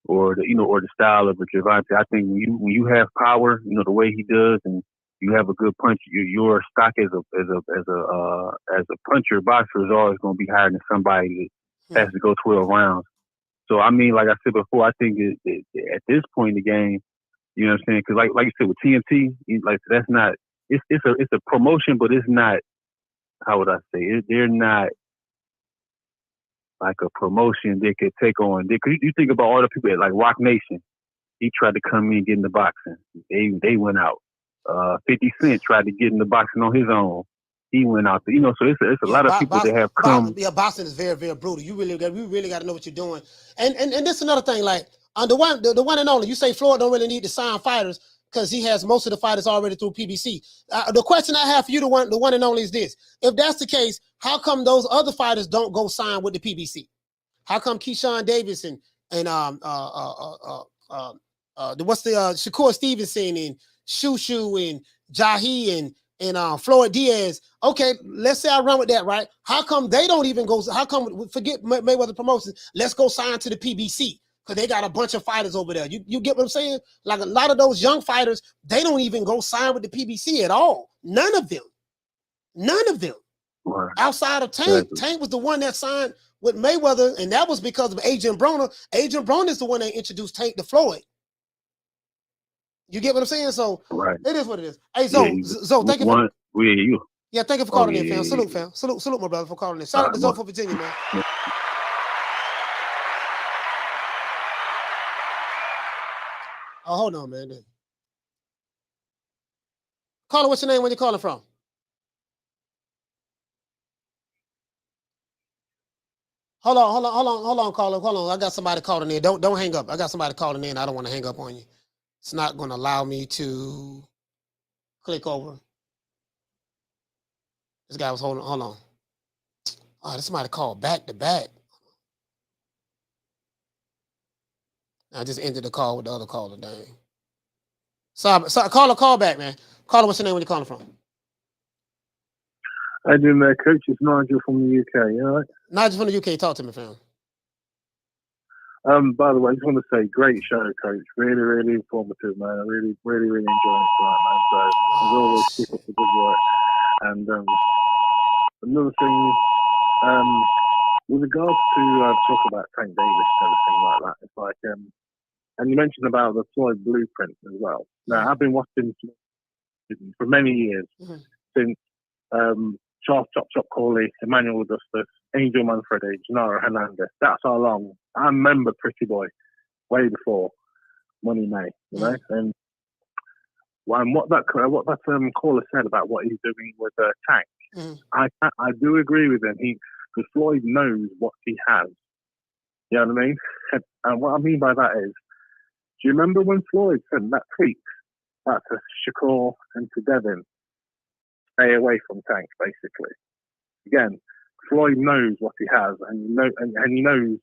or the style of a Gervonta. I think when you have power, the way he does, and you have a good punch, your stock as a puncher boxer is always going to be higher than somebody that has to go 12 rounds. So I mean, like I said before, I think that at this point in the game, you know what I'm saying? Because like you said with TMT, like that's not it's a promotion, but it's not. How would I say it? They're not like a promotion they could take on. You think about all the people like Rock Nation. He tried to come in and get into boxing. They went out. 50 Cent tried to get into boxing on his own. He went out. So it's a lot of people that have come. Boxing is very, very brutal. You really got to know what you're doing. And this is another thing. Like the one and only. You say Floyd don't really need to sign fighters because he has most of the fighters already through PBC. The question I have for you, the one and only, is this: if that's the case, how come those other fighters don't go sign with the PBC? How come Keyshawn Davis and Shakur Stevenson and Shushu and Jahi and Floyd Diaz? Okay, let's say I run with that, right? How come they don't even go? How come forget Mayweather Promotions? Let's go sign to the PBC because they got a bunch of fighters over there. You get what I'm saying? Like a lot of those young fighters, they don't even go sign with the PBC at all. None of them. Right. Outside of Tank. Exactly. Tank was the one that signed with Mayweather, and that was because of Agent Broner. Agent Broner is the one that introduced Tank to Floyd. You get what I'm saying? So It is what it is. Hey, Zoe, thank you for thank you for calling in, fam. Salute, fam. Salute, my brother, for calling in. Shout out to Zoe for Virginia, man. Yeah. Oh, hold on, man. Caller, what's your name? Where you calling from? Hold on, caller. Hold on. I got somebody calling in. Don't hang up. I got somebody calling in. I don't want to hang up on you. It's not going to allow me to click over. This guy was hold on. Oh, this somebody called back to back. I just ended the call with the other caller, dang. Sorry, call back, man. Caller, what's your name? Where you calling from? I do, man. Coach, it's Nigel from the UK, you all right? Nigel from the UK, talk to me, fam. By the way, I just want to say, great show, Coach. Really, really informative, man. I really, really, really enjoyed it tonight, man. So, as always, keep up the good work. And another thing, with regards to talk about Tank Davis and everything like that, it's like, and you mentioned about the Floyd blueprint as well. Now, I've been watching for many years, since Charles Chop Corley, Emmanuel Augustus, Angel Manfredi, Gennaro Hernandez. That's how long. I remember Pretty Boy way before Money May, you know. And what that caller said about what he's doing with Tank, I do agree with him. Because Floyd knows what he has. You know what I mean? And what I mean by that is, do you remember when Floyd sent that tweet back to Shakur and to Devin? Stay away from Tank, basically. Again, Floyd knows what he has, and he knows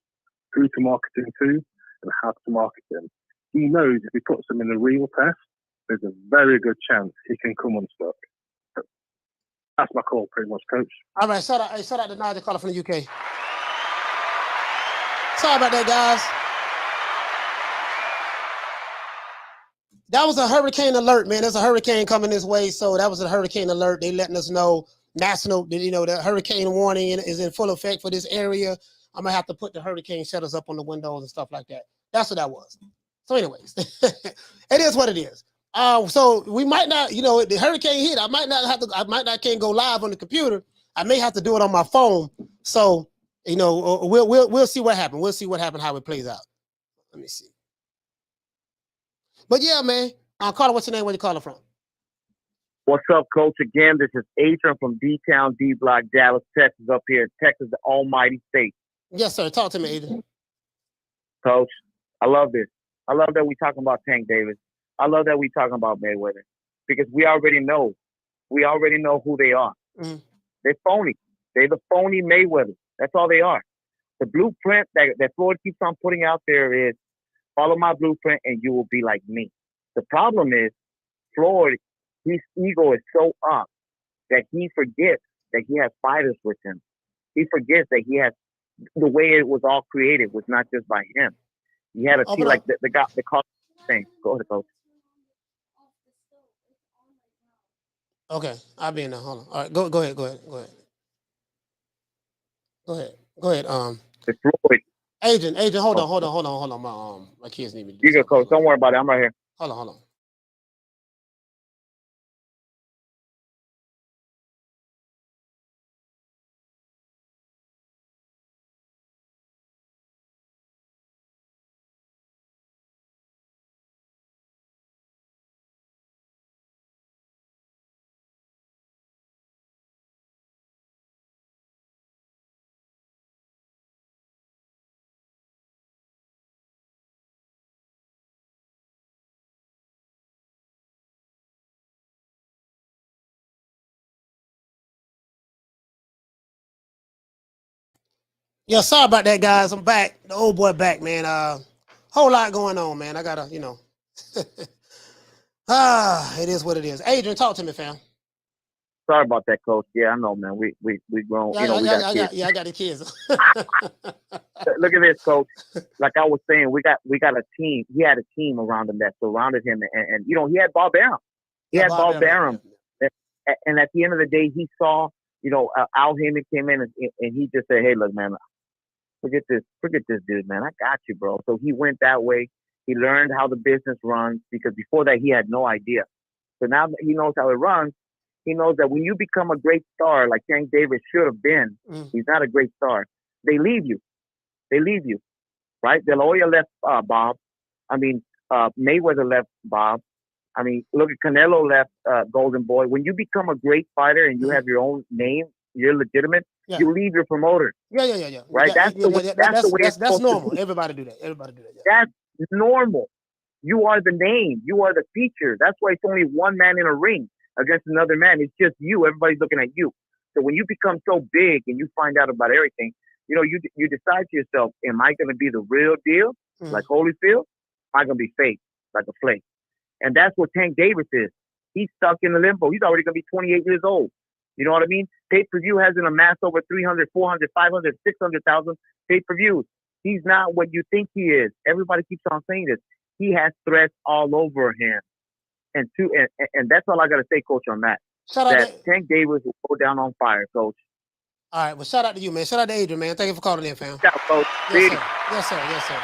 who to market him to and how to market him. He knows if he puts him in a real test, there's a very good chance he can come unstuck. That's my call, pretty much, Coach. All right, shout out to Nigel caller from the UK. Sorry about that, guys. That was a hurricane alert, man. There's a hurricane coming this way, so that was a hurricane alert. They letting us know the hurricane warning is in full effect for this area. I'm gonna have to put the hurricane shutters up on the windows and stuff like that. That's what that was. So, anyways, it is what it is. So we might not, the hurricane hit. I might not can't go live on the computer. I may have to do it on my phone. So, we'll see what happens. We'll see what happens, how it plays out. Let me see. But yeah, man. Carter, what's your name? Where you calling from? What's up, Coach? Again, this is Adrian from D-Town, D-Block, Dallas, Texas, up here in Texas, the almighty state. Yes, sir. Talk to me, Adrian. Coach, I love this. I love that we're talking about Tank Davis. I love that we're talking about Mayweather. Because we already know who they are. Mm-hmm. They're phony. They're the phony Mayweather. That's all they are. The blueprint that Floyd keeps on putting out there is, follow my blueprint and you will be like me. The problem is, Floyd, his ego is so up that he forgets that he has fighters with him. He forgets that he has, the way it was all created was not just by him. He had a team like the guy, the cost thing. Go ahead, Coach. Okay, I'll be in there. Hold on. All right, go ahead. The Floyd. Agent, hold on. My kids need me to do You go, Coach. Don't worry about it. I'm right here. Hold on. Yeah, sorry about that, guys. I'm back. The old boy back, man. Whole lot going on, man. I gotta, it is what it is. Adrian, talk to me, fam. Sorry about that, Coach. Yeah, I know, man. We grown. We got kids. I got the kids. Look at this, Coach. Like I was saying, we got a team. He had a team around him that surrounded him, and he had Bob Arum. He had Bob Arum. And at the end of the day, he saw, Al Heyman came in and he just said, "Hey, look, man, forget this dude, man. I got you, bro." So he went that way. He learned how the business runs because before that he had no idea. So now that he knows how it runs, he knows that when you become a great star, like Tank Davis should have been, he's not a great star. They leave you. Right? De La Hoya left Bob. I mean, Mayweather left Bob. I mean, look at Canelo left Golden Boy. When you become a great fighter and you have your own name, you're legitimate. Yeah. You leave your promoter. Yeah. Right? That's the way. That's normal. Everybody do that. Yeah. That's normal. You are the name. You are the feature. That's why it's only one man in a ring against another man. It's just you. Everybody's looking at you. So when you become so big and you find out about everything, you decide to yourself, am I going to be the real deal, like Holyfield? Am I going to be fake, like a flake? And that's what Tank Davis is. He's stuck in the limbo. He's already going to be 28 years old. You know what I mean? Pay-per-view hasn't amassed over 300, 400, 500, 600,000 pay-per-views. He's not what you think he is. Everybody keeps on saying this. He has threats all over him. And that's all I got to say, Coach, on that. Tank Davis will go down on fire, Coach. All right, well, shout out to you, man. Shout out to Adrian, man. Thank you for calling in, fam. Shout out, Coach. Yes, sir. Yes, sir. Yes, sir.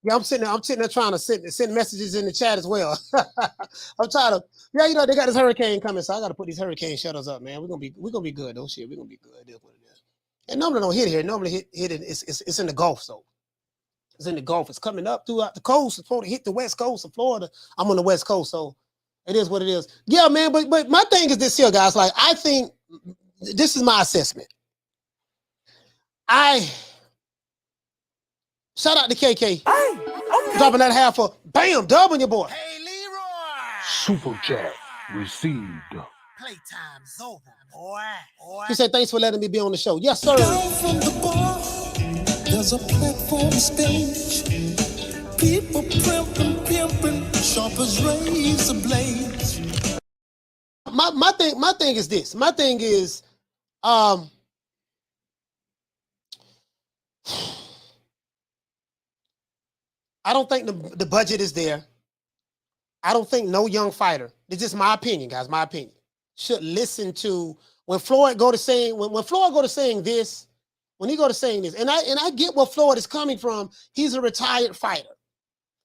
Yeah, I'm sitting there trying to send messages in the chat as well. I'm trying to, they got this hurricane coming, so I got to put these hurricane shuttles up, man. We're gonna be good, though. Shit, we're gonna be good. That's what it is. And normally don't hit here. Normally hit it. It's in the Gulf, so it's in the Gulf. It's coming up throughout the coast. It's supposed to hit the West Coast of Florida. I'm on the West Coast, so it is what it is. Yeah, man. But my thing is this here, guys. Like, I think this is my assessment. Shout out to KK. Dropping that half for bam, doubling your boy. Hey, Leroy. Super chat received. Playtime's over, boy. He said, thanks for letting me be on the show. Yes, sir. Down from the bar, there's a platform stage. People pimping, sharp as razor blades. My thing is this. My thing is, I don't think the budget is there. I don't think no young fighter, it's just my opinion, guys, my opinion, should listen to when Floyd go to saying, when Floyd go to saying this, when he go to saying this, and I get where Floyd is coming from. He's a retired fighter.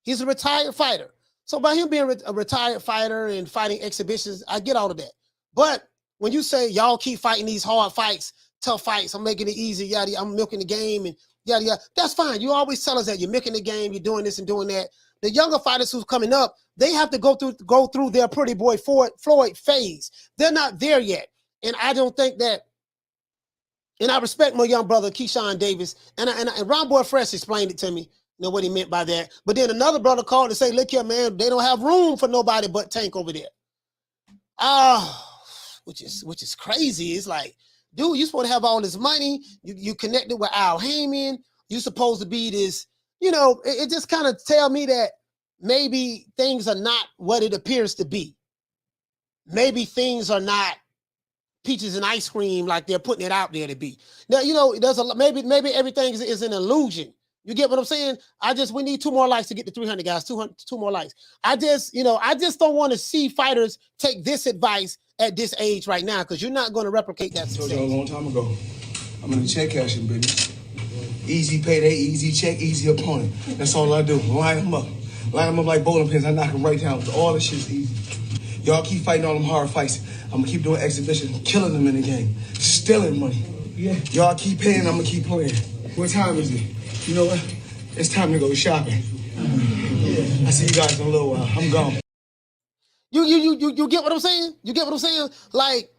He's a retired fighter. So by him being a retired fighter and fighting exhibitions, I get all of that. But when you say y'all keep fighting these hard fights, tough fights, I'm making it easy, yada, I'm milking the game and yada, yada, that's fine. You always tell us that you're milking the game, you're doing this and doing that. The younger fighters who's coming up, they have to go through their Pretty Boy Floyd phase. They're not there yet. And I don't think that, and I respect my young brother, Keyshawn Davis, and Ron Boy Fresh explained it to me, you know what he meant by that. But then another brother called and say, look here, man, they don't have room for nobody but Tank over there. Which is crazy. It's like, dude, you're supposed to have all this money. You connected with Al Heyman. You're supposed to be this, it just kind of tell me that maybe things are not what it appears to be. Maybe things are not peaches and ice cream like they're putting it out there to be. Now, there's maybe everything is an illusion. You get what I'm saying? We need 2 more likes to get to 300, guys. 2 more likes. I just don't want to see fighters take this advice at this age right now, because you're not going to replicate that success. I told you a long time ago, I'm in the check cashing business. Easy payday, easy check, easy opponent. That's all I do. Line them up. Line them up like bowling pins. I knock them right down. All this shit's easy. Y'all keep fighting all them hard fights. I'm going to keep doing exhibitions, killing them in the game, stealing money. Yeah. Y'all keep paying, I'm going to keep playing. What time is it? You know what? It's time to go shopping. I see you guys in a little while. I'm gone. You get what I'm saying? You get what I'm saying? Like,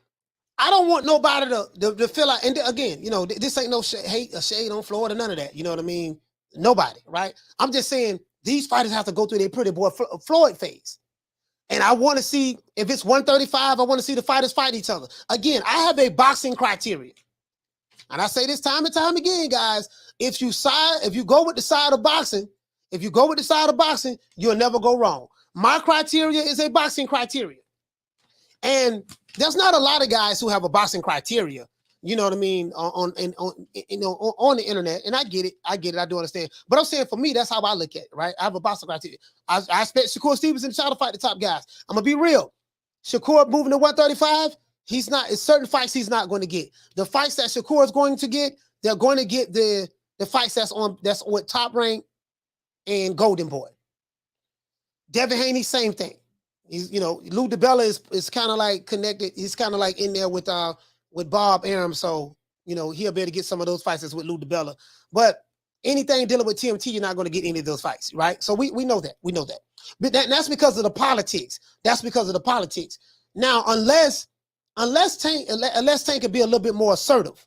I don't want nobody to feel like, and again, this ain't no shade on Floyd or none of that. You know what I mean? Nobody, right? I'm just saying these fighters have to go through their Pretty Boy Floyd phase. And I want to see, if it's 135, I want to see the fighters fight each other. Again, I have a boxing criteria. And I say this time and time again, guys, if you go with the side of boxing, you'll never go wrong. My criteria is a boxing criteria. And there's not a lot of guys who have a boxing criteria, you know what I mean, on the internet. And I get it, I do understand. But I'm saying, for me, that's how I look at it, right? I have a boxing criteria. I expect Shakur Stevenson to try to fight the top guys. I'm gonna be real. Shakur moving to 135, it's certain fights he's not going to get. The fights that Shakur is going to get, they're going to get the fights that's on Top Rank and Golden Boy. Devin Haney, same thing. He's, Lou DiBella is kind of like connected. He's kind of like in there with Bob Arum. So, he'll be able to get some of those fights with Lou DiBella. But anything dealing with TMT, you're not going to get any of those fights, right? So we know that. We know that. But that's because of the politics. Now, unless Tank can be a little bit more assertive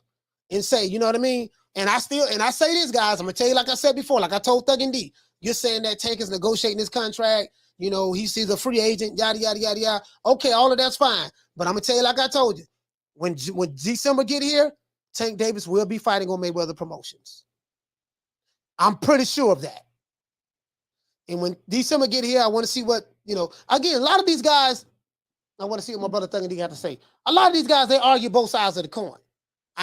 and say, you know what I mean? And I say this, guys, I'm going to tell you, like I said before, like I told Thug and D, you're saying that Tank is negotiating his contract. He's a free agent, yada, yada, yada, yada. Okay, all of that's fine. But I'm going to tell you, like I told you, when December get here, Tank Davis will be fighting on Mayweather Promotions. I'm pretty sure of that. And when December get here, I want to see what, again, a lot of these guys, I want to see what my brother Thug and D got to say. A lot of these guys, they argue both sides of the coin.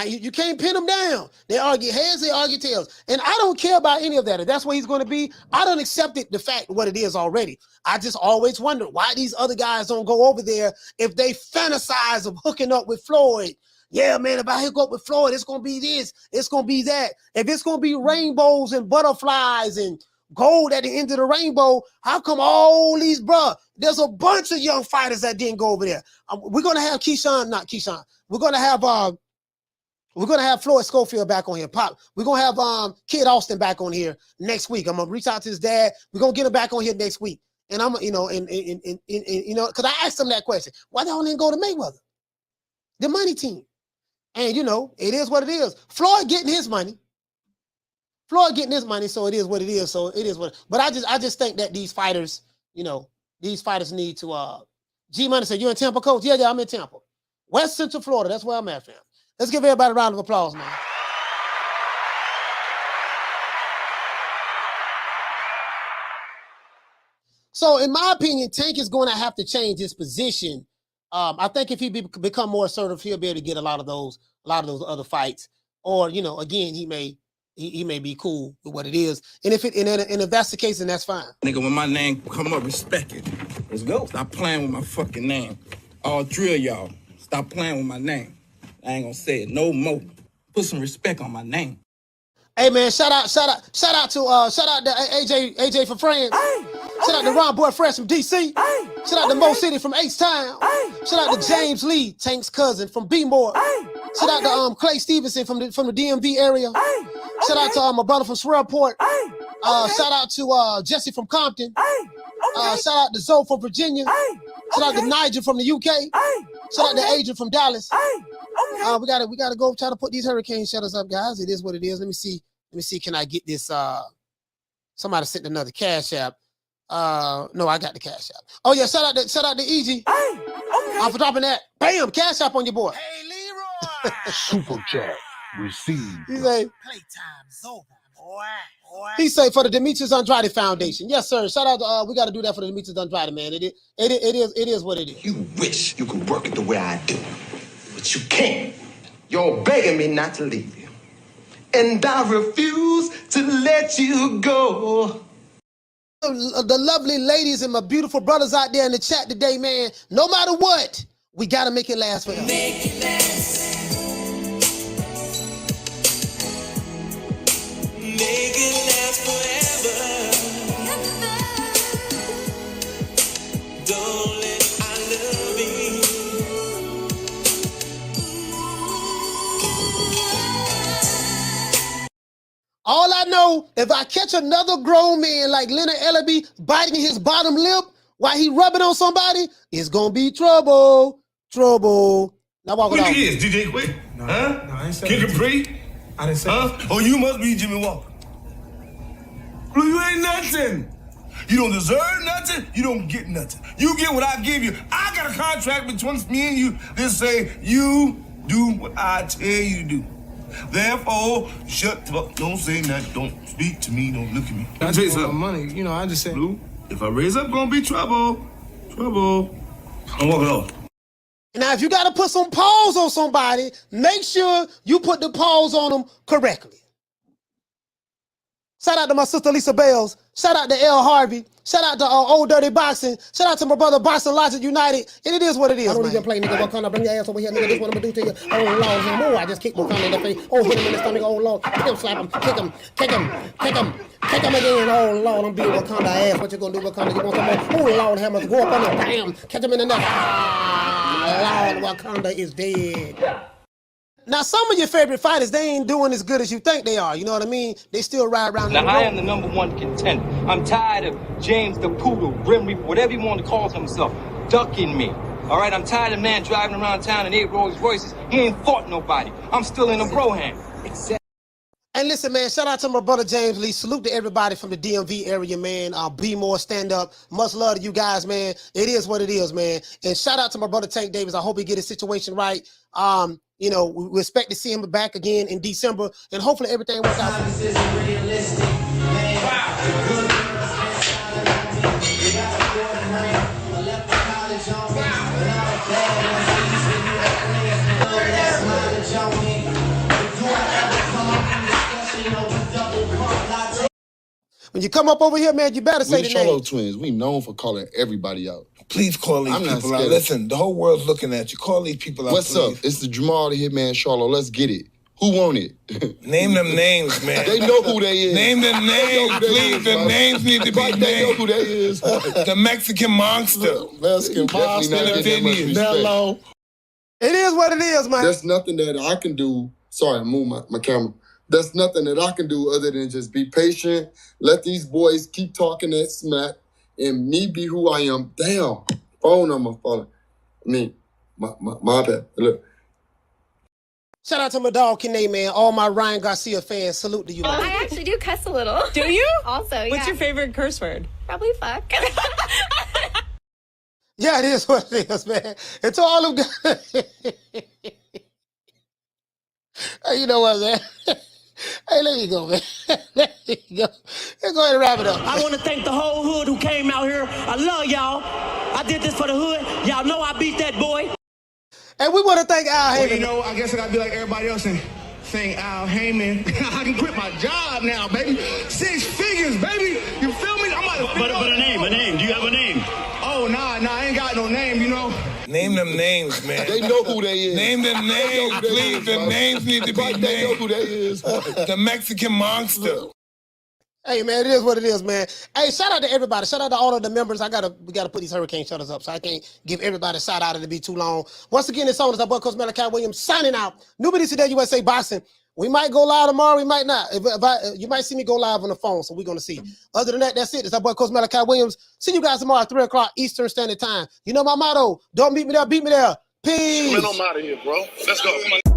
You can't pin them down. They argue heads, they argue tails. And I don't care about any of that. If that's where he's going to be, I don't accept it, the fact what it is already. I just always wonder why these other guys don't go over there if they fantasize of hooking up with Floyd. Yeah, man, if I hook up with Floyd, it's going to be this, it's going to be that. If it's going to be rainbows and butterflies and gold at the end of the rainbow, how come all these, there's a bunch of young fighters that didn't go over there. We're going to have we're going to have Floyd Schofield back on here. We're going to have Kid Austin back on here next week. I'm going to reach out to his dad. We're going to get him back on here next week. And I'm, because I asked him that question. Why don't they go to Mayweather? The money team. And, it is what it is. Floyd getting his money. So it is what it is. So it is what. But I just think that these fighters, these fighters need to. G Money said, "You in Tampa, coach?" Yeah, I'm in Tampa, West Central Florida. That's where I'm at, fam. Let's give everybody a round of applause, man. So, in my opinion, Tank is going to have to change his position. I think if he become more assertive, he'll be able to get a lot of those other fights. Or, again, he may be cool with what it is. And if that's the case, then that's fine. Nigga, when my name come up, respect it. Let's go. Stop playing with my fucking name. All three of y'all, stop playing with my name. I ain't gonna say it no more. Put some respect on my name. Hey man, shout out to AJ for friends. Shout out to Ron Boy Fresh from DC. Shout out to Mo City from H-Town. Shout out to James Lee, Tank's cousin from B-More. Shout out to Clay Stevenson from the DMV area. Shout out to my brother from Shreveport. Shout out to Jesse from Compton. Shout out to Zoe from Virginia. Shout out to Nigel from the UK. Shout out to Adrian from Dallas. We gotta go try to put these hurricane shutters up, guys. It is what it is. Let me see. Can I get this? Somebody sent another cash app. No, I got the cash app. Oh yeah, shout out to EG. For dropping that. Bam, cash app on your boy. Hey Leroy. Super chat received. He say, playtime's over, boy. He say for the Demetrius Andrade Foundation. Yes, sir. Shout out to we got to do that for the Demetrius Andrade, man. It is what it is. You wish you could work it the way I do, but you can't. You're begging me not to leave you, and I refuse to let you go. The lovely ladies and my beautiful brothers out there in the chat today, man. No matter what, we got to make it last forever. Make it last. Make it last forever. Don't let I love you. All I know, if I catch another grown man like Leonard Ellaby biting his bottom lip while he rubbing on somebody, it's gonna be trouble. Trouble. Now walk it Who off. you is, DJ Quick? No, huh? No, I ain't saying Kid Capri? I didn't say that. Oh, you must be Jimmy Walker. Blue, you ain't nothing. You don't deserve nothing. You don't get nothing. You get what I give you. I got a contract between me and you that say you do what I tell you to do. Therefore, shut up. Don't say nothing. Don't speak to me. Don't look at me. I just want money. I just said. Blue, if I raise up, gonna be trouble. Trouble. I'm walking off. Now, if you got to put some pause on somebody, make sure you put the pause on them correctly. Shout out to my sister Lisa Bales. Shout out to L. Harvey. Shout out to Old Dirty Boxing. Shout out to my brother Boxing Logic United. And it is what it is, I don't even play, nigga. Wakanda, bring your ass over here, nigga. This what I'm gonna do to you. Oh, Lord, oh, I just kicked Wakanda in the face. Oh, hit him in the stomach. Oh, Lord. Kick him, slap him. Kick him. Kick him. Kick him. Kick him again. Oh, Lord, I'm being Wakanda ass. What you gonna do, Wakanda? You want some more? Oh, Lord, hammers. Go up on him. Bam. Catch him in the neck. Ah, Lord, Wakanda is dead. Now, some of your favorite fighters, they ain't doing as good as you think they are. You know what I mean? They still ride around. Now, I am the #1 contender. I'm tired of James the Poodle, Grim Reaper, whatever you want to call himself, ducking me. All right, I'm tired of man driving around town in 8 Rolls Royces. He ain't fought nobody. I'm still in a Broham. And listen, man, shout out to my brother James Lee. Salute to everybody from the DMV area, man. Be more stand up. Much love to you guys, man. It is what it is, man. And shout out to my brother Tank Davis. I hope he get his situation right. We expect to see him back again in December, and hopefully everything works out. This isn't realistic, man. When you come up over here, man, you better say We the Charlo name. twins. We known for calling everybody out. Please call these people out. Listen, the whole world's looking at you. Call these people out, What's please. up? It's the Jamal the Hitman Charlo. Let's get it. Who want it? Name them names, man. They know who they is. Name them names, please. The names need to be named. They know who they is. The Mexican monster. Mexican monster. Mellow. It is what it is, man. There's nothing that I can do. Sorry, I moved my camera. There's nothing that I can do other than just be patient, let these boys keep talking that smack, and me be who I am. Damn, phone number falling. I mean, my bad. Look. Shout out to my dog, Kene, man. All my Ryan Garcia fans, salute to you, man. I actually do cuss a little. Do you? Also, yeah. What's your favorite curse word? Probably fuck. Yeah, it is what it is, man. And to all them guys. Hey, you know what, man? Hey, let me go, man. Let me go. Let's go ahead and wrap it up. I want to thank the whole hood who came out here. I love y'all. I did this for the hood. Y'all know I beat that boy. And we want to thank Al Heyman. Well, you know, I guess I got to be like everybody else and thank Al Heyman. I can quit my job now, baby. 6 figures, baby. You feel me? I'm about to But a name. Do you have a name? Oh, nah, I ain't got no name, you know. Name them names, man. They know who they is. Name them names, please. The names need to be named. They know who they is. The Mexican monster. Hey, man, it is what it is, man. Hey, shout out to everybody. Shout out to all of the members. We gotta put these hurricane shutters up, so I can't give everybody a shout out. It'll be too long. Once again, it's on. It's our boy, Coach Malachi Williams, signing out. Newbie today, USA Boxing. We might go live tomorrow. We might not. You might see me go live on the phone, so we're going to see. Other than that, that's it. It's our boy, Coach Malachi Williams. See you guys tomorrow at 3 o'clock Eastern Standard Time. You know my motto. Don't meet me there, beat me there. Peace. Man, I'm out of here, bro. Let's go.